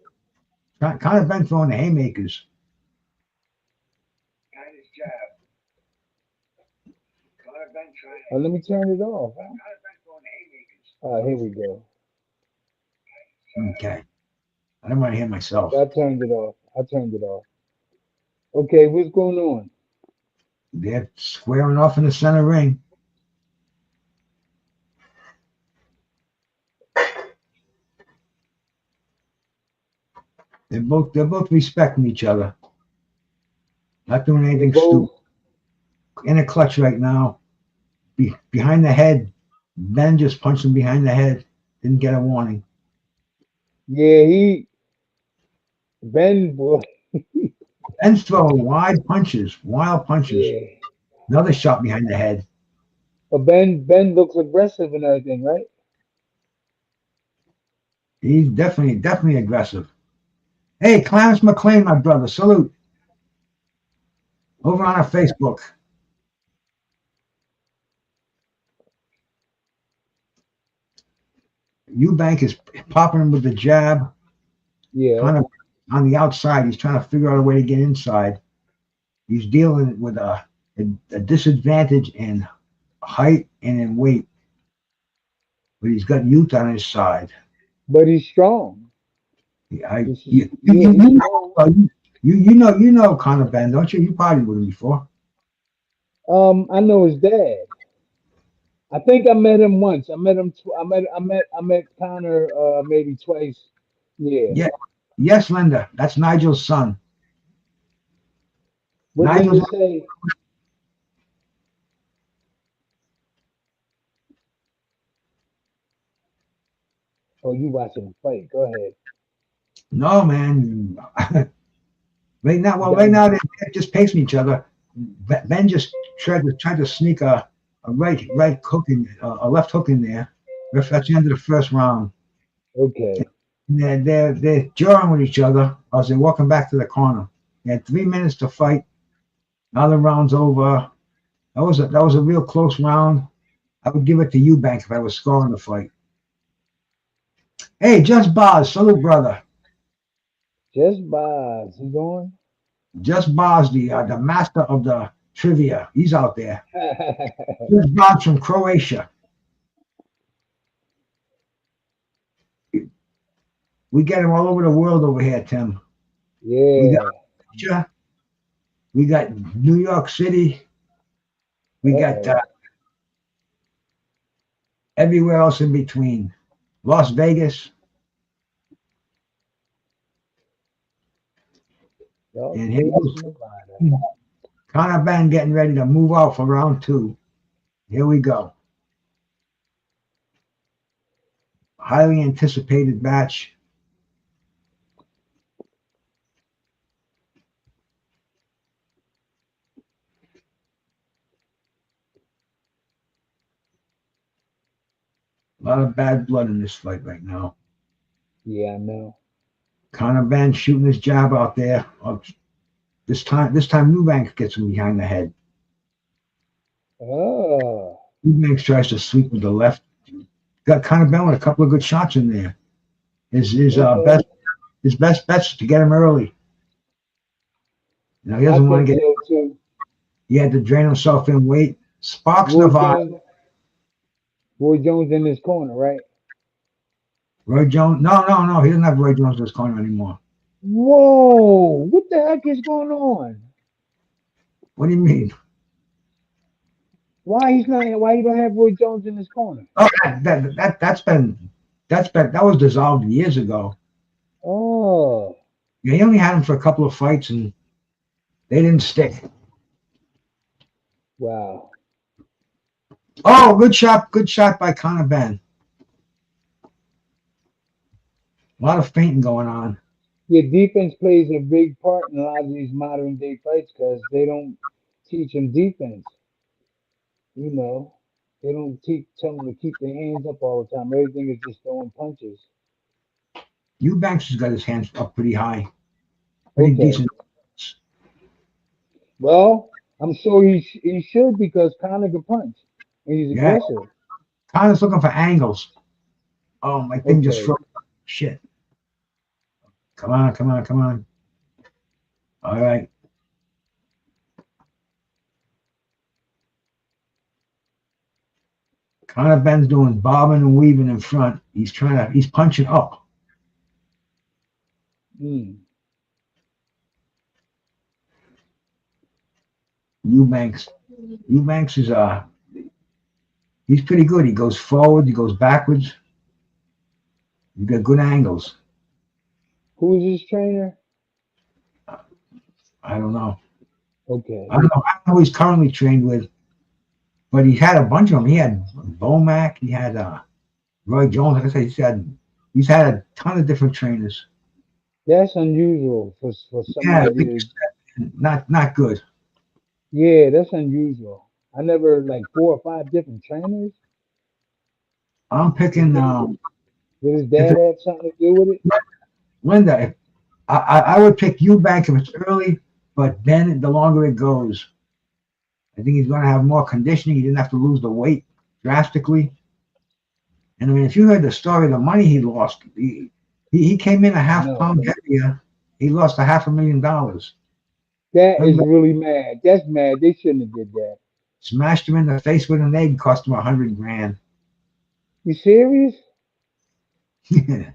the haymakers. Oh, let me turn it off. Here we go. Okay. I don't want to hear myself. I turned it off. Okay, what's going on? They're squaring off in the center ring. They're both respecting each other. Not doing anything stupid. In a clutch right now. Behind the head. Ben just punched him behind the head. Didn't get a warning. Yeah, Ben, boy. Ben's throwing wild punches. Yeah. Another shot behind the head. But Ben looks aggressive and everything, right? He's definitely aggressive. Hey, Clarence McLean, my brother. Salute. Over on our Facebook. Eubank is popping him with the jab. Yeah. Kind of on the outside. He's trying to figure out a way to get inside. He's dealing with a disadvantage in height and in weight. But he's got youth on his side. But he's strong. You know Conor Benn, don't you? You partied with him before. I know his dad. I think I met him once. I met Conor maybe twice. Yeah. Yes, Linda. That's Nigel's son. What did you say? Oh, you watching the fight? Go ahead. No, man. Right now they're just pacing each other. Ben just tried to sneak a right hook in, a left hook in there. That's the end of the first round. Okay. And they're jawing with each other as they're walking back to the corner. They had 3 minutes to fight. Now the round's over. That was a real close round. I would give it to Eubank if I was scoring the fight. Hey, Just Boz, salute, brother. Just Boz, he going? Just Boz, the master of the trivia. He's out there. Just Boz from Croatia. We get him all over the world over here, Tim. Yeah. We got New York City. We got everywhere else in between. Las Vegas. And here goes Conor Benn getting ready to move out for round 2. Here we go. Highly anticipated match. A lot of bad blood in this fight right now. Yeah, I know. Conor Benn shooting his jab out there. This time Eubank gets him behind the head. Oh. Eubank tries to sweep with the left. Got Conor Benn with a couple of good shots in there. Okay. His best bet's to get him early. You know, he I doesn't want think to get. so too. He had to drain himself in weight. Sparks Roy Nevada. Jones, Roy Jones in his corner, right? Roy Jones. No. He doesn't have Roy Jones in his corner anymore. Whoa! What the heck is going on? What do you mean? Why he's not? Why you don't have Roy Jones in his corner? Oh, that was dissolved years ago. Oh, Yeah, he only had him for a couple of fights and they didn't stick. wow. Oh, good shot by Conor Benn. A lot of feinting going on. Yeah, defense plays a big part in a lot of these modern day fights because they don't teach them defense. You know, they don't tell them to keep their hands up all the time. Everything is just throwing punches. Eubanks has got his hands up pretty high, pretty Okay. decent. Well, I'm sure he should because Conor can punch and he's Yeah, aggressive. Conor's looking for angles. Oh, my thing just Okay. froze. Shit. Come on. All right. Conor Benn's doing bobbing and weaving in front. He's punching up. Mm. Eubanks is he's pretty good. He goes forward, he goes backwards. You got good angles. Who is his trainer? I don't know. Okay. I don't know who he's currently trained with, but he had a bunch of them. He had Bomac, he had Roy Jones. Like I said, he's had a ton of different trainers. That's unusual for Yeah, somebody to. not good. Yeah, that's unusual. I never like 4 or 5 different trainers. I'm Did, picking did his if dad it, have something to do with it? Linda. If, I would pick Eubank if it's early, but then the longer it goes, I think he's going to have more conditioning. He didn't have to lose the weight drastically. And I mean, if you heard the story, the money he lost, he came in a half No. pound heavier. He lost $500,000. That is Remember, really mad. That's mad. They shouldn't have did that. smashed him in the face with an egg, cost him $100,000. You serious? Yeah,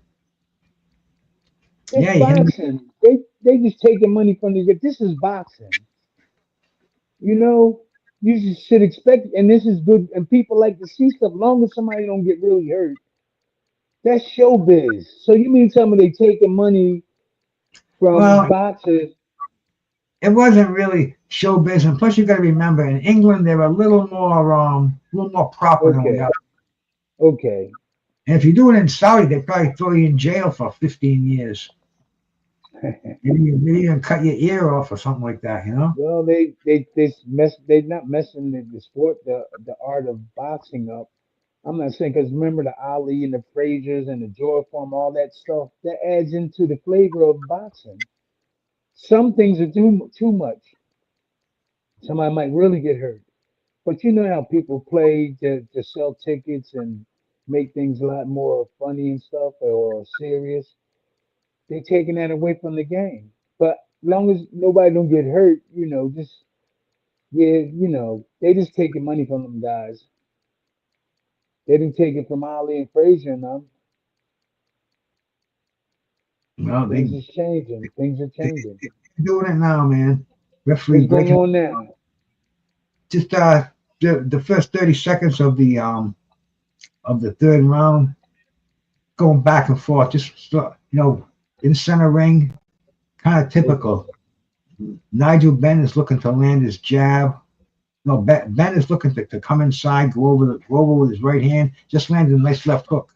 It's he hit him. boxing. They just taking money from the. This is boxing. You know, you should expect, and this is good. And people like to see stuff. Long as somebody don't get really hurt, that's showbiz. So you mean tell me they taking money from Well, boxers? it wasn't really show business. Plus, you got to remember, in England, they're a little more proper than we Okay, are. okay. And if you do it in Saudi, they probably throw you in jail for 15 years. Maybe even cut your ear off or something like that. You know? Well, they mess. They not messing the sport, the art of boxing up. I'm not saying because remember the Ali and the Frazier's and the Joy Form, all that stuff that adds into the flavor of boxing. Some things are too much. Somebody might really get hurt. But you know how people play to sell tickets and make things a lot more funny and stuff or serious. They taking that away from the game. But long as nobody don't get hurt, just yeah, they just taking money from them guys. They didn't take it from Ali and Frazier and them. Well, Things is changing. Things are they changing. doing it now, man. Referee What's going breaking on now? just the first 30 seconds of the third round, going back and forth, just in center ring, kind of Okay. typical. Nigel Benn is looking to land his jab. No, Ben is looking to come inside, go over with his right hand. Just landed a nice left hook.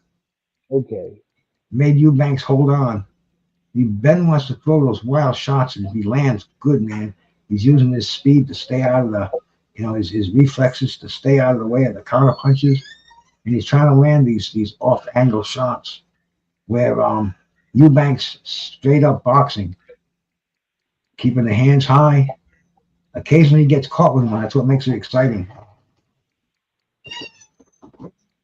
Okay. Made Eubanks hold on. Ben wants to throw those wild shots, and if he lands good, man, he's using his speed to stay out of his reflexes to stay out of the way of the counter punches, and he's trying to land these off angle shots where Eubanks straight up boxing, keeping the hands high. Occasionally he gets caught with one. That's what makes it exciting.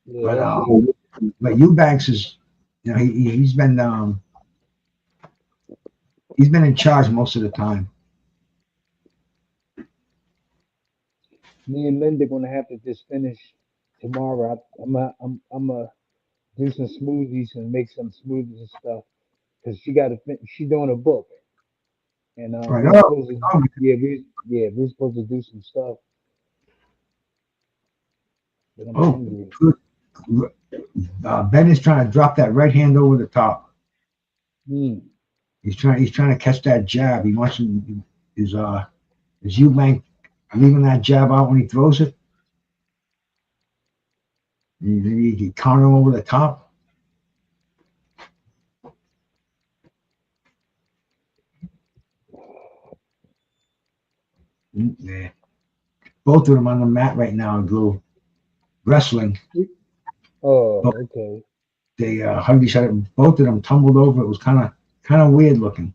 Yeah, But that's true. Eubanks is You know, he's been in charge most of the time. Me and Linda gonna have to just finish tomorrow. I'm do some smoothies and make some smoothies and stuff because she doing a book and Right. we Oh, supposed to oh, we're supposed to do some stuff, but I'm oh, hungry. good. Ben is trying to drop that right hand over the top. Mm. He's trying to catch that jab. He wants is Eubank leaving that jab out when he throws it. You can counter him over the top. Yeah. Both of them on the mat right now in blue, wrestling. Oh, But okay. they hugged each other. Both of them tumbled over. It was kind of weird looking.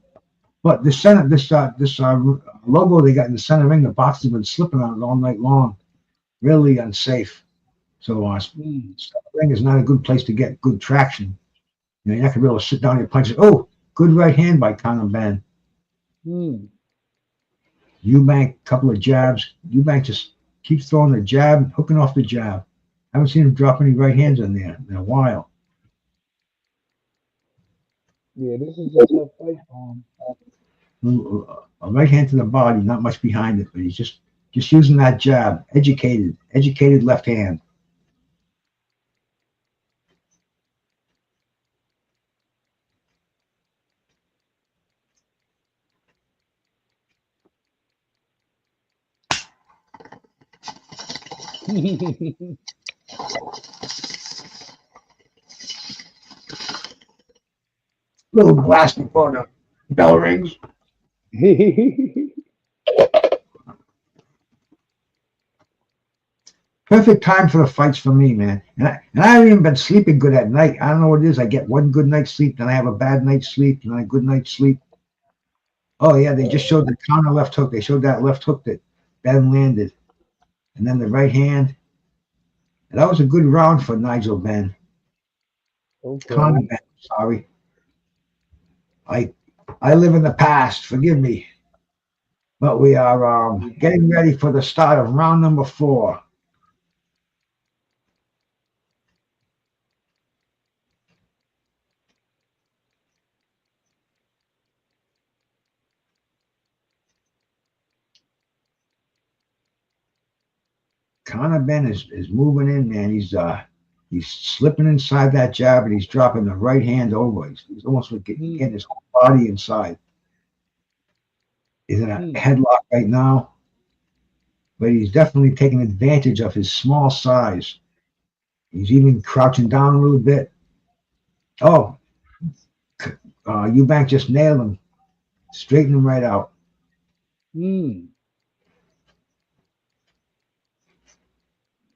But this logo they got in the center ring, the box has been slipping on it all night long. Really unsafe. So Mm. ring is not a good place to get good traction. You know, you're not gonna be able to sit down and punch it. Oh, good right hand by Conor Benn. Mm. Eubank, couple of jabs. Eubank just keeps throwing the jab, hooking off the jab. I haven't seen him drop any right hands in there in a while. Yeah, this is a tough fight for him. A right hand to the body, not much behind it, but he's just using that jab. Educated left hand. Little blast before the bell rings. Perfect time for the fights for me, man. And I haven't even been sleeping good at night. I don't know what it is. I get one good night's sleep, then I have a bad night's sleep, and then a good night's sleep. Oh yeah, they just showed the counter left hook. They showed that left hook that Ben landed, and then the right hand. And that was a good round for Nigel Benn. Conor Okay. Benn, sorry. I live in the past. Forgive me. But we are getting ready for the start of round number 4. Conor Benn is moving in, man. He's slipping inside that jab and he's dropping the right hand over. He's almost like getting his whole body inside. He's in a headlock right now, but he's definitely taking advantage of his small size. He's even crouching down a little bit. Oh, Eubank just nailed him, straightened him right out. Mm.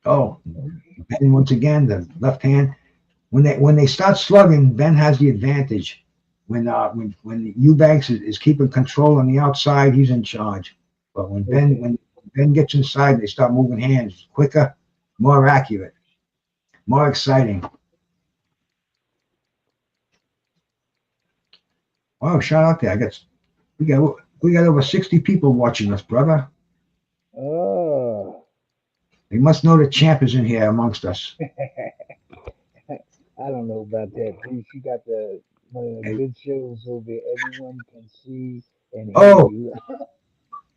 Oh, Ben once again, the left hand. When they start slugging, Ben has the advantage. When Eubanks is keeping control on the outside, he's in charge. But when Ben gets inside, they start moving hands quicker, more accurate, more exciting. Wow, shout out there! We got over 60 people watching us, brother. Oh. They must know the champ is in here amongst us. I don't know about that. She got one of the Hey. good shows so that everyone can see and hear Oh, you.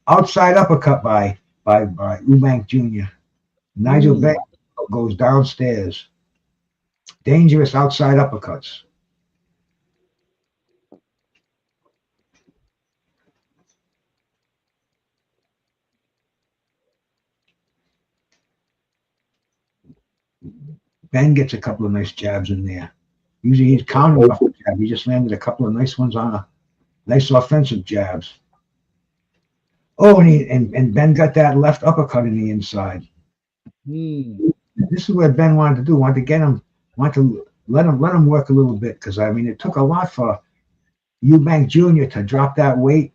outside uppercut by Eubank Jr. Nigel Benn goes downstairs. Dangerous outside uppercuts. Ben gets a couple of nice jabs in there. Usually he's countering off the jab. He just landed a couple of nice ones on a nice offensive jabs. Oh, and Ben got that left uppercut in the inside. This is what Ben wanted to do. Wanted to get him. Wanted to let him work a little bit because I mean it took a lot for Eubank Jr. to drop that weight.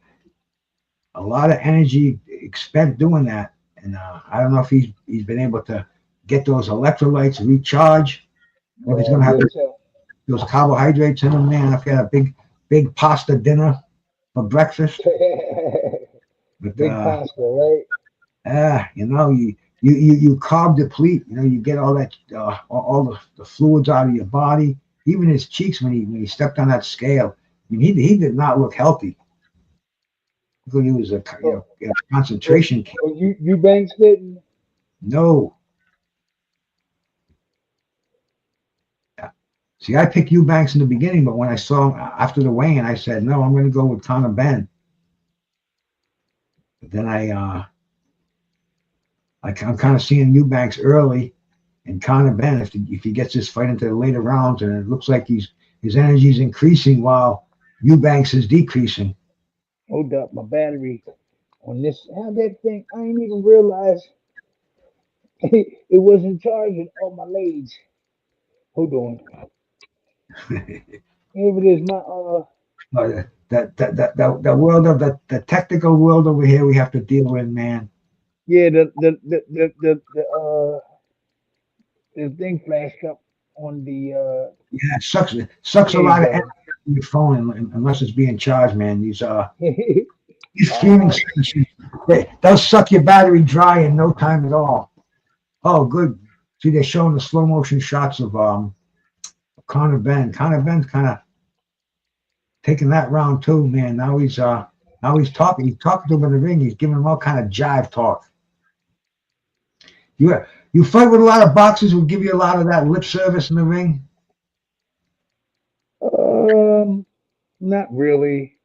A lot of energy spent doing that, and I don't know if he's been able to get those electrolytes recharge. Or if he's gonna have to those carbohydrates in them, man. If you had a big pasta dinner for breakfast, but Big pasta, right? you know, you carb deplete. You know, you get all that all the fluids out of your body. Even his cheeks when he stepped on that scale. I mean, he did not look healthy. Look, he was a Oh, oh, concentration camp. oh, you Banks didn't? No, see, I picked Eubanks in the beginning, but when I saw him after the weigh-in, I said no, I'm going to go with Conor Benn. But then I'm kind of seeing Eubanks early, and Conor Benn if he gets this fight into the later rounds, and it looks like his energy is increasing while Eubanks is decreasing. Hold up, my battery on this. How that thing? I didn't even realize it wasn't charging. Oh my legs. Hold on. Here it is. My The world of the technical world over here we have to deal with, man. yeah, the thing flashed up on the Yeah, it sucks a there you lot of energy go. from your phone unless it's being charged, man. These streaming uh, services, they'll suck your battery dry in no time at all. Oh, good. See, they're showing the slow motion shots of Conor Benn. Conor Benn's kind of taking that round too, man. Now he's talking. He's talking to him in the ring. He's giving him all kind of jive talk. You you fight with a lot of boxers who give you a lot of that lip service in the ring. um not really.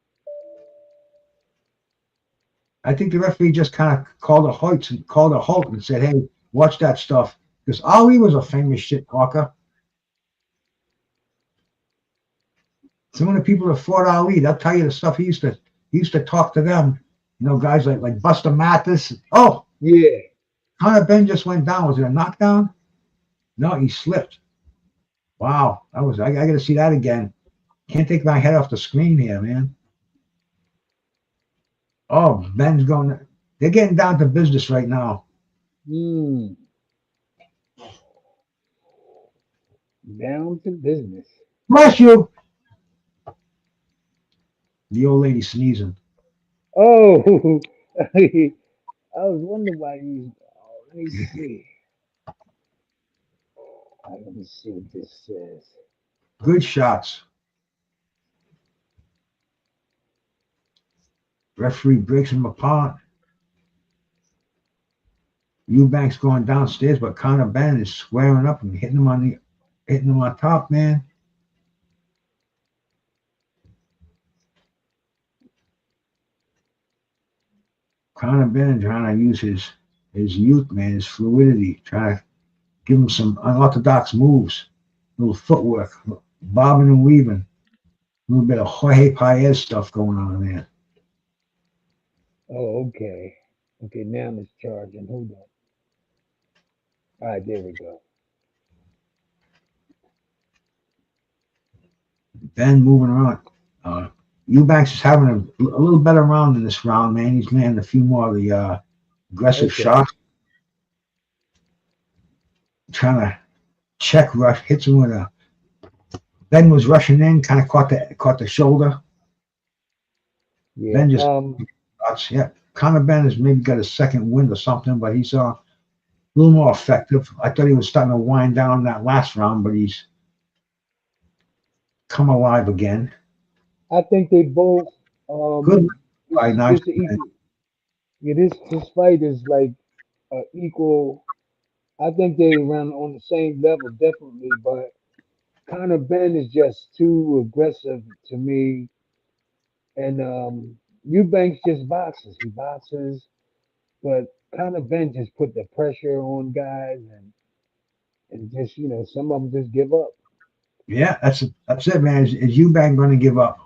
I think the referee just kind of called a halt and said, "Hey, watch that stuff." Because Ali was a famous shit talker. Some of the people that fought Ali, they'll tell you the stuff he used to talk to them. You know, guys like Buster Mathis. Oh, Yeah. Conor Benn just went down. Was it a knockdown? No, he slipped. Wow, I got to see that again. Can't take my head off the screen here, man. Oh, Ben's going. They're getting down to business right now. Hmm. Down to business. Bless you. The old lady sneezing. Oh, I was wondering why you. Oh, let me see. Let me see what this says. Good shots. Referee breaks him apart. Eubanks going downstairs, but Conor Benn is squaring up and hitting him on top, man. Conor Benn trying to use his youth, man, his fluidity, trying to give him some unorthodox moves, little footwork, bobbing and weaving, a little bit of Jorge Paez stuff going on there. Oh, okay. Okay, now it's charging. Hold on. All right, there we go. Benn moving around. Uh, Eubanks is having a little better round in this round, man. He's landing a few more of the aggressive Okay. shots, trying to check rush, hits him with a. Ben was rushing in, kind of caught the shoulder. Yeah. Ben just shots. Yeah, Conor Ben has maybe got a second wind or something, but he's a little more effective. I thought he was starting to wind down that last round, but he's come alive again. I think they both. Good This fight, is nice. this equal. Yeah, this fight is like equal. I think they run on the same level, definitely. But Conor Ben is just too aggressive to me, and Eubanks just boxes. He boxes, but Conor Ben just put the pressure on guys, and just some of them just give up. Yeah, that's it, man. Is Eubank going to give up?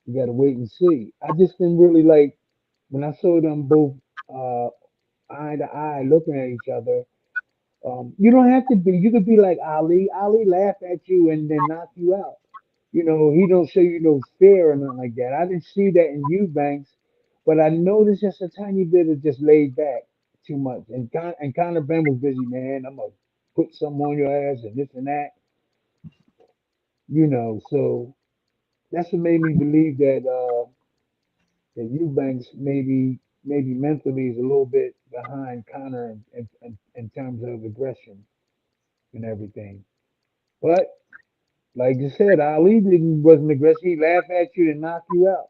You got to wait and see. I just didn't really like when I saw them both uh, eye to eye looking at each other. You don't have to be. You could be like Ali. Ali laugh at you and then knock you out. He don't show you no fear or nothing like that. I didn't see that in Eubanks, but I noticed just a tiny bit of just laid back too much. And Conor Ben was busy, man. I'm gonna put something on your ass and this and that. So that's what made me believe that Eubanks maybe mentally is a little bit behind Conor in terms of aggression and everything. But like you said, Ali wasn't aggressive. He laughed at you and knock you out.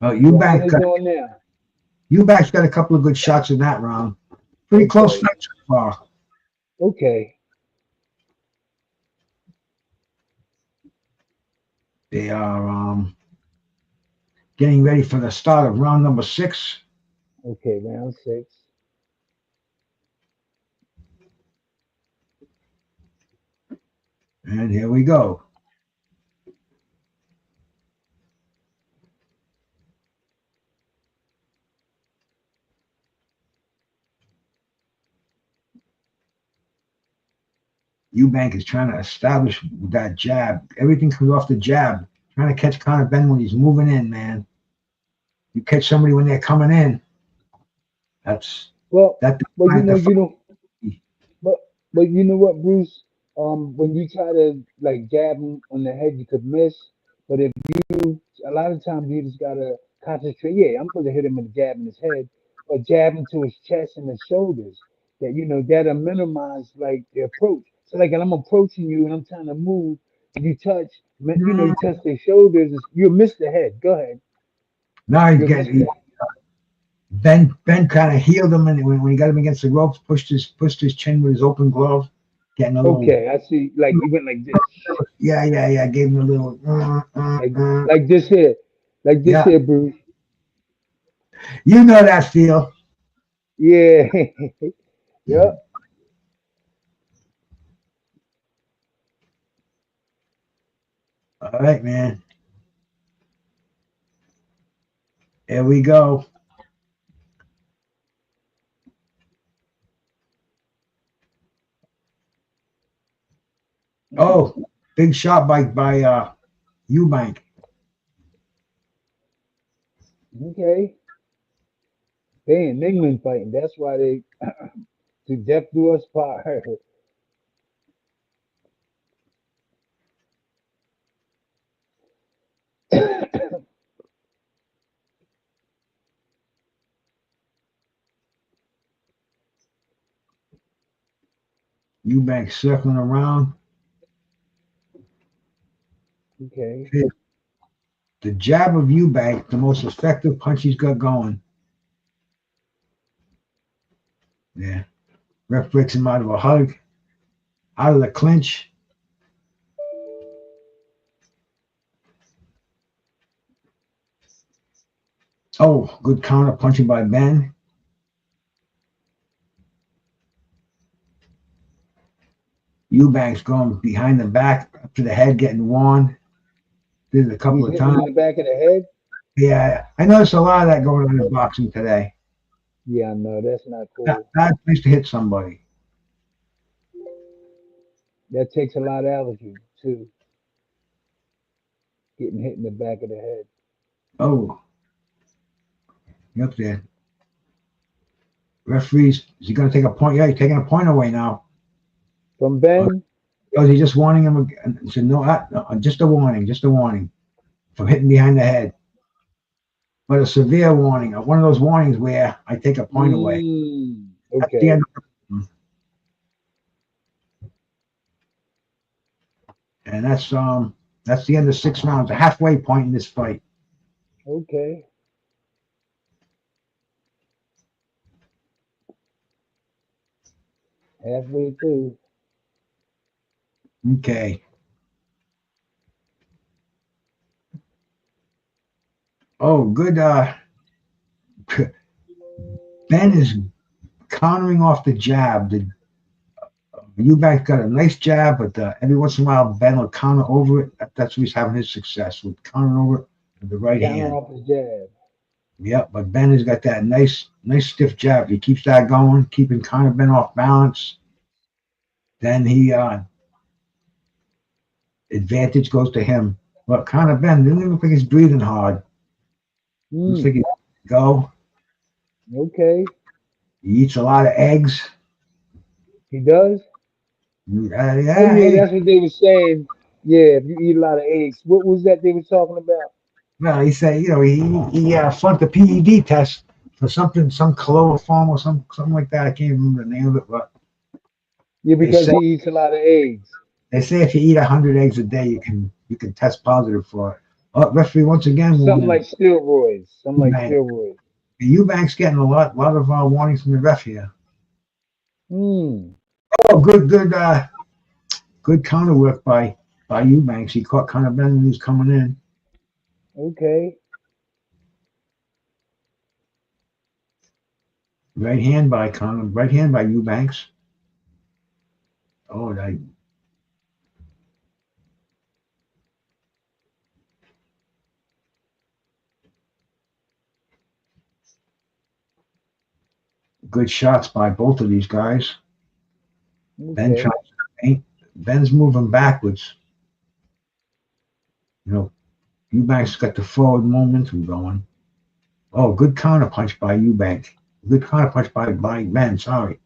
Well, So how they doing now? Eubanks got a couple of good shots in that round. Pretty close Okay, fight so far. okay. They are getting ready for the start of round number 6. Okay, round 6. And here we go. Eubank is trying to establish that jab. Everything comes off the jab. Trying to catch Conor Benn when he's moving in, man. You catch somebody when they're coming in. That's Well, that but defines the you fight. know, but you know what, Bruce? When you try to like jab him on the head, you could miss. But if a lot of times you just gotta concentrate. Yeah, I'm supposed to hit him with a jab in his head, but jab into his chest and his shoulders. That'll minimize like the approach. So like, when I'm approaching you and I'm trying to move, and you touch their shoulders, you'll miss the head. Go ahead, Now he's you'll miss getting that. Ben kind of healed him, and when he got him against the ropes, pushed his chin with his open glove, getting a little. Okay, I see. Like you went like this. Yeah. Gave him a little. Like like this here, like this Yeah, here, Bruce. you know that feel. Yeah, yep. All right, man. Here we go. Oh, big shot by Eubank. Okay. They in England fighting. That's why they to death do us part. Eubank circling around. Okay. The jab of Eubank, the most effective punch he's got going. Yeah. Ref breaks him out of a hug, out of the clinch. Oh, good counter punching by Ben. Eubank's going behind the back, up to the head, getting worn. Did it a couple He's of hitting him times. in the back of the head. Yeah, I noticed a lot of that going on in boxing today. Yeah, no, that's not cool. Bad place to hit somebody. That takes a lot out of you too. Getting hit in the back of the head. Oh, you up there. Referees, is he going to take a point? Yeah, he's taking a point away now. From Or Ben. is he just warning him again? He said, no, just a warning from hitting behind the head. But a severe warning, one of those warnings where I take a point away. That's the end. Okay. And that's the end of 6 rounds, a halfway point in this fight. Okay. Halfway through. Okay. Oh, good. Ben is countering off the jab. The Eubank got a nice jab, but every once in a while Ben will counter over it. That's where he's having his success with countering over it with the right Counter hand. off his jab. Yep, but Ben has got that nice stiff jab. He keeps that going, keeping Conor Ben off balance. Then he advantage goes to him. But Conor Ben doesn't look like he's breathing hard. Looks like Mm. he go. Okay. He eats a lot of eggs. He does. Yeah, Oh yeah, yeah, hey. that's what they were saying. Yeah, if you eat a lot of eggs. What was that they were talking about? Well, he said, he flunked the PED test for something, some chloroform or something like that. I can't remember the name of it, but Yeah, they because say he eats a lot of eggs. if you eat 100 eggs a day, you can test positive for it. Oh, referee once again Something like warning steroids. Something like Eubank. steroids. Eubank's getting a lot of warnings from the ref here. Hmm. Oh, good counter work by Eubanks. He caught Conor Benn when he was coming in. Okay. Right hand by Eubanks. Oh, that good shots by both of these guys. Ben Okay. tries to paint. Ben's moving backwards. You know, Eubanks got the forward momentum going. Oh, good counter punch by Eubank. Good counter punch by Ben. Sorry,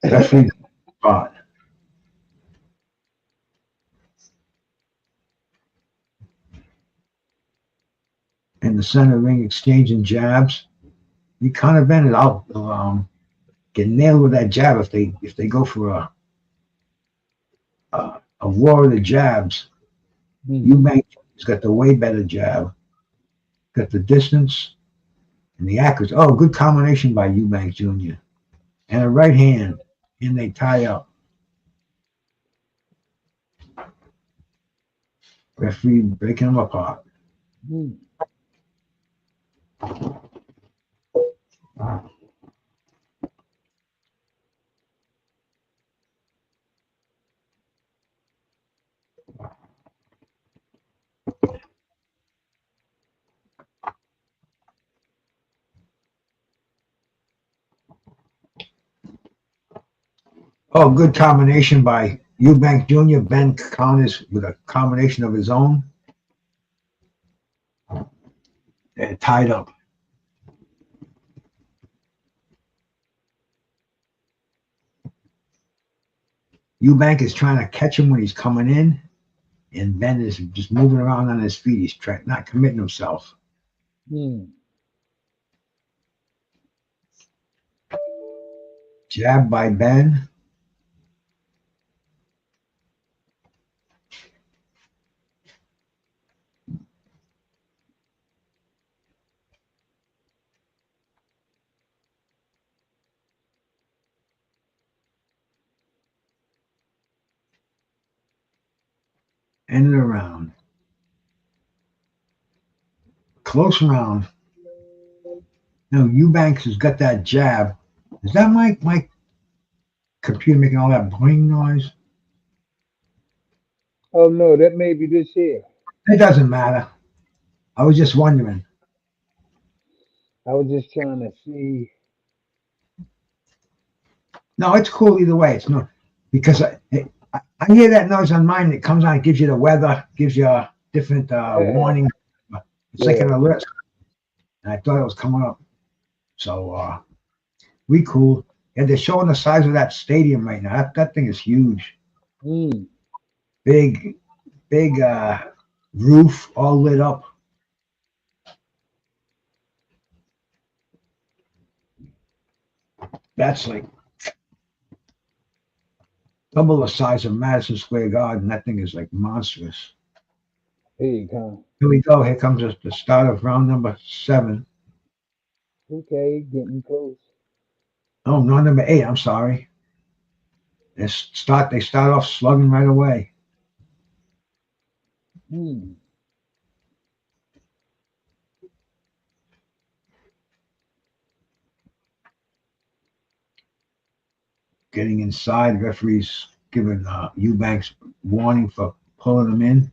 referee spot in the center ring, exchanging jabs. You kind of been it out. Get nailed with that jab if they go for a war of the jabs. Hmm. Eubank has got the way better jab. Got the distance and the accuracy. Oh, good combination by Eubank Jr. And a right hand, and they tie up. Referee breaking them apart. Hmm. Oh, good combination by Eubank Jr. Ben counters with a combination of his own. They're tied up. Eubank is trying to catch him when he's coming in, and Ben is just moving around on his feet. He's not committing himself. Hmm. Jab by Ben. Ending the round. Close round. Now Eubanks has got that jab. Is that my computer making all that boing noise? Oh no, that may be this here. It doesn't matter. I was just wondering. I was just trying to see. No, it's cool either way. It's no because I hear that noise on mine. It comes on. It gives you the weather. Gives you a different warning. It's like Yeah. an alert. And I thought it was coming up. So we cool. And they're showing the size of that stadium right now. That thing is huge. Hmm. Big, big roof all lit up. That's like double the size of Madison Square Garden. That thing is like monstrous. Big, huh? Here we go. Here comes the start of round number 7. Okay, getting close. Oh, round number 8. I'm sorry. They start off slugging right away. Hmm. Getting inside, referees giving Eubanks warning for pulling him in.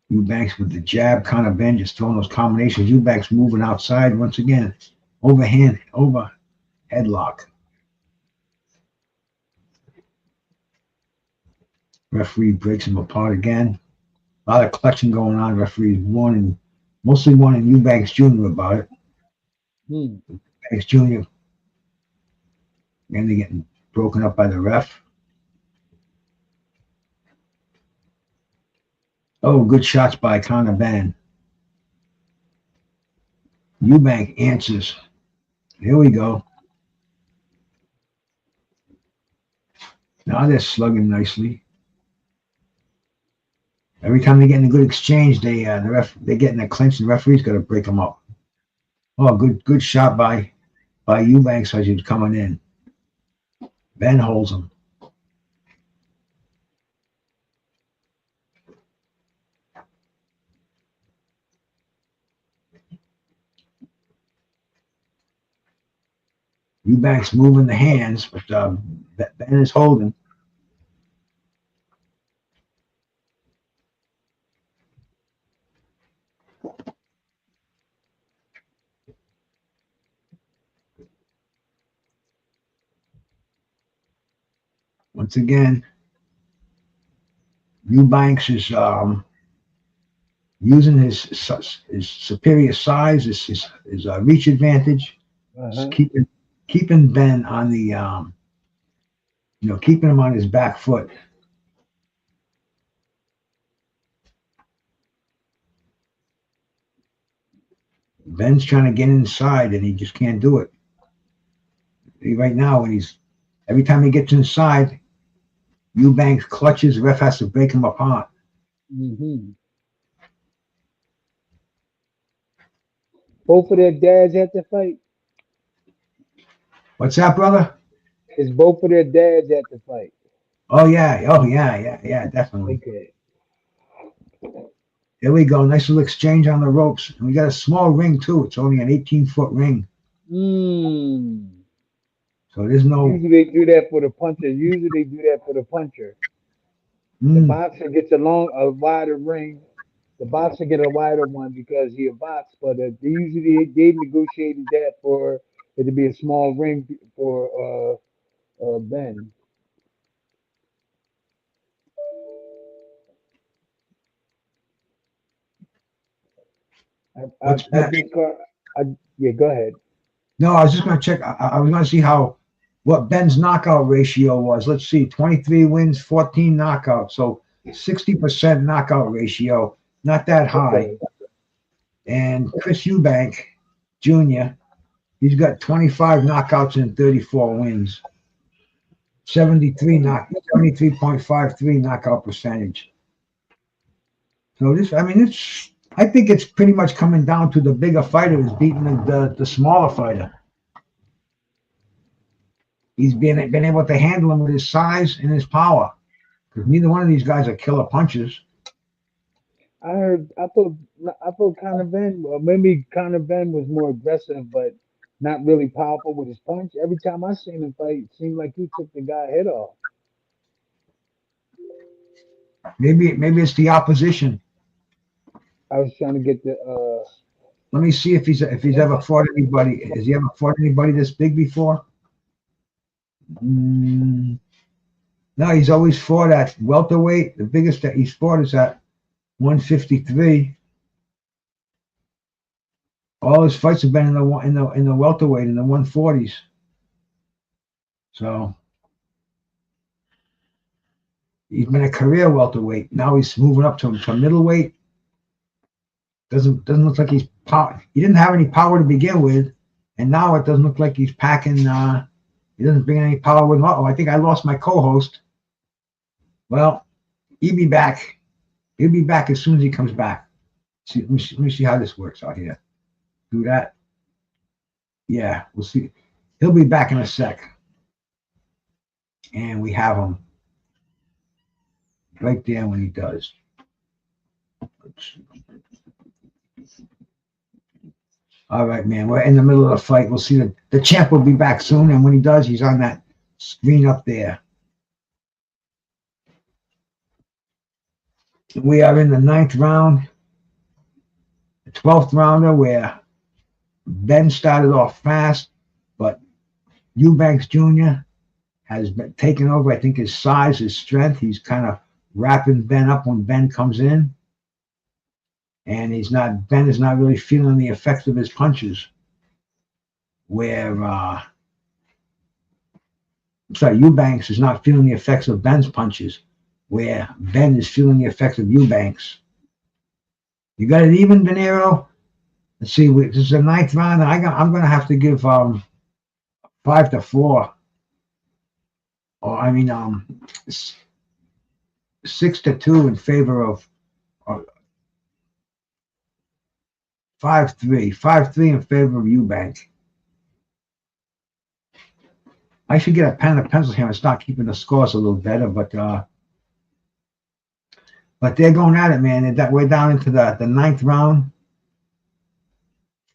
Eubanks with the jab, kind of bend, just throwing those combinations. Eubanks moving outside once again. Overhand, over headlock. Referee breaks him apart again. A lot of clutching going on. Referees warning, mostly warning Eubanks Jr. about it. Hmm. Eubanks Jr. and they're getting broken up by the ref. Oh, good shots by Conor Benn. Eubank answers. Here we go. Now they're slugging nicely. Every time they get in a good exchange, they get in a clinch, and the referee's got to break them up. Oh, good shot by Eubanks as he was coming in. Benn holds him. Eubanks moving the hands, but Benn is holding. Once again, Eubanks is using his superior size, his reach advantage, keeping Benn on the keeping him on his back foot. Benn's trying to get inside, and he just can't do it. Right now, every time he gets inside, Eubanks clutches. The ref has to break him apart. Mm-hmm. Both of their dads at the fight. What's that, brother? Is both of their dads at the fight? Oh yeah, definitely. Okay. Here we go. Nice little exchange on the ropes. And we got a small ring too. It's only an 18-foot ring. So there's no. Usually they do that for the puncher. The boxer gets a wider ring. The boxer get a wider one because he a box, but usually they negotiated that for it to be a small ring for Benn. Yeah, go ahead. No, I was just going to check. I was going to see what Benn's knockout ratio was. Let's see, 23 wins, 14 knockouts. So 60% knockout ratio, not that high. Okay. And Chris Eubank Jr., he's got 25 knockouts and 34 wins. 73.53 knockout percentage. So I think it's pretty much coming down to the bigger fighter is beating the smaller fighter. He's been able to handle him with his size and his power. Because neither one of these guys are killer punchers. I thought Conor Benn, well, maybe Conor Benn was more aggressive, but not really powerful with his punch. Every time I seen him fight, it seemed like he took the guy's head off. Maybe it's the opposition. I was trying to get the. Let me see if he's ever fought anybody. Has he ever fought anybody this big before? No, he's always fought at welterweight. The biggest that he's fought is at 153. All his fights have been in the welterweight, in the 140s. So he's been a career welterweight. Now he's moving up to middleweight. Doesn't look like he's power. He didn't have any power to begin with, and now it doesn't look like he's packing. He doesn't bring any power with him. Oh, I think I lost my co-host. Well, he'll be back. He'll be back as soon as he comes back. Let me see how this works out here. Do that. Yeah, we'll see. He'll be back in a sec. And we have him right there when he does. All right, man. We're in the middle of the fight. We'll see the champ will be back soon, and when he does, he's on that screen up there. We are in the 9th round, the 12th rounder, where Benn started off fast, but Eubanks Jr. has been taken over. I think his size, his strength, he's kind of wrapping Benn up when Benn comes in. And Benn is not really feeling the effects of his punches. Where sorry, Eubanks is not feeling the effects of Benn's punches, where Benn is feeling the effects of Eubanks. You got it even, De Niro? Let's see. This is the 9th round. I'm going to have to give 5-4, or I mean 6-2 in favor of 5-3 in favor of Eubank. I should get a pen and a pencil here and start keeping the scores a little better, but they're going at it, man. We're down into the 9th round.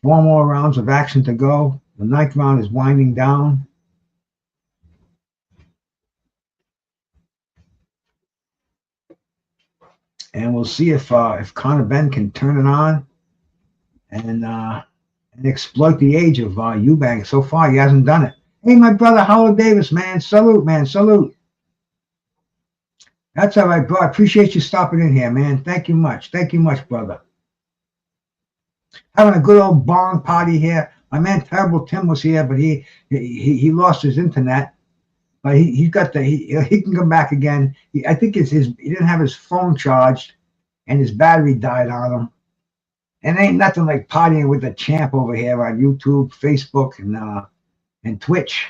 4 more rounds of action to go. The 9th round is winding down. And we'll see if Conor Benn can turn it on and exploit the age of Eubank. So far, he hasn't done it. Hey, my brother Howard Davis, man. Salute, man. Salute. That's all right, bro. I appreciate you stopping in here, man. Thank you much. Thank you much, brother. Having a good old bong party here. My man Terrible Tim was here, but he lost his internet. But he can come back again. I think he didn't have his phone charged, and his battery died on him. And ain't nothing like partying with the champ over here on YouTube, Facebook, and Twitch.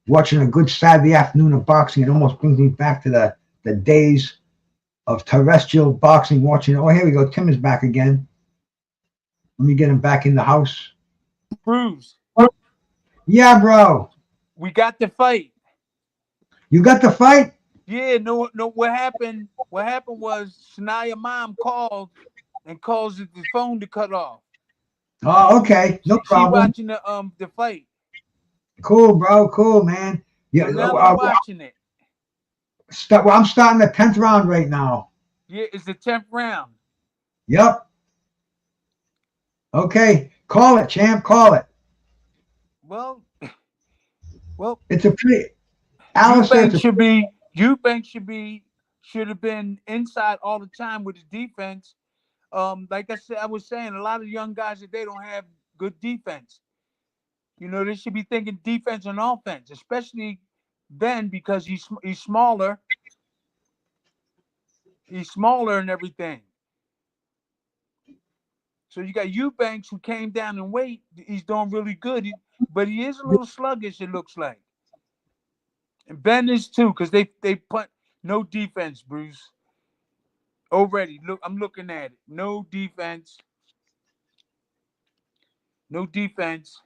Watching a good Saturday afternoon of boxing. It almost brings me back to the days of terrestrial boxing. Watching. Oh, here we go. Tim is back again. Let me get him back in the house. Bruce. Yeah, bro. We got the fight. You got the fight? Yeah, no. What happened? What happened was Shania's mom called and caused the phone to cut off. Oh, okay, no problem. She watching the fight. Cool, bro. Cool, man. Yeah, so now I'm watching it. I'm starting the 10th round right now. Yeah, it's the 10th round. Yep. Okay, call it, champ. Call it. Well, it's a pretty. Alistair, Eubank should have been inside all the time with his defense. Like I was saying, a lot of young guys today don't have good defense. You know, they should be thinking defense and offense, especially Benn, because he's smaller. He's smaller and everything. So you got Eubanks, who came down in weight. He's doing really good, but he is a little sluggish, it looks like. And Benn is too, because they put no defense, Bruce. Already, look, I'm looking at it. No defense. No defense.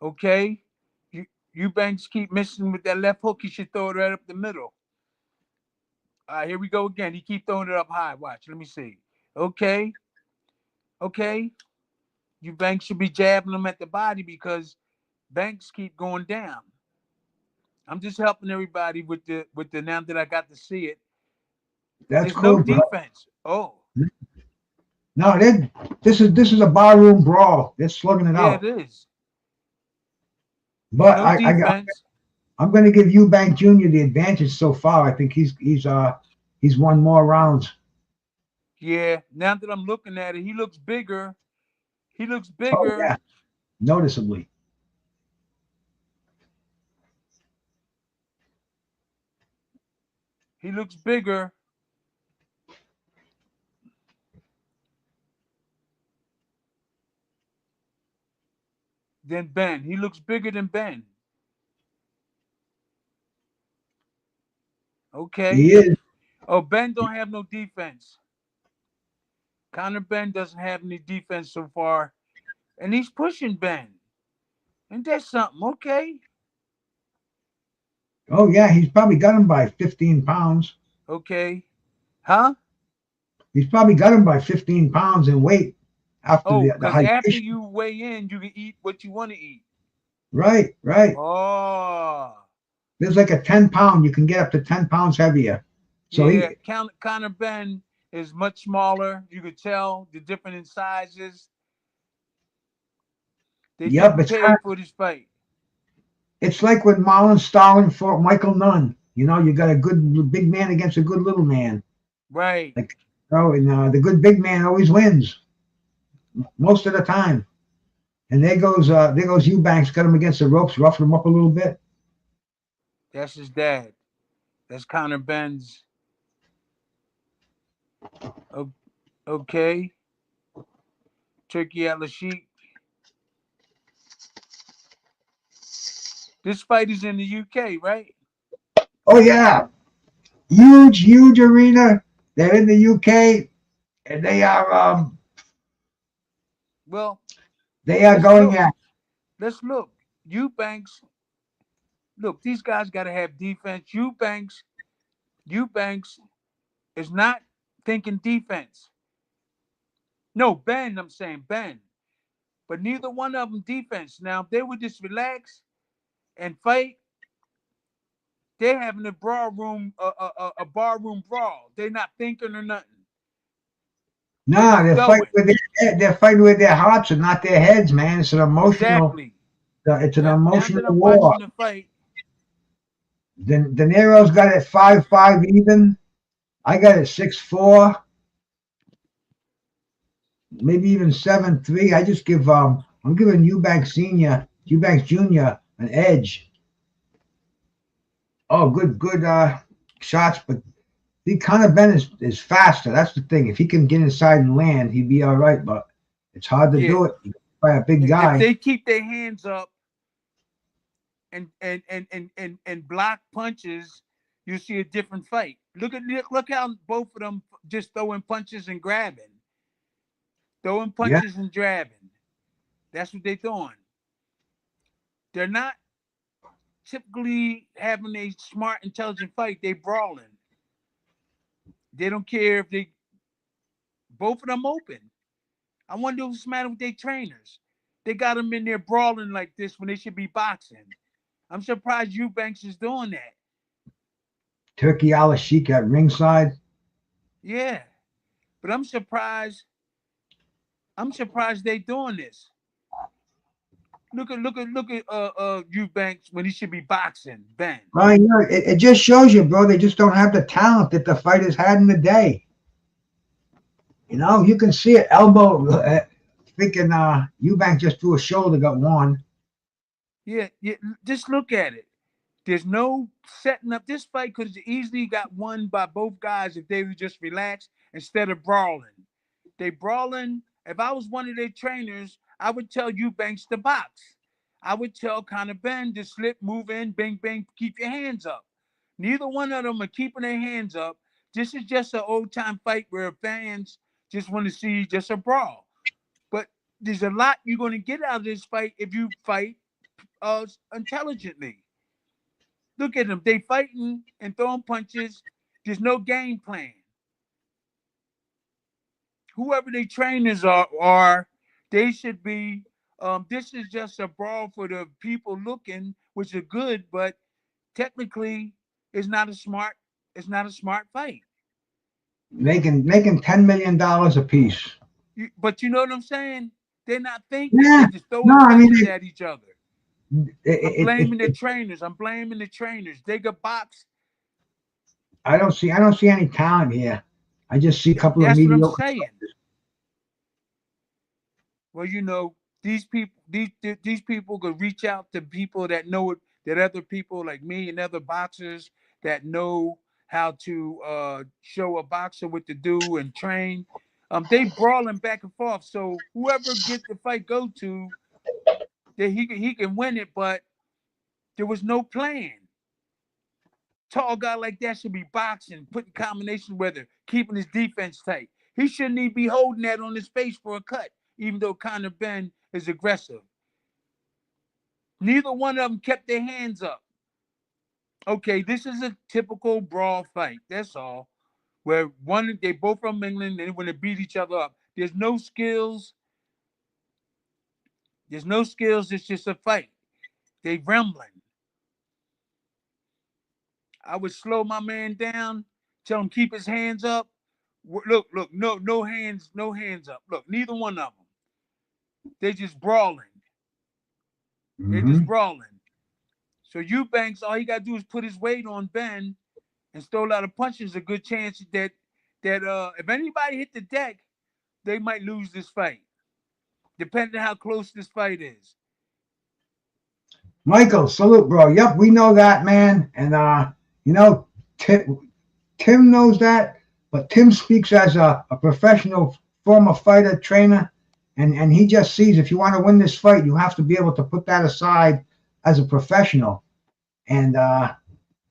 Okay? Eubanks keep missing with that left hook. He should throw it right up the middle. All right, here we go again. He keep throwing it up high. Watch. Let me see. Okay. Eubanks should be jabbing him at the body because Banks keep going down. I'm just helping everybody with the now that I got to see it. That's There's cool, no bro. defense. Oh. No, this is a barroom brawl. They're slugging it out. Yeah, it is. But no I'm going to give Eubank Jr. the advantage so far. I think he's won more rounds. Yeah. Now that I'm looking at it, he looks bigger. Oh, yeah. Noticeably. He looks bigger. Than Benn. He looks bigger than Benn. Okay. He is. Oh, Benn don't have no defense. Conor Benn doesn't have any defense so far. And he's pushing Benn. And that's something, okay? Oh, yeah, he's probably got him by 15 pounds. Okay. Huh? He's probably got him by 15 pounds in weight. Because after you weigh in, you can eat what you want to eat. Right. Oh. There's like a 10-pound. You can get up to 10 pounds heavier. So yeah, Conor Benn is much smaller. You could tell the difference in sizes. They didn't pay for this fight. It's like when Marlon Starling fought Michael Nunn. You know, you got a good big man against a good little man. Right. And the good big man always wins most of the time. And there goes Eubanks, got him against the ropes, roughing him up a little bit. That's his dad. That's Conor Benn's. Okay. Turkey Al Sheik. This fight is in the UK, right? Oh yeah, huge arena. They're in the UK, and Well, they are let's going look. at. Let's look. Eubanks. Look, these guys got to have defense. Eubanks is not thinking defense. No, Ben. I'm saying Ben. But neither one of them defense. Now, if they would just relax and fight, they're having a bar room brawl. They're not thinking or nothing. They Nah, just throwing. they're fighting with their hearts and not their heads, man. It's an emotional. Exactly. It's an Now emotional that I'm war. watching the fight, De Niro's got it 5-5 even. I got it 6-4, maybe even 7-3. I just give I'm giving Eubanks Jr. an edge. Oh, good shots, but the Conor Benn is faster. That's the thing. If he can get inside and land, he'd be all right. But it's hard to yeah. do it by a big If guy. they keep their hands up and block punches, you see a different fight. Look how both of them just throwing punches and grabbing. Throwing Yeah, punches and grabbing. That's what they're doing. They're not typically having a smart, intelligent fight. They brawling. They don't care if they both of them open. I wonder what's the matter with their trainers. They got them in there brawling like this when they should be boxing. I'm surprised Eubanks is doing that. Turkey Al Sheik at ringside. Yeah, but I'm surprised. I'm surprised they doing this. Look at Eubanks when he should be boxing. Ben. Well, you know, it just shows you, bro. They just don't have the talent that the fighters had in the day. You know, you can see it. Elbow, thinking Eubank just threw a shoulder, got one. Yeah. Just look at it. There's no setting up. This fight could have easily got won by both guys if they would just relax instead of brawling. They brawling. If I was one of their trainers, I would tell Eubanks to box. I would tell Conor Benn to slip, move in, bang, bang, keep your hands up. Neither one of them are keeping their hands up. This is just an old time fight where fans just want to see just a brawl. But there's a lot you're going to get out of this fight if you fight intelligently. Look at them. They fighting and throwing punches. There's no game plan. Whoever they trainers are they should be. This is just a brawl for the people looking, which is good, but technically, it's not a smart. It's not a smart fight. Making $10 million a piece. But you know what I'm saying? They're not thinking. Yeah. They're just No, throwing I mean, punches at each other. I'm it, blaming the trainers. I'm blaming the trainers. They got box. I don't see any talent here. I just see a couple of That's what I'm mediocre. saying. Well, you know, these people could reach out to people that know it, that other people like me and other boxers that know how to show a boxer what to do and train. They brawling back and forth. So whoever gets the fight go to, that he can win it, but there was no plan. Tall guy like that should be boxing, putting combinations with it, keeping his defense tight. He shouldn't even be holding that on his face for a cut, even though Conor Benn is aggressive. Neither one of them kept their hands up. Okay, this is a typical brawl fight. That's all. Where they both from England, they want to beat each other up. There's no skills. There's no skills. It's just a fight. They rambling. I would slow my man down, tell him keep his hands up. Look, no hands, no hands up. Look, neither one of them. They just brawling. They're just Mm-hmm. brawling. So Eubanks, all he got to do is put his weight on Ben and throw a lot of punches. A good chance that if anybody hit the deck, they might lose this fight, depending on how close this fight is. Michael, salute, bro. Yep, we know that, man. And you know, Tim knows that, but Tim speaks as a professional former fighter, trainer, and he just sees if you want to win this fight, you have to be able to put that aside as a professional and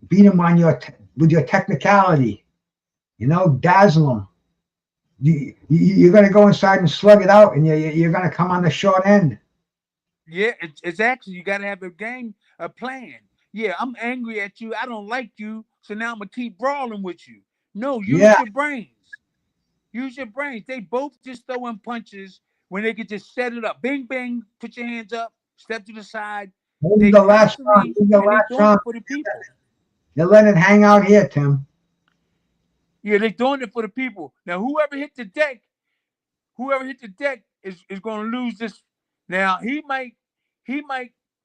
beat him on with your technicality. You know, dazzle him. You're going to go inside and slug it out, and you're going to come on the short end. Yeah, it's actually, you got to have a plan. Yeah, I'm angry at you. I don't like you. So now I'm going to keep brawling with you. No, use your brains. Use your brains. They both just throwing punches when they could just set it up. Bing, bing, put your hands up, step to the side. They constantly, and they doing it for the people. They're letting it hang out here, Tim. Yeah, they're doing it for the people. Now, whoever hit the deck is going to lose this. Now, he might,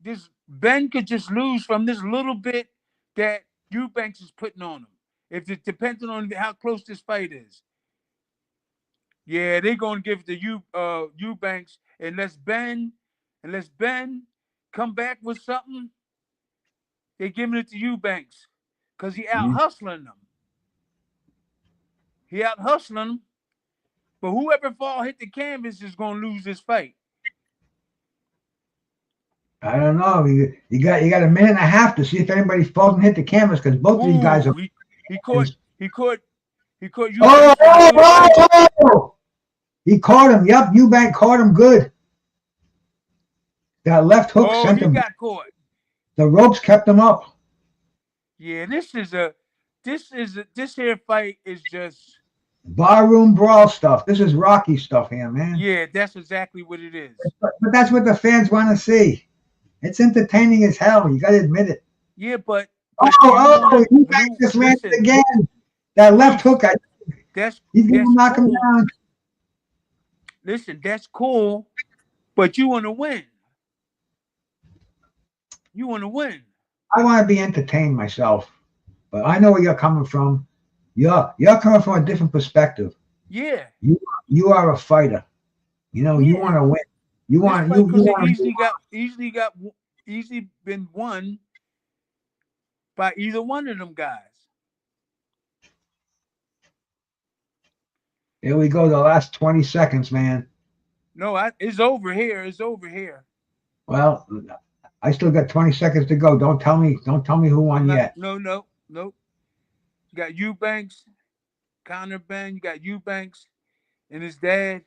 this Ben could just lose from this little bit that Eubanks is putting on him. If it depends on how close this fight is. Yeah, they're going to give it to Eubanks unless Ben come back with something. They're giving it to Eubanks because he out hustling them. But whoever hit the canvas is going to lose this fight. I don't know. You got a minute and a half to see if anybody falls and hit the canvas because both of these guys are. He caught Eubanks. Oh! He caught him. Yep, Eubank caught him good. That left hook sent him. He got caught. The ropes kept him up. Yeah, this here fight is just barroom brawl stuff. This is Rocky stuff here, man. Yeah, that's exactly what it is. But that's what the fans want to see. It's entertaining as hell. You got to admit it. Yeah, but Eubank just landed again. That left hook, he's going to knock him down. Listen, that's cool, but you want to win. You want to win. I want to be entertained myself, but I know where you're coming from. You're coming from a different perspective. Yeah. You are a fighter. You know, you want to win. You want easily been won by either one of them guys. Here we go. The last 20 seconds, man. No, it's over here. It's over here. Well, I still got 20 seconds to go. Don't tell me who won yet. No. You got Eubanks, Conor, Benn. You got Eubanks and his dad.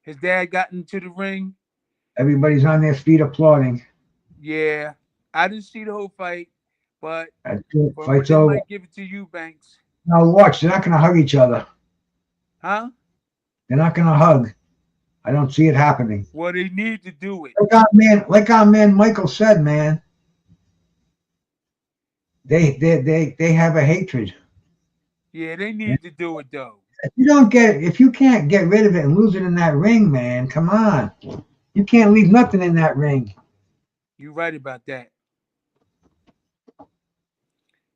His dad got into the ring. Everybody's on their feet applauding. Yeah, I didn't see the whole fight, but fight's over. Might give it to Eubanks. Now watch, they're not going to hug each other. Huh? They're not going to hug. I don't see it happening. Well, they need to do it. Like our man Michael said, man. They have a hatred. Yeah, they need to do it though. If you can't get rid of it and lose it in that ring, man, come on. You can't leave nothing in that ring. You're right about that.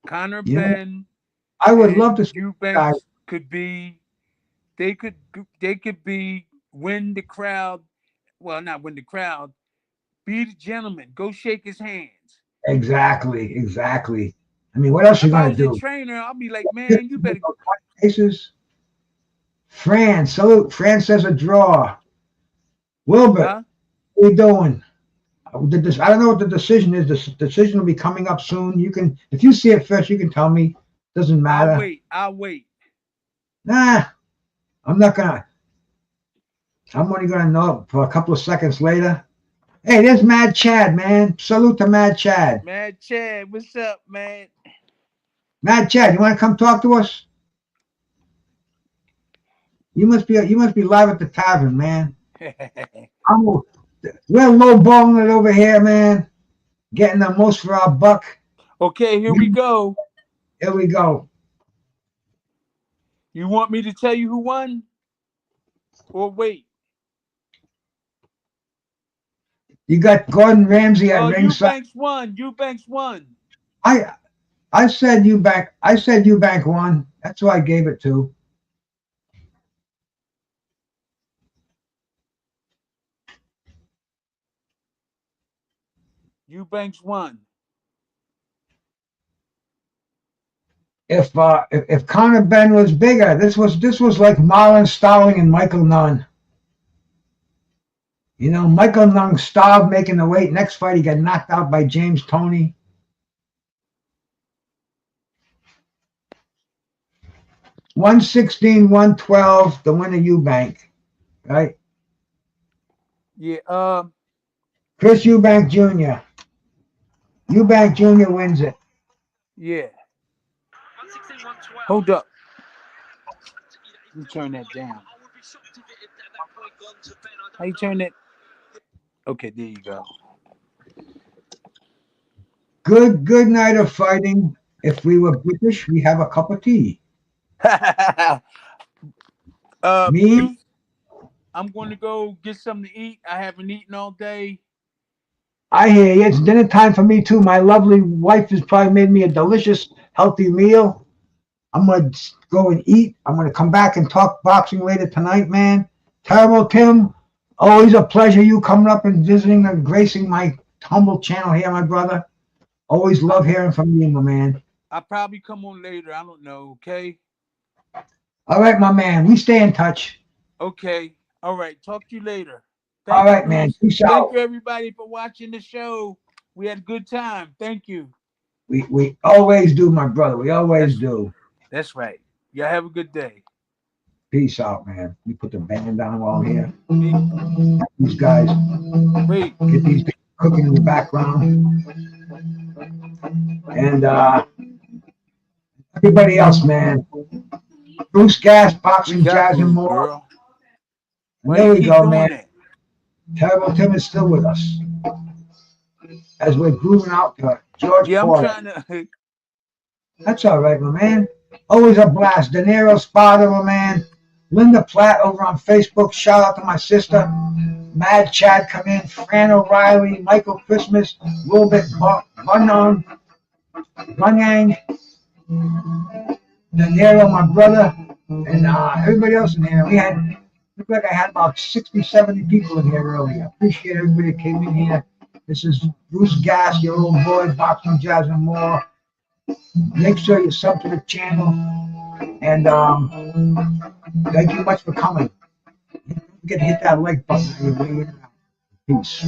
Conor, Benn. I would love to see Eubanks could be. They could win the crowd. Well, not win the crowd. Be the gentleman. Go shake his hands. Exactly. I mean, what else you gonna do? If I was a trainer, I'll be like, man, you better go. Cases. Fran, salute. Fran says a draw. Wilbert, what are you doing? I don't know what the decision is. The decision will be coming up soon. You can, if you see it first, you can tell me. Doesn't matter. I'll wait. Nah, I'm only gonna know for a couple of seconds later. Hey, there's Mad Chad, man. Salute to Mad Chad. Mad Chad, what's up, man? Mad Chad, you want to come talk to us? You must be live at the tavern, man. We're lowballing it over here, man. Getting the most for our buck. Okay, here we go. Here we go. You want me to tell you who won? Or wait? You got Gordon Ramsay at ringside. Eubanks won. I said Eubank won. That's who I gave it to. Eubanks won. If Conor Benn was bigger, this was like Marlon Starling and Michael Nunn. You know, Michael Nunn starved making the weight. Next fight, he got knocked out by James Toney. $116, $112, the winner Eubank, right? Yeah. Chris Eubank Jr. Eubank Jr. wins it. Yeah. Hold up. Let me turn that down. How you turn that? Okay, there you go. Good night of fighting. If we were British, we have a cup of tea. Me? Bruce, I'm going to go get something to eat. I haven't eaten all day. I hear you. It's dinner time for me too. My lovely wife has probably made me a delicious, healthy meal. I'm going to go and eat. I'm going to come back and talk boxing later tonight, man. Terrible Tim, always a pleasure you coming up and visiting and gracing my humble channel here, my brother. Always love hearing from you, my man. I'll probably come on later. I don't know, okay? All right, my man. We stay in touch. Okay. All right. Talk to you later. All right, man. Peace out. Thank you, everybody, for watching the show. We had a good time. Thank you. We always do, my brother. We always do. That's right. Y'all have a good day. Peace out, man. We put the band down while here. These guys. Wait. Get these people cooking in the background. And everybody else, man. Brucegas, boxing, jazz, and more. Girl. And there we go, man. Terrible Tim is still with us. As we're grooving out to George Porter. I'm trying to. That's all right, my man. Always a blast. De Niro Spada, my man. Linda Platt over on Facebook. Shout out to my sister. Mad Chad come in. Fran O'Reilly. Michael Christmas. Wilbert Bunyang. De Niro, my brother. And everybody else in here. Looked like I had about 60, 70 people in here earlier. Appreciate everybody that came in here. This is Brucegas, your old boy, boxing, jazz, and more. Make sure you sub to the channel. And thank you much for coming. Don't forget to hit that like button. Peace.